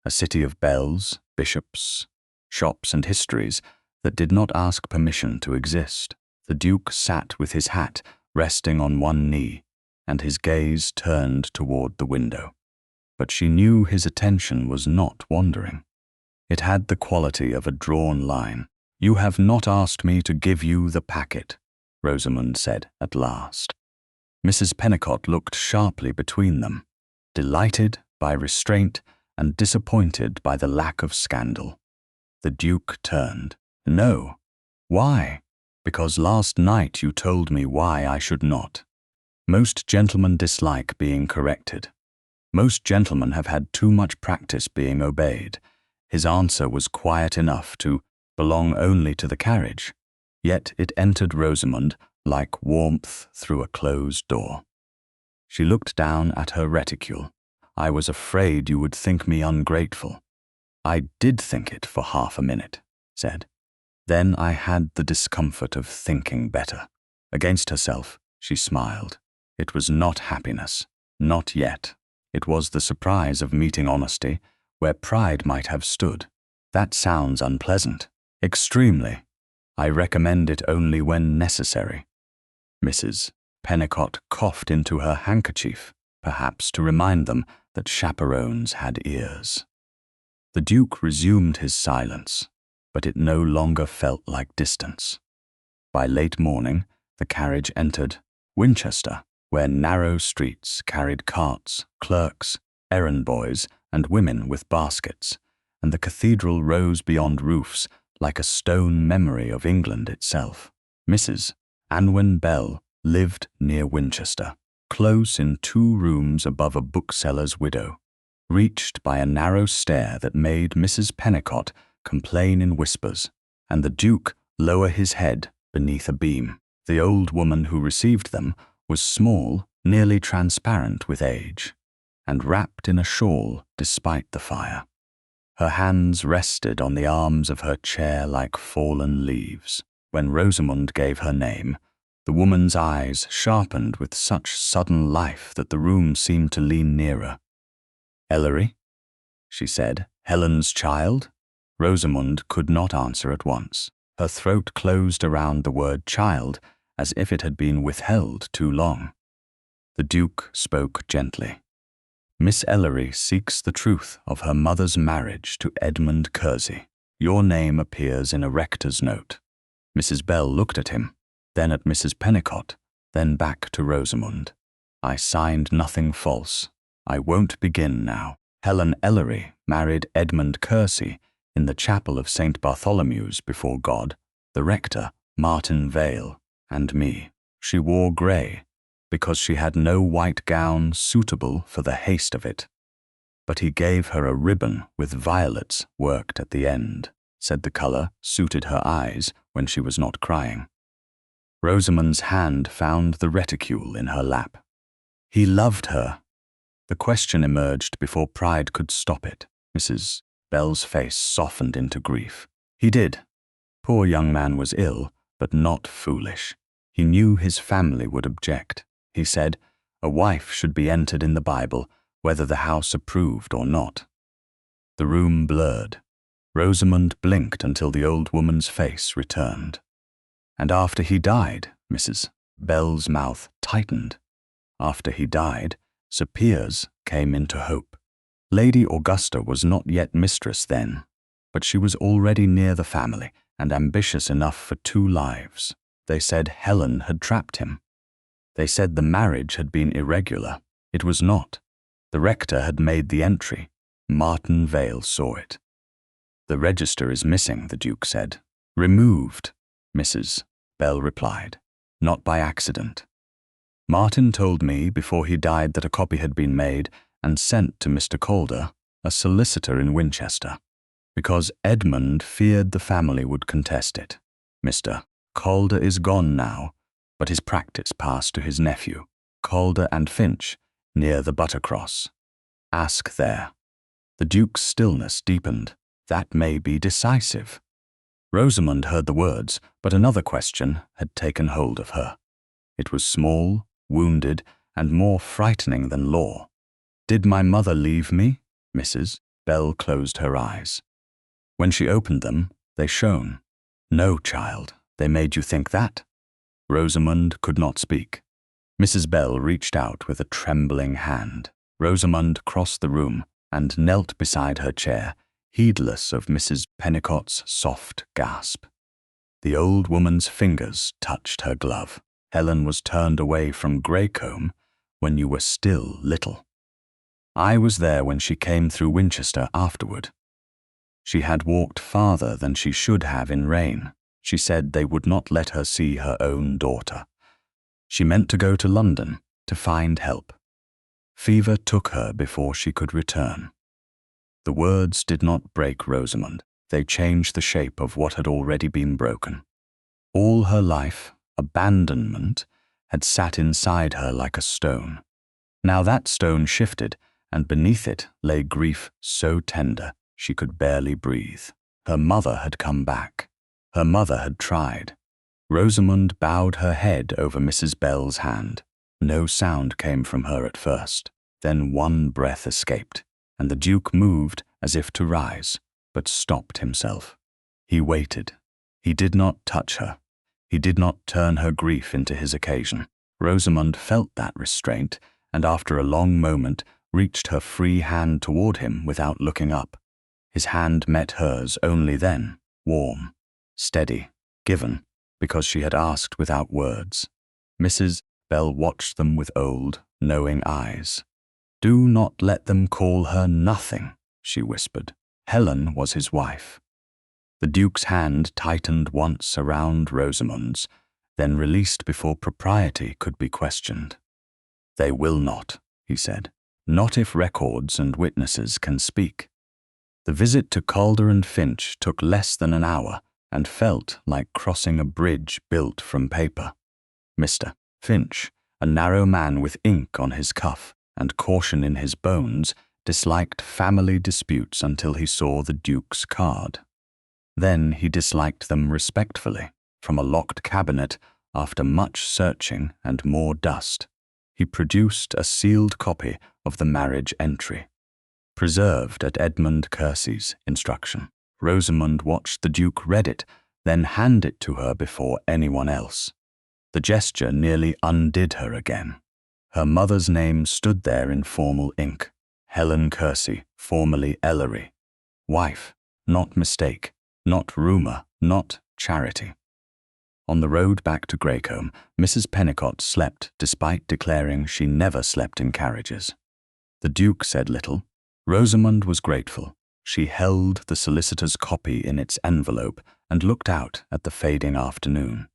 a city of bells, bishops, shops, and histories that did not ask permission to exist. The Duke sat with his hat resting on one knee, and his gaze turned toward the window. But she knew his attention was not wandering. It had the quality of a drawn line. "You have not asked me to give you the packet," Rosamund said at last. Mrs. Pennicott looked sharply between them, delighted by restraint and disappointed by the lack of scandal. The Duke turned. "No. Why?" "Because last night you told me why I should not. Most gentlemen dislike being corrected. Most gentlemen have had too much practice being obeyed." His answer was quiet enough to belong only to the carriage, yet it entered Rosamund like warmth through a closed door. She looked down at her reticule. "I was afraid you would think me ungrateful." "I did think it for half a minute," said. "Then I had the discomfort of thinking better." Against herself, she smiled. It was not happiness, not yet. It was the surprise of meeting honesty where pride might have stood. "That sounds unpleasant." "Extremely. I recommend it only when necessary." Mrs. Pennicott coughed into her handkerchief, perhaps to remind them that chaperones had ears. The Duke resumed his silence, but it no longer felt like distance. By late morning, the carriage entered Winchester, where narrow streets carried carts, clerks, errand boys, and women with baskets, and the cathedral rose beyond roofs like a stone memory of England itself. Mrs. Anwen Bell lived near Winchester, close in 2 rooms above a bookseller's widow, reached by a narrow stair that made Mrs. Pennicott complain in whispers, and the Duke lower his head beneath a beam. The old woman who received them was small, nearly transparent with age, and wrapped in a shawl despite the fire. Her hands rested on the arms of her chair like fallen leaves. When Rosamund gave her name, the woman's eyes sharpened with such sudden life that the room seemed to lean nearer. "Ellery?" she said. "Helen's child?" Rosamund could not answer at once. Her throat closed around the word child as if it had been withheld too long. The Duke spoke gently. "Miss Ellery seeks the truth of her mother's marriage to Edmund Kersey. Your name appears in a rector's note." Mrs. Bell looked at him, then at Mrs. Pennicott, then back to Rosamund. "I signed nothing false. I won't begin now. Helen Ellery married Edmund Kersey in the chapel of St. Bartholomew's before God, the rector, Martin Vale, and me. She wore grey, because she had no white gown suitable for the haste of it. But he gave her a ribbon with violets worked at the end, said the colour suited her eyes when she was not crying. Rosamund's hand found the reticule in her lap. He loved her. The question emerged before pride could stop it. Mrs. Bell's face softened into grief. He did. Poor young man was ill, but not foolish. He knew his family would object. He said, a wife should be entered in the Bible, whether the house approved or not. The room blurred. Rosamund blinked until the old woman's face returned. "And after he died," Mrs. Bell's mouth tightened. After he died, Sir Piers came into hope. Lady Augusta was not yet mistress then, but she was already near the family and ambitious enough for 2 lives. They said Helen had trapped him. They said the marriage had been irregular. It was not. The rector had made the entry. Martin Vale saw it. The register is missing, the Duke said. Removed, Mrs. Bell replied. Not by accident. Martin told me before he died that a copy had been made and sent to Mr. Calder, a solicitor in Winchester, because Edmund feared the family would contest it. Mr. Calder is gone now, but his practice passed to his nephew, Calder and Finch, near the Buttercross. Ask there. The Duke's stillness deepened. That may be decisive. Rosamund heard the words, but another question had taken hold of her. It was small, wounded, and more frightening than law. Did my mother leave me? Mrs. Bell closed her eyes. When she opened them, they shone. No, child, they made you think that. Rosamund could not speak. Mrs. Bell reached out with a trembling hand. Rosamund crossed the room and knelt beside her chair, heedless of Mrs. Pennicott's soft gasp. The old woman's fingers touched her glove. Helen was turned away from Greycombe when you were still little. I was there when she came through Winchester afterward. She had walked farther than she should have in rain. She said they would not let her see her own daughter. She meant to go to London to find help. Fever took her before she could return. The words did not break Rosamund. They changed the shape of what had already been broken. All her life, abandonment had sat inside her like a stone. Now that stone shifted, and beneath it lay grief so tender she could barely breathe. Her mother had come back. Her mother had tried. Rosamund bowed her head over Mrs. Bell's hand. No sound came from her at first. Then one breath escaped, and the Duke moved as if to rise, but stopped himself. He waited. He did not touch her. He did not turn her grief into his occasion. Rosamund felt that restraint, and after a long moment reached her free hand toward him without looking up. His hand met hers only then, warm, steady, given, because she had asked without words. Mrs. Bell watched them with old, knowing eyes. Do not let them call her nothing, she whispered. Helen was his wife. The Duke's hand tightened once around Rosamund's, then released before propriety could be questioned. They will not, he said. Not if records and witnesses can speak. The visit to Calder and Finch took less than an hour and felt like crossing a bridge built from paper. Mr. Finch, a narrow man with ink on his cuff and caution in his bones, disliked family disputes until he saw the Duke's card. Then he disliked them respectfully. From a locked cabinet, after much searching and more dust, he produced a sealed copy of the marriage entry, preserved at Edmund Kersey's instruction. Rosamund watched the Duke read it, then hand it to her before anyone else. The gesture nearly undid her again. Her mother's name stood there in formal ink. Helen Kersey, formerly Ellery. Wife, not mistake, not rumour, not charity. On the road back to Greycombe, Mrs. Pennicott slept despite declaring she never slept in carriages. The Duke said little. Rosamund was grateful. She held the solicitor's copy in its envelope and looked out at the fading afternoon.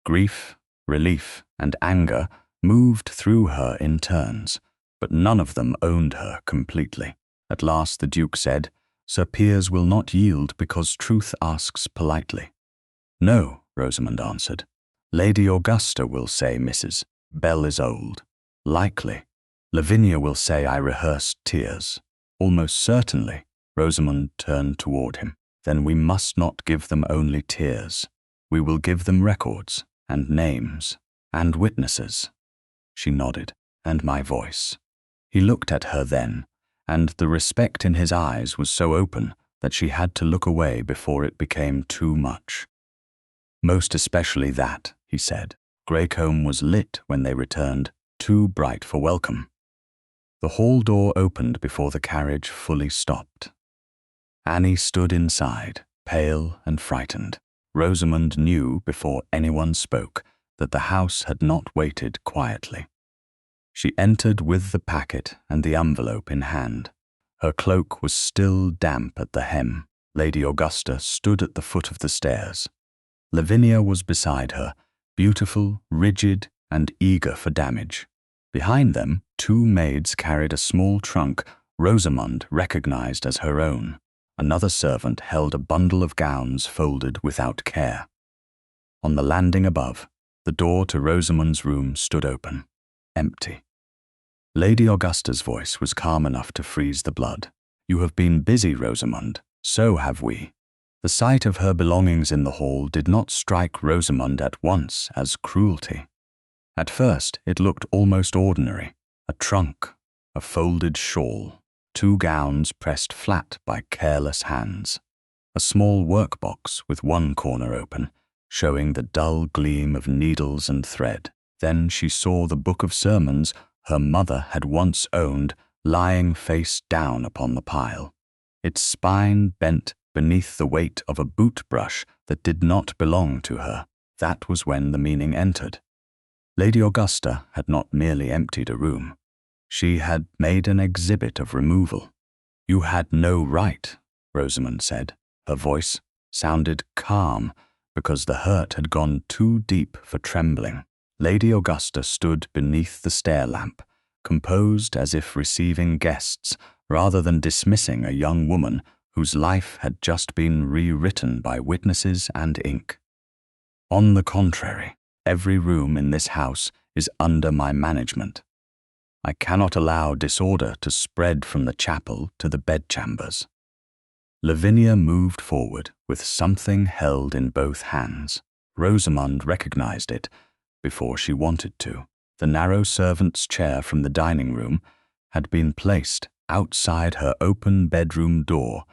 Grief, relief, and anger moved through her in turns, but none of them owned her completely. At last the Duke said, Sir Piers will not yield because truth asks politely. No, Rosamund answered. Lady Augusta will say Mrs. Bell is old. Likely. Lavinia will say I rehearsed tears. Almost certainly. Rosamund turned toward him. Then we must not give them only tears. We will give them records, and names, and witnesses. She nodded, and my voice. He looked at her then, and the respect in his eyes was so open that she had to look away before it became too much. Most especially that, he said. Greycombe was lit when they returned, too bright for welcome. The hall door opened before the carriage fully stopped. Annie stood inside, pale and frightened. Rosamund knew before anyone spoke that the house had not waited quietly. She entered with the packet and the envelope in hand. Her cloak was still damp at the hem. Lady Augusta stood at the foot of the stairs. Lavinia was beside her, beautiful, rigid, and eager for damage. Behind them, two maids carried a small trunk Rosamund recognized as her own. Another servant held a bundle of gowns folded without care. On the landing above, the door to Rosamund's room stood open, empty. Lady Augusta's voice was calm enough to freeze the blood. "You have been busy, Rosamund. So have we." The sight of her belongings in the hall did not strike Rosamund at once as cruelty. At first, it looked almost ordinary. A trunk, a folded shawl, two gowns pressed flat by careless hands, a small workbox with one corner open, showing the dull gleam of needles and thread. Then she saw the book of sermons her mother had once owned lying face down upon the pile, its spine bent beneath the weight of a boot brush that did not belong to her. That was when the meaning entered. Lady Augusta had not merely emptied a room. She had made an exhibit of removal. "You had no right," Rosamund said. Her voice sounded calm because the hurt had gone too deep for trembling. Lady Augusta stood beneath the stair lamp, composed as if receiving guests rather than dismissing a young woman whose life had just been rewritten by witnesses and ink. "On the contrary, every room in this house is under my management. I cannot allow disorder to spread from the chapel to the bedchambers." Lavinia moved forward with something held in both hands. Rosamund recognized it before she wanted to. The narrow servant's chair from the dining room had been placed outside her open bedroom door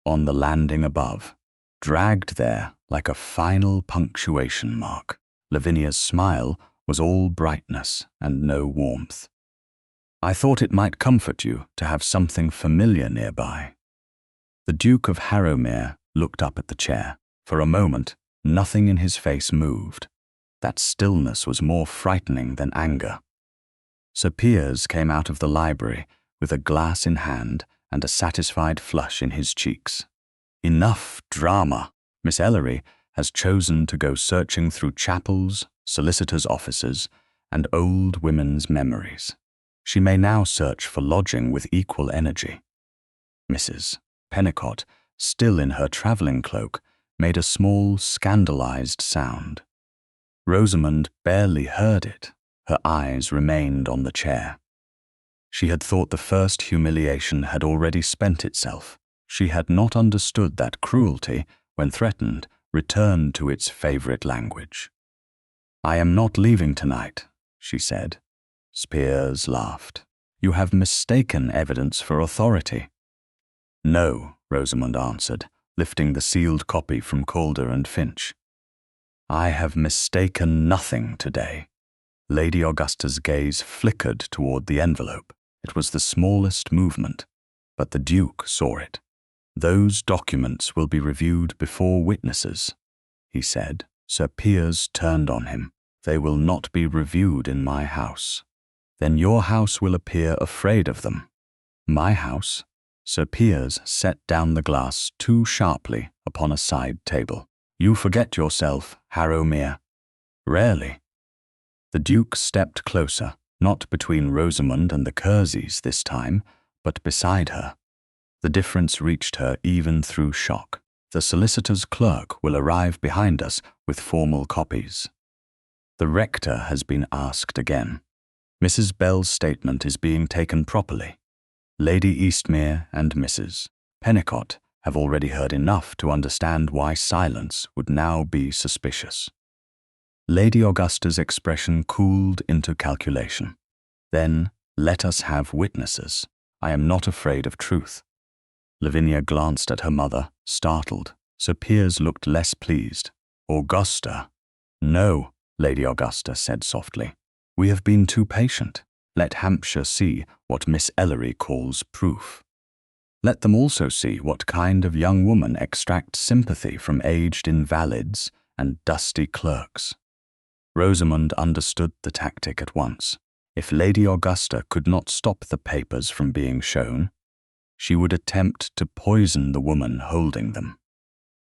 on the landing above, dragged there like a final punctuation mark. Lavinia's smile was all brightness and no warmth. "I thought it might comfort you to have something familiar nearby." The Duke of Harrow-mere looked up at the chair. For a moment, nothing in his face moved. That stillness was more frightening than anger. Sir Piers came out of the library with a glass in hand and a satisfied flush in his cheeks. "Enough drama. Miss Ellery has chosen to go searching through chapels, solicitors' offices, and old women's memories. She may now search for lodging with equal energy." Mrs. Pennicott, still in her travelling cloak, made a small, scandalized sound. Rosamund barely heard it. Her eyes remained on the chair. She had thought the first humiliation had already spent itself. She had not understood that cruelty, when threatened, returned to its favorite language. "I am not leaving tonight," she said. Piers laughed. "You have mistaken evidence for authority." "No," Rosamund answered, lifting the sealed copy from Calder and Finch. "I have mistaken nothing today." Lady Augusta's gaze flickered toward the envelope. It was the smallest movement, but the Duke saw it. "Those documents will be reviewed before witnesses," he said. Sir Piers turned on him. "They will not be reviewed in my house." "Then your house will appear afraid of them." "My house?" Sir Piers set down the glass too sharply upon a side table. "You forget yourself, Harrow-mere." "Rarely." The Duke stepped closer, not between Rosamund and the Curseys this time, but beside her. The difference reached her even through shock. "The solicitor's clerk will arrive behind us with formal copies." "The rector has been asked again. Mrs. Bell's statement is being taken properly. Lady Eastmere and Mrs. Pennicott have already heard enough to understand why silence would now be suspicious." Lady Augusta's expression cooled into calculation. "Then let us have witnesses. I am not afraid of truth." Lavinia glanced at her mother, startled. Sir Piers looked less pleased. "Augusta." "No," Lady Augusta said softly. "We have been too patient. Let Hampshire see what Miss Ellery calls proof. Let them also see what kind of young woman extracts sympathy from aged invalids and dusty clerks." Rosamund understood the tactic at once. If Lady Augusta could not stop the papers from being shown, she would attempt to poison the woman holding them.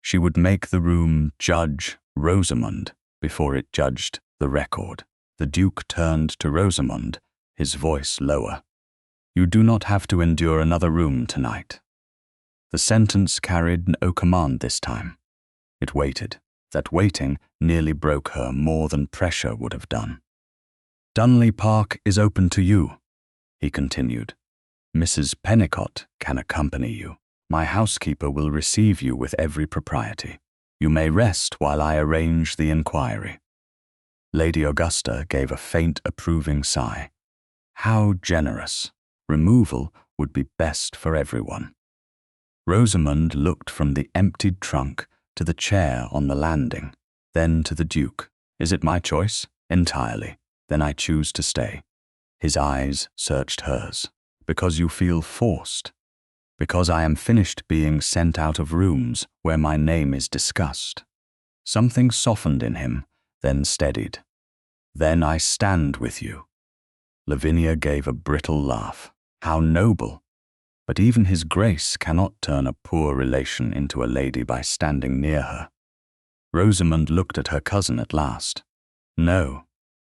She would make the room judge Rosamund before it judged the record. The Duke turned to Rosamund, his voice lower. "You do not have to endure another room tonight." The sentence carried no command this time. It waited. That waiting nearly broke her more than pressure would have done. "Dunley Park is open to you," he continued. "Mrs. Pennicott can accompany you. My housekeeper will receive you with every propriety. You may rest while I arrange the inquiry." Lady Augusta gave a faint approving sigh. How generous! Removal would be best for everyone. Rosamund looked from the emptied trunk to the chair on the landing, then to the Duke. "Is it my choice?" "Entirely. Then I choose to stay." His eyes searched hers. "Because you feel forced?" "Because I am finished being sent out of rooms where my name is discussed." Something softened in him, then steadied. "Then I stand with you." Lavinia gave a brittle laugh. How noble! But even his grace cannot turn a poor relation into a lady by standing near her. Rosamund looked at her cousin at last. "No,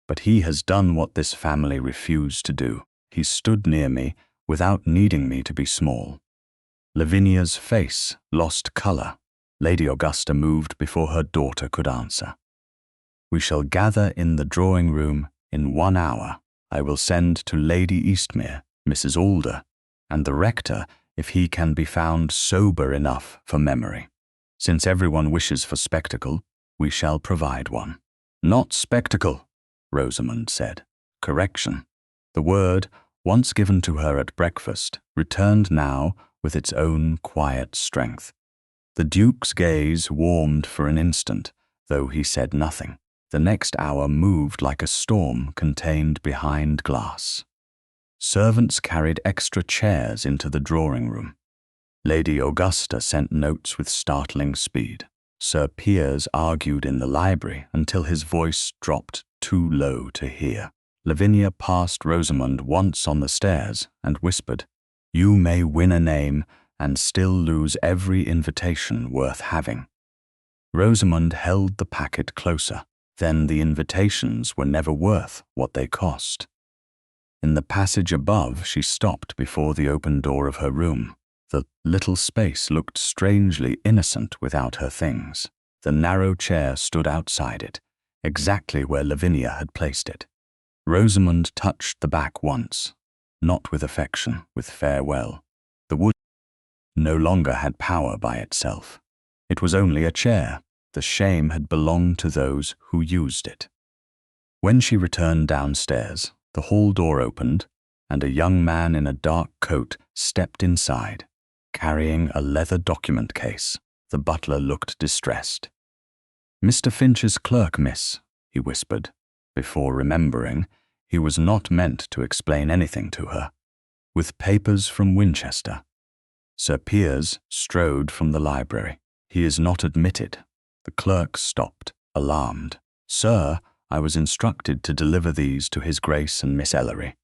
but he has done what this family refused to do. He stood near me without needing me to be small." Lavinia's face lost colour. Lady Augusta moved before her daughter could answer. "We shall gather in the drawing-room in 1 hour. I will send to Lady Eastmere, Mrs. Alder, and the rector if he can be found sober enough for memory. Since everyone wishes for spectacle, we shall provide one." "Not spectacle," Rosamund said. Correction. The word, once given to her at breakfast, returned now with its own quiet strength. The Duke's gaze warmed for an instant, though he said nothing. The next hour moved like a storm contained behind glass. Servants carried extra chairs into the drawing-room. Lady Augusta sent notes with startling speed. Sir Piers argued in the library until his voice dropped too low to hear. Lavinia passed Rosamund once on the stairs and whispered, "You may win a name and still lose every invitation worth having." Rosamund held the packet closer. Then the invitations were never worth what they cost. In the passage above, she stopped before the open door of her room. The little space looked strangely innocent without her things. The narrow chair stood outside it, exactly where Lavinia had placed it. Rosamund touched the back once, not with affection, with farewell. The wood no longer had power by itself. It was only a chair. The shame had belonged to those who used it. When she returned downstairs, the hall door opened, and a young man in a dark coat stepped inside, carrying a leather document case. The butler looked distressed. "Mr. Finch's clerk, miss," he whispered, before remembering he was not meant to explain anything to her. "With papers from Winchester." Sir Piers strode from the library. "He is not admitted." The clerk stopped, alarmed. "Sir, I was instructed to deliver these to His Grace and Miss Ellery."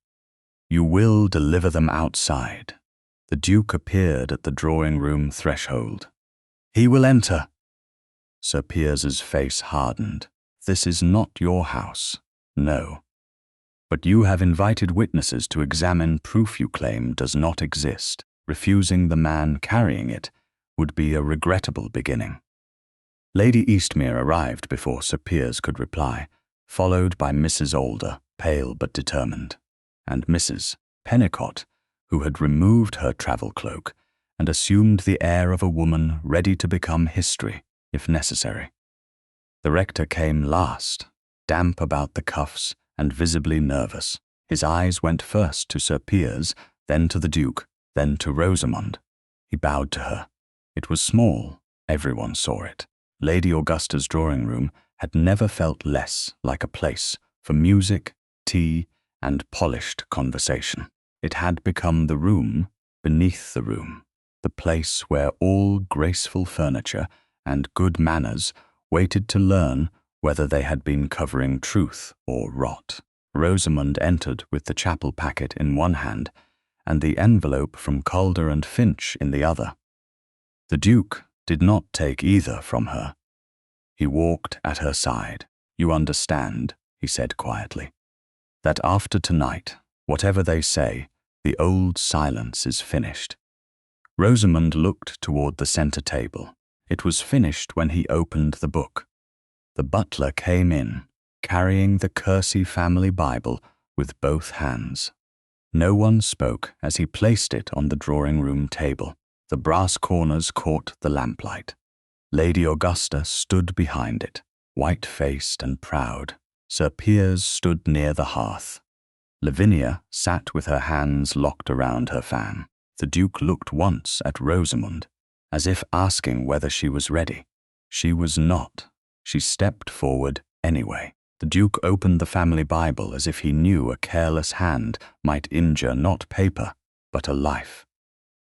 "You will deliver them outside." The Duke appeared at the drawing-room threshold. "He will enter." Sir Piers's face hardened. "This is not your house." "No. But you have invited witnesses to examine proof you claim does not exist. Refusing the man carrying it would be a regrettable beginning." Lady Eastmere arrived before Sir Piers could reply, followed by Mrs. Alder, pale but determined, and Mrs. Pennicott, who had removed her travel cloak and assumed the air of a woman ready to become history, if necessary. The rector came last, damp about the cuffs and visibly nervous. His eyes went first to Sir Piers, then to the Duke, then to Rosamund. He bowed to her. It was small, everyone saw it. Lady Augusta's drawing-room had never felt less like a place for music, tea, and polished conversation. It had become the room beneath the room, the place where all graceful furniture and good manners waited to learn whether they had been covering truth or rot. Rosamund entered with the chapel packet in one hand and the envelope from Calder and Finch in the other. The Duke did not take either from her. He walked at her side. "You understand," he said quietly, "that after tonight, whatever they say, the old silence is finished." Rosamund looked toward the centre table. It was finished when he opened the book. The butler came in, carrying the Kersey family Bible with both hands. No one spoke as he placed it on the drawing-room table. The brass corners caught the lamplight. Lady Augusta stood behind it, white-faced and proud. Sir Piers stood near the hearth. Lavinia sat with her hands locked around her fan. The Duke looked once at Rosamund, as if asking whether she was ready. She was not. She stepped forward anyway. The Duke opened the family Bible as if he knew a careless hand might injure not paper, but a life.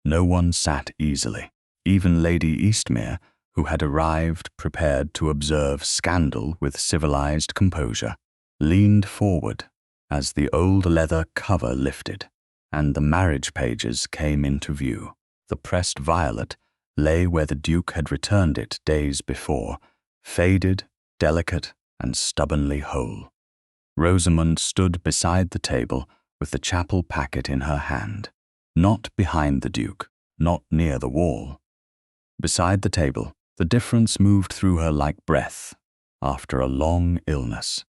No one sat easily. Even Lady Eastmere, who had arrived prepared to observe scandal with civilized composure, leaned forward as the old leather cover lifted and the marriage pages came into view. The pressed violet lay where the Duke had returned it days before, faded, delicate, and stubbornly whole. Rosamund stood beside the table with the chapel packet in her hand, not behind the Duke, not near the wall. Beside the table, the difference moved through her like breath after a long illness.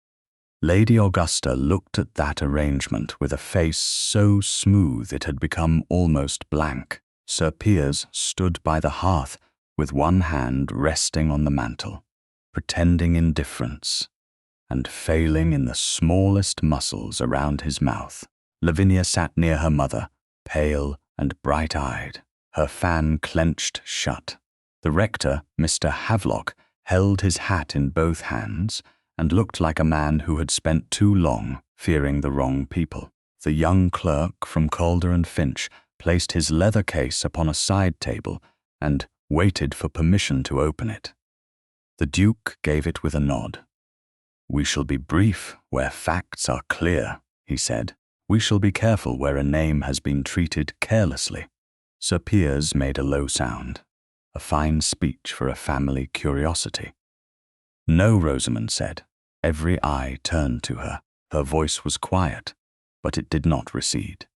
Lady Augusta looked at that arrangement with a face so smooth it had become almost blank. Sir Piers stood by the hearth with one hand resting on the mantel, pretending indifference, and failing in the smallest muscles around his mouth. Lavinia sat near her mother, pale and bright-eyed, her fan clenched shut. The rector, Mr. Havelock, held his hat in both hands and looked like a man who had spent too long fearing the wrong people. The young clerk from Calder and Finch placed his leather case upon a side table and waited for permission to open it. The Duke gave it with a nod. "We shall be brief where facts are clear," he said. "We shall be careful where a name has been treated carelessly." Sir Piers made a low sound, a fine speech for a family curiosity. "No," Rosamund said. Every eye turned to her. Her voice was quiet, but it did not recede.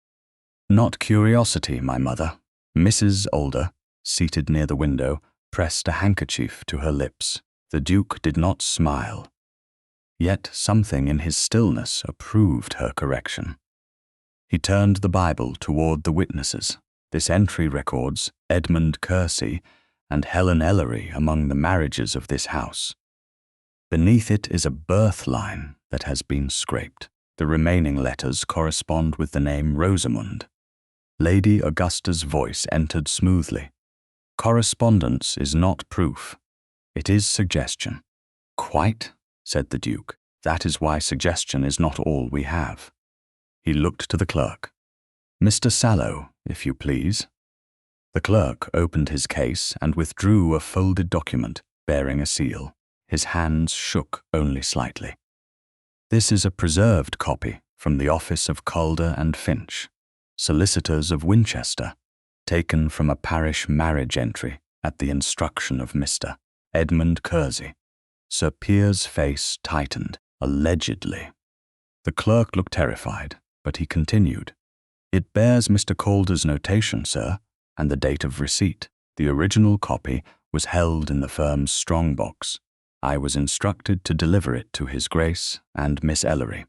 "Not curiosity, my mother." Mrs. Alder, seated near the window, pressed a handkerchief to her lips. The Duke did not smile, yet something in his stillness approved her correction. He turned the Bible toward the witnesses. This entry records Edmund Kersey and Helen Ellery among the marriages of this house. Beneath it is a birth line that has been scraped. The remaining letters correspond with the name Rosamund. Lady Augusta's voice entered smoothly. "Correspondence is not proof. It is suggestion." "Quite," said the Duke. "That is why suggestion is not all we have." He looked to the clerk. "Mr. Sallow, if you please." The clerk opened his case and withdrew a folded document bearing a seal. His hands shook only slightly. "This is a preserved copy from the office of Calder and Finch, solicitors of Winchester, taken from a parish marriage entry at the instruction of Mr. Edmund Kersey." Sir Piers' face tightened. "Allegedly." The clerk looked terrified, but he continued. "It bears Mr. Calder's notation, sir, and the date of receipt. The original copy was held in the firm's strong-box. I was instructed to deliver it to His Grace and Miss Ellery."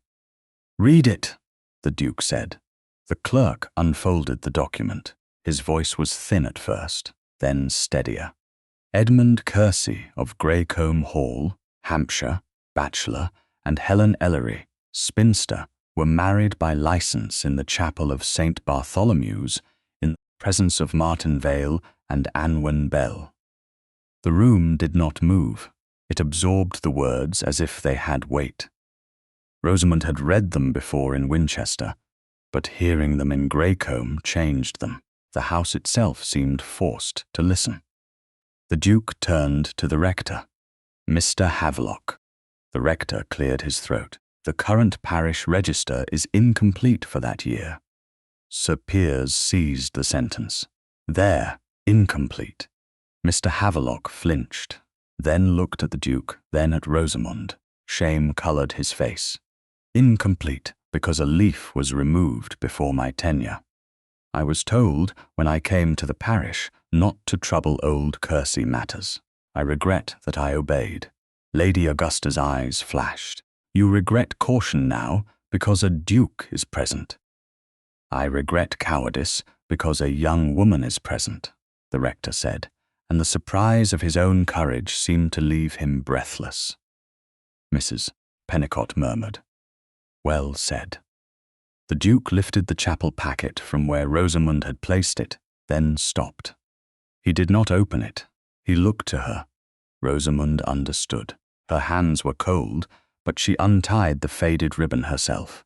"Read it," the Duke said. The clerk unfolded the document. His voice was thin at first, then steadier. "Edmund Kersey of Greycombe Hall, Hampshire, bachelor, and Helen Ellery, spinster, were married by license in the chapel of St. Bartholomew's in the presence of Martin Vale and Anwen Bell." The room did not move. It absorbed the words as if they had weight. Rosamund had read them before in Winchester, but hearing them in Greycombe changed them. The house itself seemed forced to listen. The Duke turned to the rector. "Mr. Havelock." The rector cleared his throat. "The current parish register is incomplete for that year." Sir Piers seized the sentence. "There, incomplete." Mr. Havelock flinched, then looked at the Duke, then at Rosamund. Shame coloured his face. "Incomplete because a leaf was removed before my tenure. I was told, when I came to the parish, not to trouble old Kersey matters. I regret that I obeyed." Lady Augusta's eyes flashed. "You regret caution now because a duke is present." "I regret cowardice because a young woman is present," the rector said, and the surprise of his own courage seemed to leave him breathless. Mrs. Pennicott murmured, "Well said." The Duke lifted the chapel packet from where Rosamund had placed it, then stopped. He did not open it. He looked to her. Rosamund understood. Her hands were cold, but she untied the faded ribbon herself.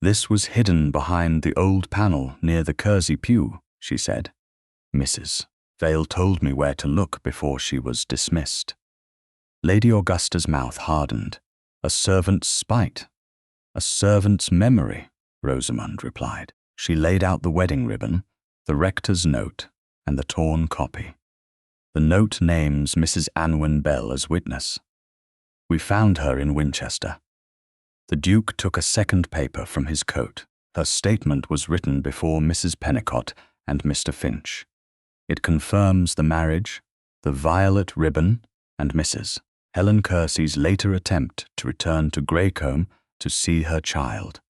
"This was hidden behind the old panel near the Kersey pew," she said. "Mrs. Vale told me where to look before she was dismissed." Lady Augusta's mouth hardened. "A servant's spite. A servant's memory," Rosamund replied. She laid out the wedding ribbon, the rector's note, and the torn copy. The note names Mrs. Anwen Bell as witness. "We found her in Winchester." The Duke took a second paper from his coat. Her statement was written before Mrs. Pennicott and Mr. Finch. It confirms the marriage, the violet ribbon, and Mrs. Helen Kersey's later attempt to return to Greycombe to see her child.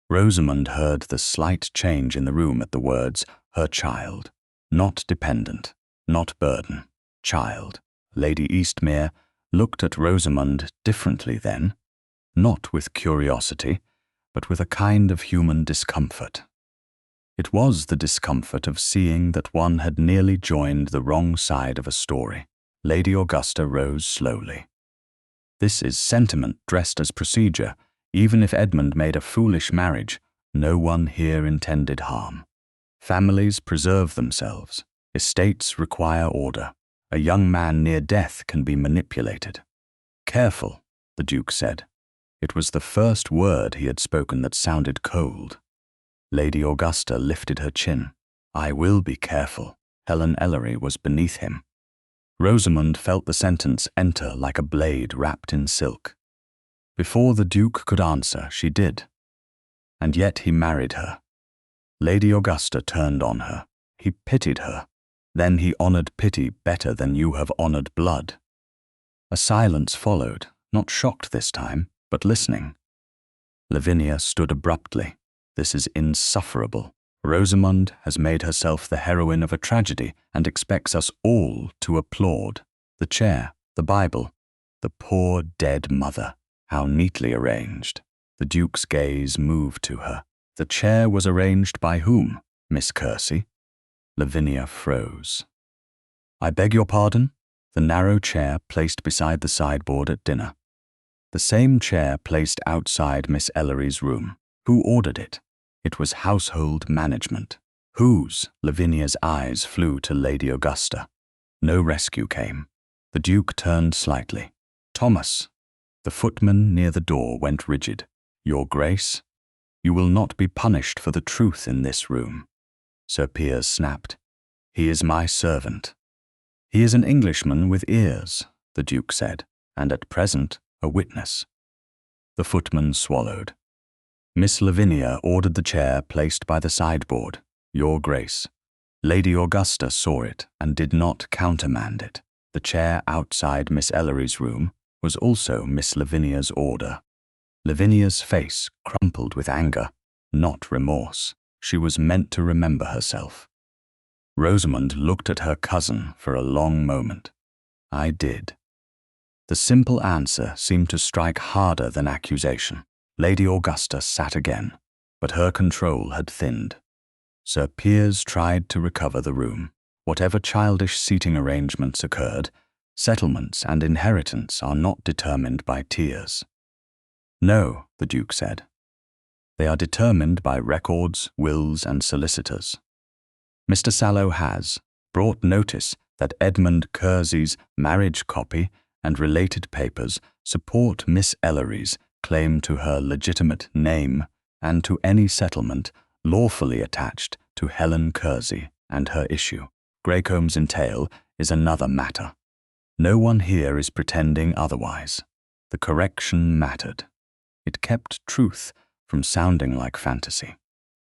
Rosamund heard the slight change in the room at the words, "her child." Not dependent, not burden, child. Lady Eastmere looked at Rosamund differently then, not with curiosity, but with a kind of human discomfort. It was the discomfort of seeing that one had nearly joined the wrong side of a story. Lady Augusta rose slowly. "This is sentiment dressed as procedure. Even if Edmund made a foolish marriage, no one here intended harm. Families preserve themselves. Estates require order. A young man near death can be manipulated." "Careful," the Duke said. It was the first word he had spoken that sounded cold. Lady Augusta lifted her chin. "I will be careful." Helen Ellery was beneath him. Rosamund felt the sentence enter like a blade wrapped in silk. Before the Duke could answer, she did. "And yet he married her." Lady Augusta turned on her. "He pitied her. Then he honoured pity better than you have honoured blood." A silence followed, not shocked this time, but listening. Lavinia stood abruptly. "This is insufferable. Rosamund has made herself the heroine of a tragedy and expects us all to applaud. The chair, the Bible, the poor dead mother. How neatly arranged." The Duke's gaze moved to her. "The chair was arranged by whom, Miss Kersey?" Lavinia froze. "I beg your pardon?" The narrow chair placed beside the sideboard at dinner. The same chair placed outside Miss Ellery's room. Who ordered it? It was household management. Whose? Lavinia's eyes flew to Lady Augusta. No rescue came. The Duke turned slightly. "Thomas." The footman near the door went rigid. "Your Grace, you will not be punished for the truth in this room." Sir Piers snapped. "He is my servant." "He is an Englishman with ears," the Duke said, "and at present a witness." The footman swallowed. Miss Lavinia ordered the chair placed by the sideboard. "Your Grace." Lady Augusta saw it and did not countermand it. The chair outside Miss Ellery's room was also Miss Lavinia's order. Lavinia's face crumpled with anger, not remorse. She was meant to remember herself. Rosamund looked at her cousin for a long moment. "I did." The simple answer seemed to strike harder than accusation. Lady Augusta sat again, but her control had thinned. Sir Piers tried to recover the room. Whatever childish seating arrangements occurred, Settlements and inheritance are not determined by tears. No, the Duke said. They are determined by records, wills, and solicitors. Mr. Sallow has brought notice that Edmund Kersey's marriage copy and related papers support Miss Ellery's claim to her legitimate name and to any settlement lawfully attached to Helen Kersey and her issue. Greycombe's entail is another matter. No one here is pretending otherwise. The correction mattered. It kept truth from sounding like fantasy.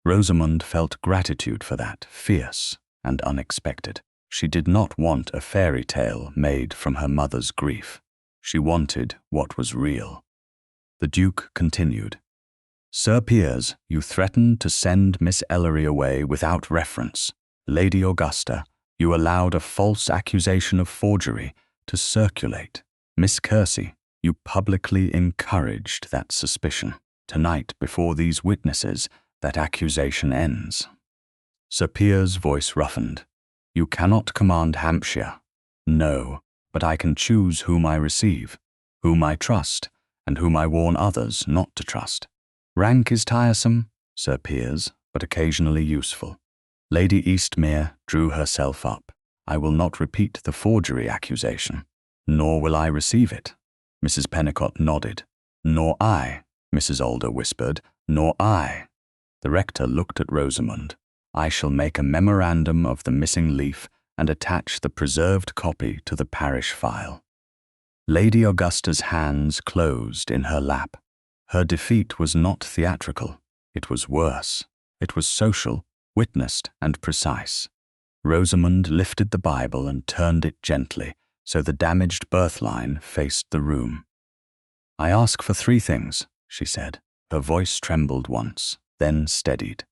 Rosamund felt gratitude for that, fierce and unexpected. She did not want a fairy tale made from her mother's grief. She wanted what was real. The Duke continued. Sir Piers, you threatened to send Miss Ellery away without reference. Lady Augusta, you allowed a false accusation of forgery to circulate. Miss Kersey, you publicly encouraged that suspicion. Tonight, before these witnesses, that accusation ends. Sir Piers' voice roughened. You cannot command Hampshire. No, but I can choose whom I receive, whom I trust, and whom I warn others not to trust. Rank is tiresome, Sir Piers, but occasionally useful. Lady Eastmere drew herself up. I will not repeat the forgery accusation, nor will I receive it. Mrs. Pennicott nodded. Nor I, Mrs. Alder whispered, nor I. The rector looked at Rosamund. I shall make a memorandum of the missing leaf and attach the preserved copy to the parish file. Lady Augusta's hands closed in her lap. Her defeat was not theatrical. It was worse. It was social, witnessed, and precise. Rosamund lifted the Bible and turned it gently so the damaged birthline faced the room. I ask for 3 things, she said. Her voice trembled once, then steadied.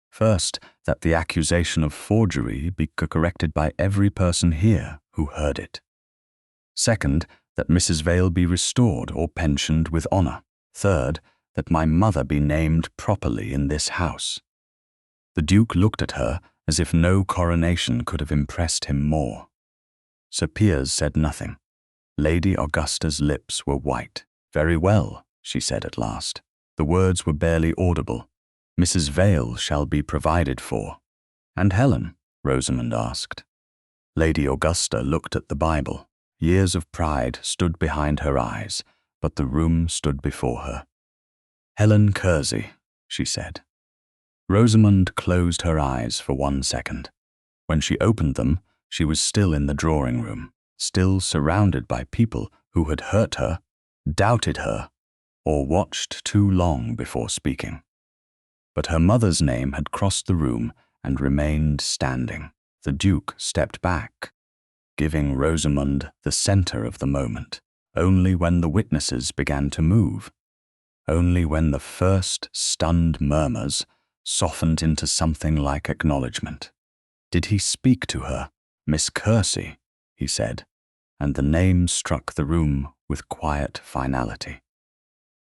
First, that the accusation of forgery be corrected by every person here who heard it. Second, that Mrs. Vale be restored or pensioned with honour. Third, that my mother be named properly in this house. The Duke looked at her as if no coronation could have impressed him more. Sir Piers said nothing. Lady Augusta's lips were white. Very well, she said at last. The words were barely audible. Mrs. Vale shall be provided for. And Helen? Rosamund asked. Lady Augusta looked at the Bible. Years of pride stood behind her eyes, but the room stood before her. Helen Kersey, she said. Rosamund closed her eyes for 1 second. When she opened them, she was still in the drawing room, still surrounded by people who had hurt her, doubted her, or watched too long before speaking. But her mother's name had crossed the room and remained standing. The Duke stepped back, giving Rosamund the center of the moment. Only when the witnesses began to move, only when the first stunned murmurs softened into something like acknowledgement. Did he speak to her? Miss Kersey, he said, and the name struck the room with quiet finality.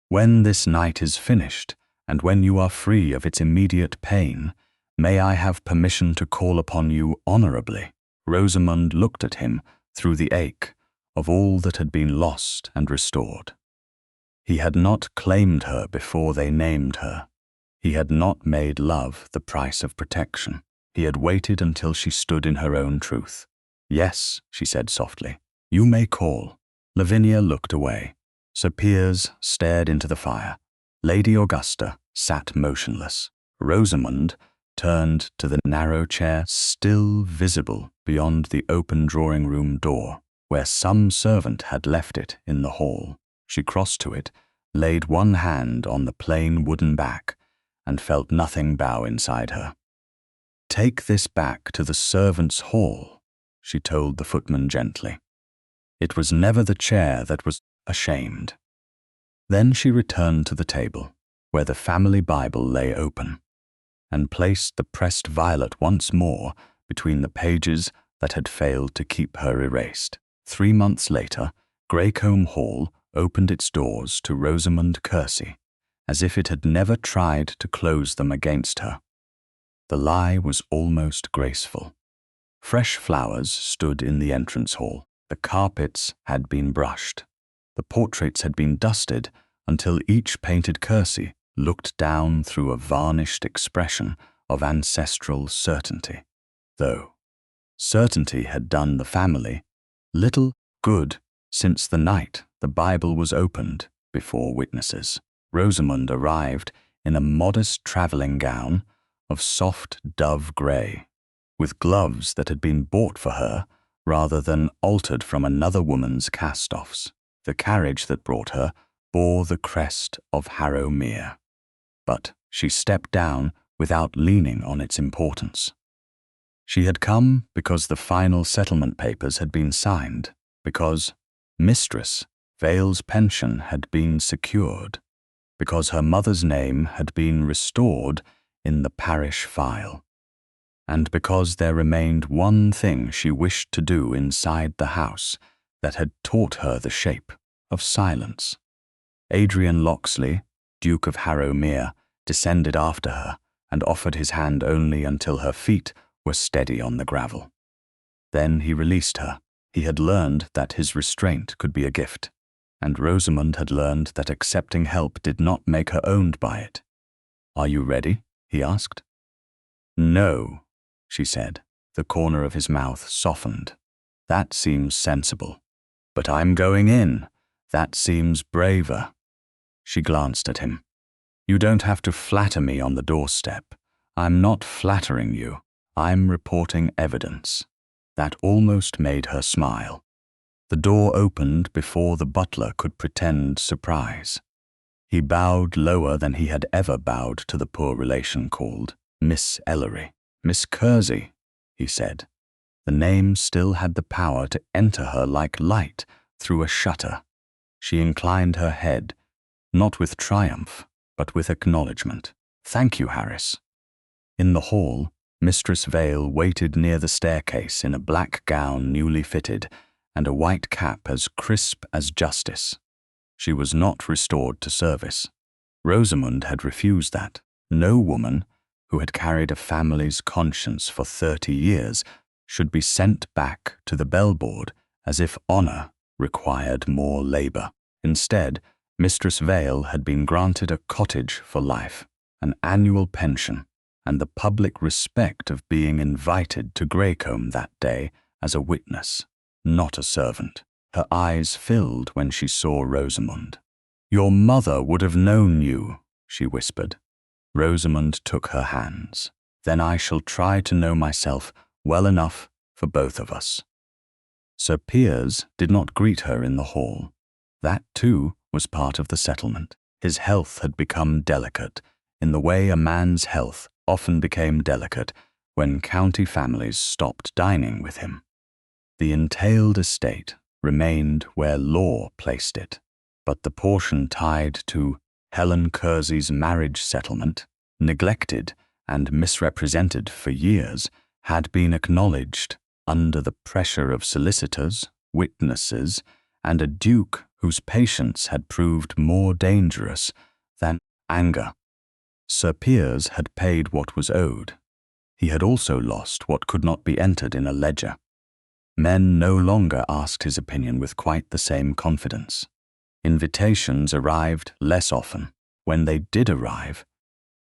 When this night is finished, and when you are free of its immediate pain, may I have permission to call upon you honourably? Rosamund looked at him through the ache of all that had been lost and restored. He had not claimed her before they named her. He had not made love the price of protection. He had waited until she stood in her own truth. Yes, she said softly, you may call. Lavinia looked away. Sir Piers stared into the fire. Lady Augusta sat motionless. Rosamund turned to the narrow chair still visible beyond the open drawing-room door, where some servant had left it in the hall. She crossed to it, laid one hand on the plain wooden back, and felt nothing bow inside her. Take this back to the servants' hall, she told the footman gently. It was never the chair that was ashamed. Then she returned to the table, where the family Bible lay open, and placed the pressed violet once more between the pages that had failed to keep her erased. 3 months later, Greycombe Hall opened its doors to Rosamund Kersey, as if it had never tried to close them against her. The lie was almost graceful. Fresh flowers stood in the entrance hall. The carpets had been brushed. The portraits had been dusted until each painted kersey looked down through a varnished expression of ancestral certainty. Though certainty had done the family little good since the night the Bible was opened before witnesses. Rosamund arrived in a modest travelling gown of soft dove grey, with gloves that had been bought for her rather than altered from another woman's cast-offs. The carriage that brought her bore the crest of Harrow-mere, but she stepped down without leaning on its importance. She had come because the final settlement papers had been signed, because Mistress Vale's pension had been secured, because her mother's name had been restored in the parish file, and because there remained one thing she wished to do inside the house that had taught her the shape of silence. Adrian Loxley, Duke of Harrow-mere, descended after her and offered his hand only until her feet were steady on the gravel. Then he released her. He had learned that his restraint could be a gift, and Rosamund had learned that accepting help did not make her owned by it. "Are you ready?" he asked. "No," she said. The corner of his mouth softened. "That seems sensible. But I'm going in. That seems braver." She glanced at him. "You don't have to flatter me on the doorstep. I'm not flattering you. I'm reporting evidence." That almost made her smile. The door opened before the butler could pretend surprise. He bowed lower than he had ever bowed to the poor relation called Miss Ellery. "Miss Kersey," he said. The name still had the power to enter her like light through a shutter. She inclined her head, not with triumph, but with acknowledgement. "Thank you, Harris." In the hall, Mistress Vale waited near the staircase in a black gown newly fitted and a white cap as crisp as justice. She was not restored to service. Rosamund had refused that. No woman who had carried a family's conscience for 30 years should be sent back to the bellboard as if honour required more labour. Instead, Mistress Vale had been granted a cottage for life, an annual pension, and the public respect of being invited to Greycombe that day as a witness, not a servant. Her eyes filled when she saw Rosamund. "Your mother would have known you," she whispered. Rosamund took her hands. "Then I shall try to know myself well enough for both of us." Sir Piers did not greet her in the hall. That, too, was part of the settlement. His health had become delicate, in the way a man's health often became delicate when county families stopped dining with him. The entailed estate remained where law placed it, but the portion tied to Helen Kersey's marriage settlement, neglected and misrepresented for years, had been acknowledged under the pressure of solicitors, witnesses, and a duke whose patience had proved more dangerous than anger. Sir Piers had paid what was owed. He had also lost what could not be entered in a ledger. Men no longer asked his opinion with quite the same confidence. Invitations arrived less often. When they did arrive,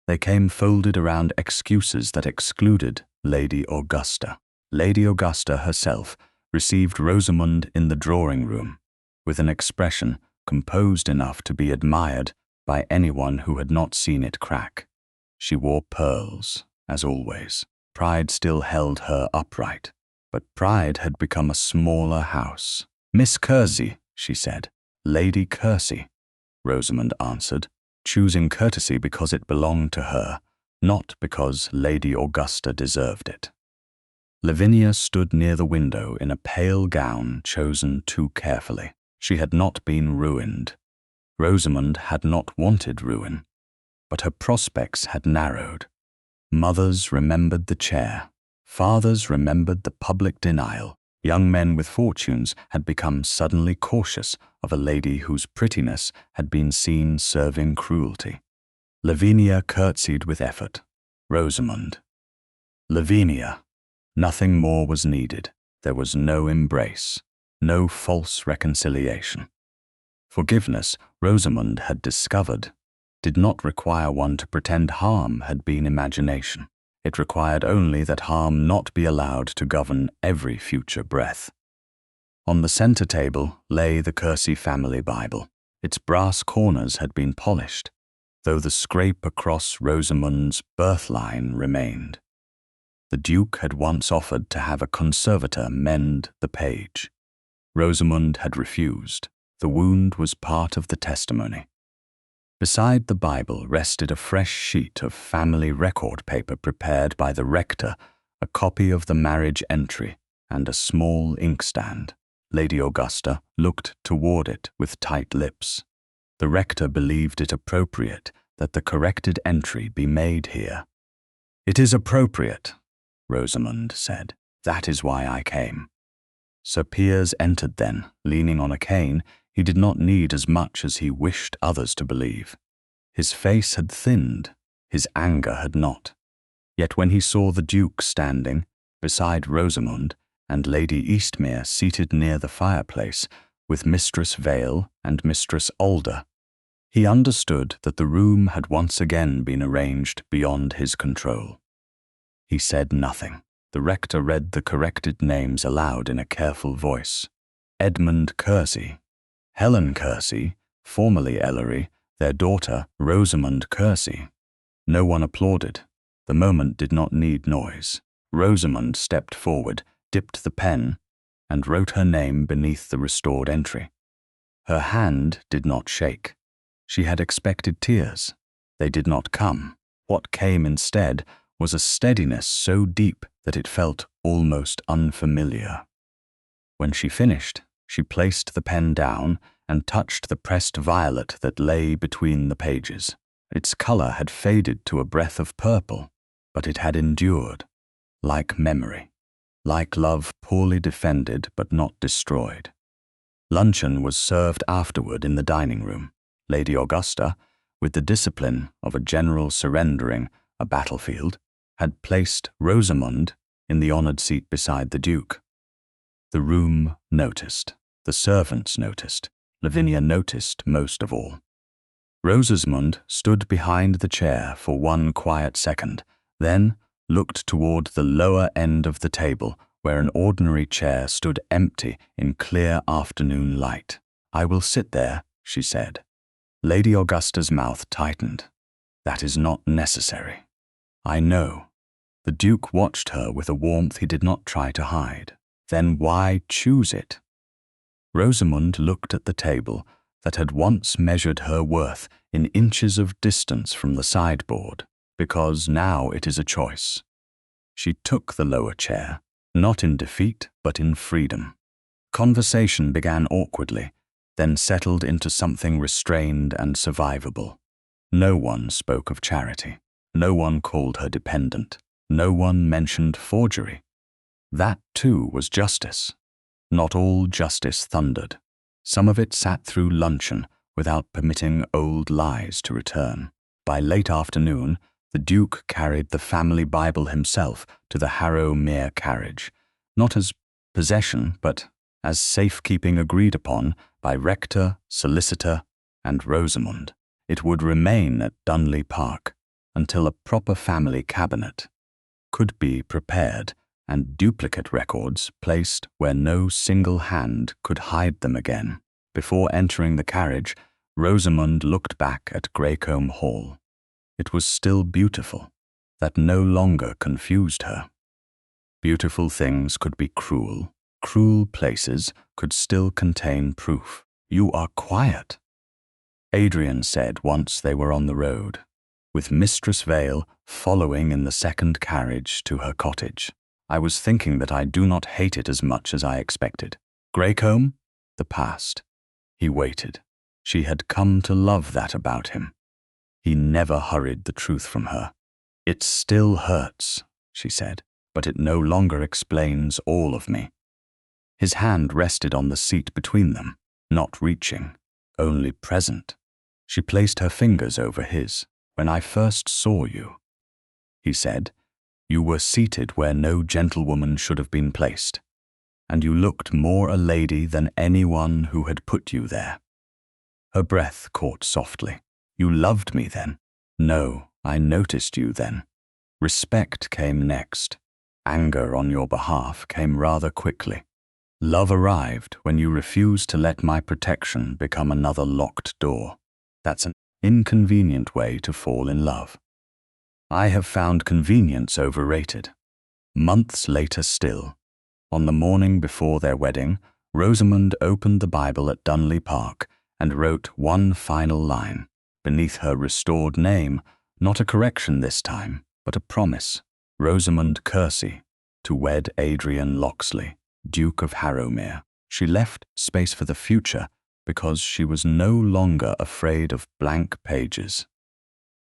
they came folded around excuses that excluded Lady Augusta. Lady Augusta herself received Rosamund in the drawing-room, with an expression composed enough to be admired by anyone who had not seen it crack. She wore pearls, as always. Pride still held her upright, but pride had become a smaller house. "Miss Kersey," she said. "Lady Kersey," Rosamund answered, choosing courtesy because it belonged to her, not because Lady Augusta deserved it. Lavinia stood near the window in a pale gown chosen too carefully. She had not been ruined. Rosamund had not wanted ruin, but her prospects had narrowed. Mothers remembered the chair. Fathers remembered the public denial. Young men with fortunes had become suddenly cautious of a lady whose prettiness had been seen serving cruelty. Lavinia curtsied with effort. Rosamund. Lavinia. Nothing more was needed. There was no embrace. no false reconciliation. Forgiveness, Rosamund had discovered, did not require one to pretend harm had been imagination. It required only that harm not be allowed to govern every future breath. On the center table lay the Kersey family Bible. Its brass corners had been polished, though the scrape across Rosamund's birth line remained. The Duke had once offered to have a conservator mend the page. Rosamund had refused. The wound was part of the testimony. Beside the Bible rested a fresh sheet of family record paper prepared by the rector, a copy of the marriage entry, and a small inkstand. Lady Augusta looked toward it with tight lips. The rector believed it appropriate that the corrected entry be made here. "It is appropriate," Rosamund said. "That is why I came." Sir Piers entered then, leaning on a cane. He did not need as much as he wished others to believe. His face had thinned, his anger had not. Yet when he saw the Duke standing beside Rosamund and Lady Eastmere seated near the fireplace with Mistress Vale and Mistress Alder, he understood that the room had once again been arranged beyond his control. He said nothing. The rector read the corrected names aloud in a careful voice. Edmund Kersey, Helen Kersey, formerly Ellery, their daughter Rosamund Kersey. No one applauded. The moment did not need noise. Rosamund stepped forward, dipped the pen, and wrote her name beneath the restored entry. Her hand did not shake. She had expected tears. They did not come. What came instead was a steadiness so deep that it felt almost unfamiliar. When she finished, she placed the pen down and touched the pressed violet that lay between the pages. Its color had faded to a breath of purple, but it had endured, like memory, like love poorly defended but not destroyed. Luncheon was served afterward in the dining room. Lady Augusta, with the discipline of a general surrendering a battlefield, had placed Rosamund in the honored seat beside the Duke. The room noticed. The servants noticed. Lavinia noticed most of all. Rosamund stood behind the chair for one quiet second, then looked toward the lower end of the table where an ordinary chair stood empty in clear afternoon light. "I will sit there," she said. Lady Augusta's mouth tightened. "That is not necessary." "I know." The Duke watched her with a warmth he did not try to hide. "Then why choose it?" Rosamund looked at the table that had once measured her worth in inches of distance from the sideboard, because now it is a choice. She took the lower chair, not in defeat but in freedom. Conversation began awkwardly, then settled into something restrained and survivable. No one spoke of charity. No one called her dependent. No one mentioned forgery. That, too, was justice. Not all justice thundered. Some of it sat through luncheon without permitting old lies to return. By late afternoon, the Duke carried the family Bible himself to the Harrow-mere carriage, not as possession, but as safekeeping agreed upon by rector, solicitor, and Rosamund. It would remain at Dunley Park until a proper family cabinet could be prepared and duplicate records placed where no single hand could hide them again. Before entering the carriage, Rosamund looked back at Greycombe Hall. It was still beautiful. That no longer confused her. Beautiful things could be cruel. Cruel places could still contain proof. "You are quiet," Adrian said once they were on the road, with Mistress Vale following in the second carriage to her cottage. "I was thinking that I do not hate it as much as I expected." Greycombe? The past. He waited. She had come to love that about him. He never hurried the truth from her. "It still hurts," she said, "but it no longer explains all of me." His hand rested on the seat between them, not reaching, only present. She placed her fingers over his. "When I first saw you," he said, "you were seated where no gentlewoman should have been placed. and you looked more a lady than anyone who had put you there." Her breath caught softly. "You loved me then?" "No, I noticed you then." Respect came next. Anger on your behalf came rather quickly. Love arrived when you refused to let my protection become another locked door. That's an inconvenient way to fall in love. I have found convenience overrated. Months later still, on the morning before their wedding, Rosamund opened the Bible at Dunley Park and wrote one final line, beneath her restored name, not a correction this time, but a promise, Rosamund Kersey, to wed Adrian Loxley, Duke of Harrow-mere. She left space for the future because she was no longer afraid of blank pages.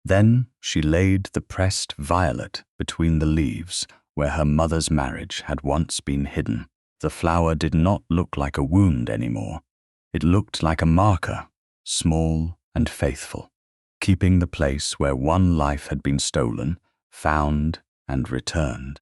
Then she laid the pressed violet between the leaves where her mother's marriage had once been hidden. The flower did not look like a wound anymore. It looked like a marker, small and faithful, keeping the place where one life had been stolen, found, and returned.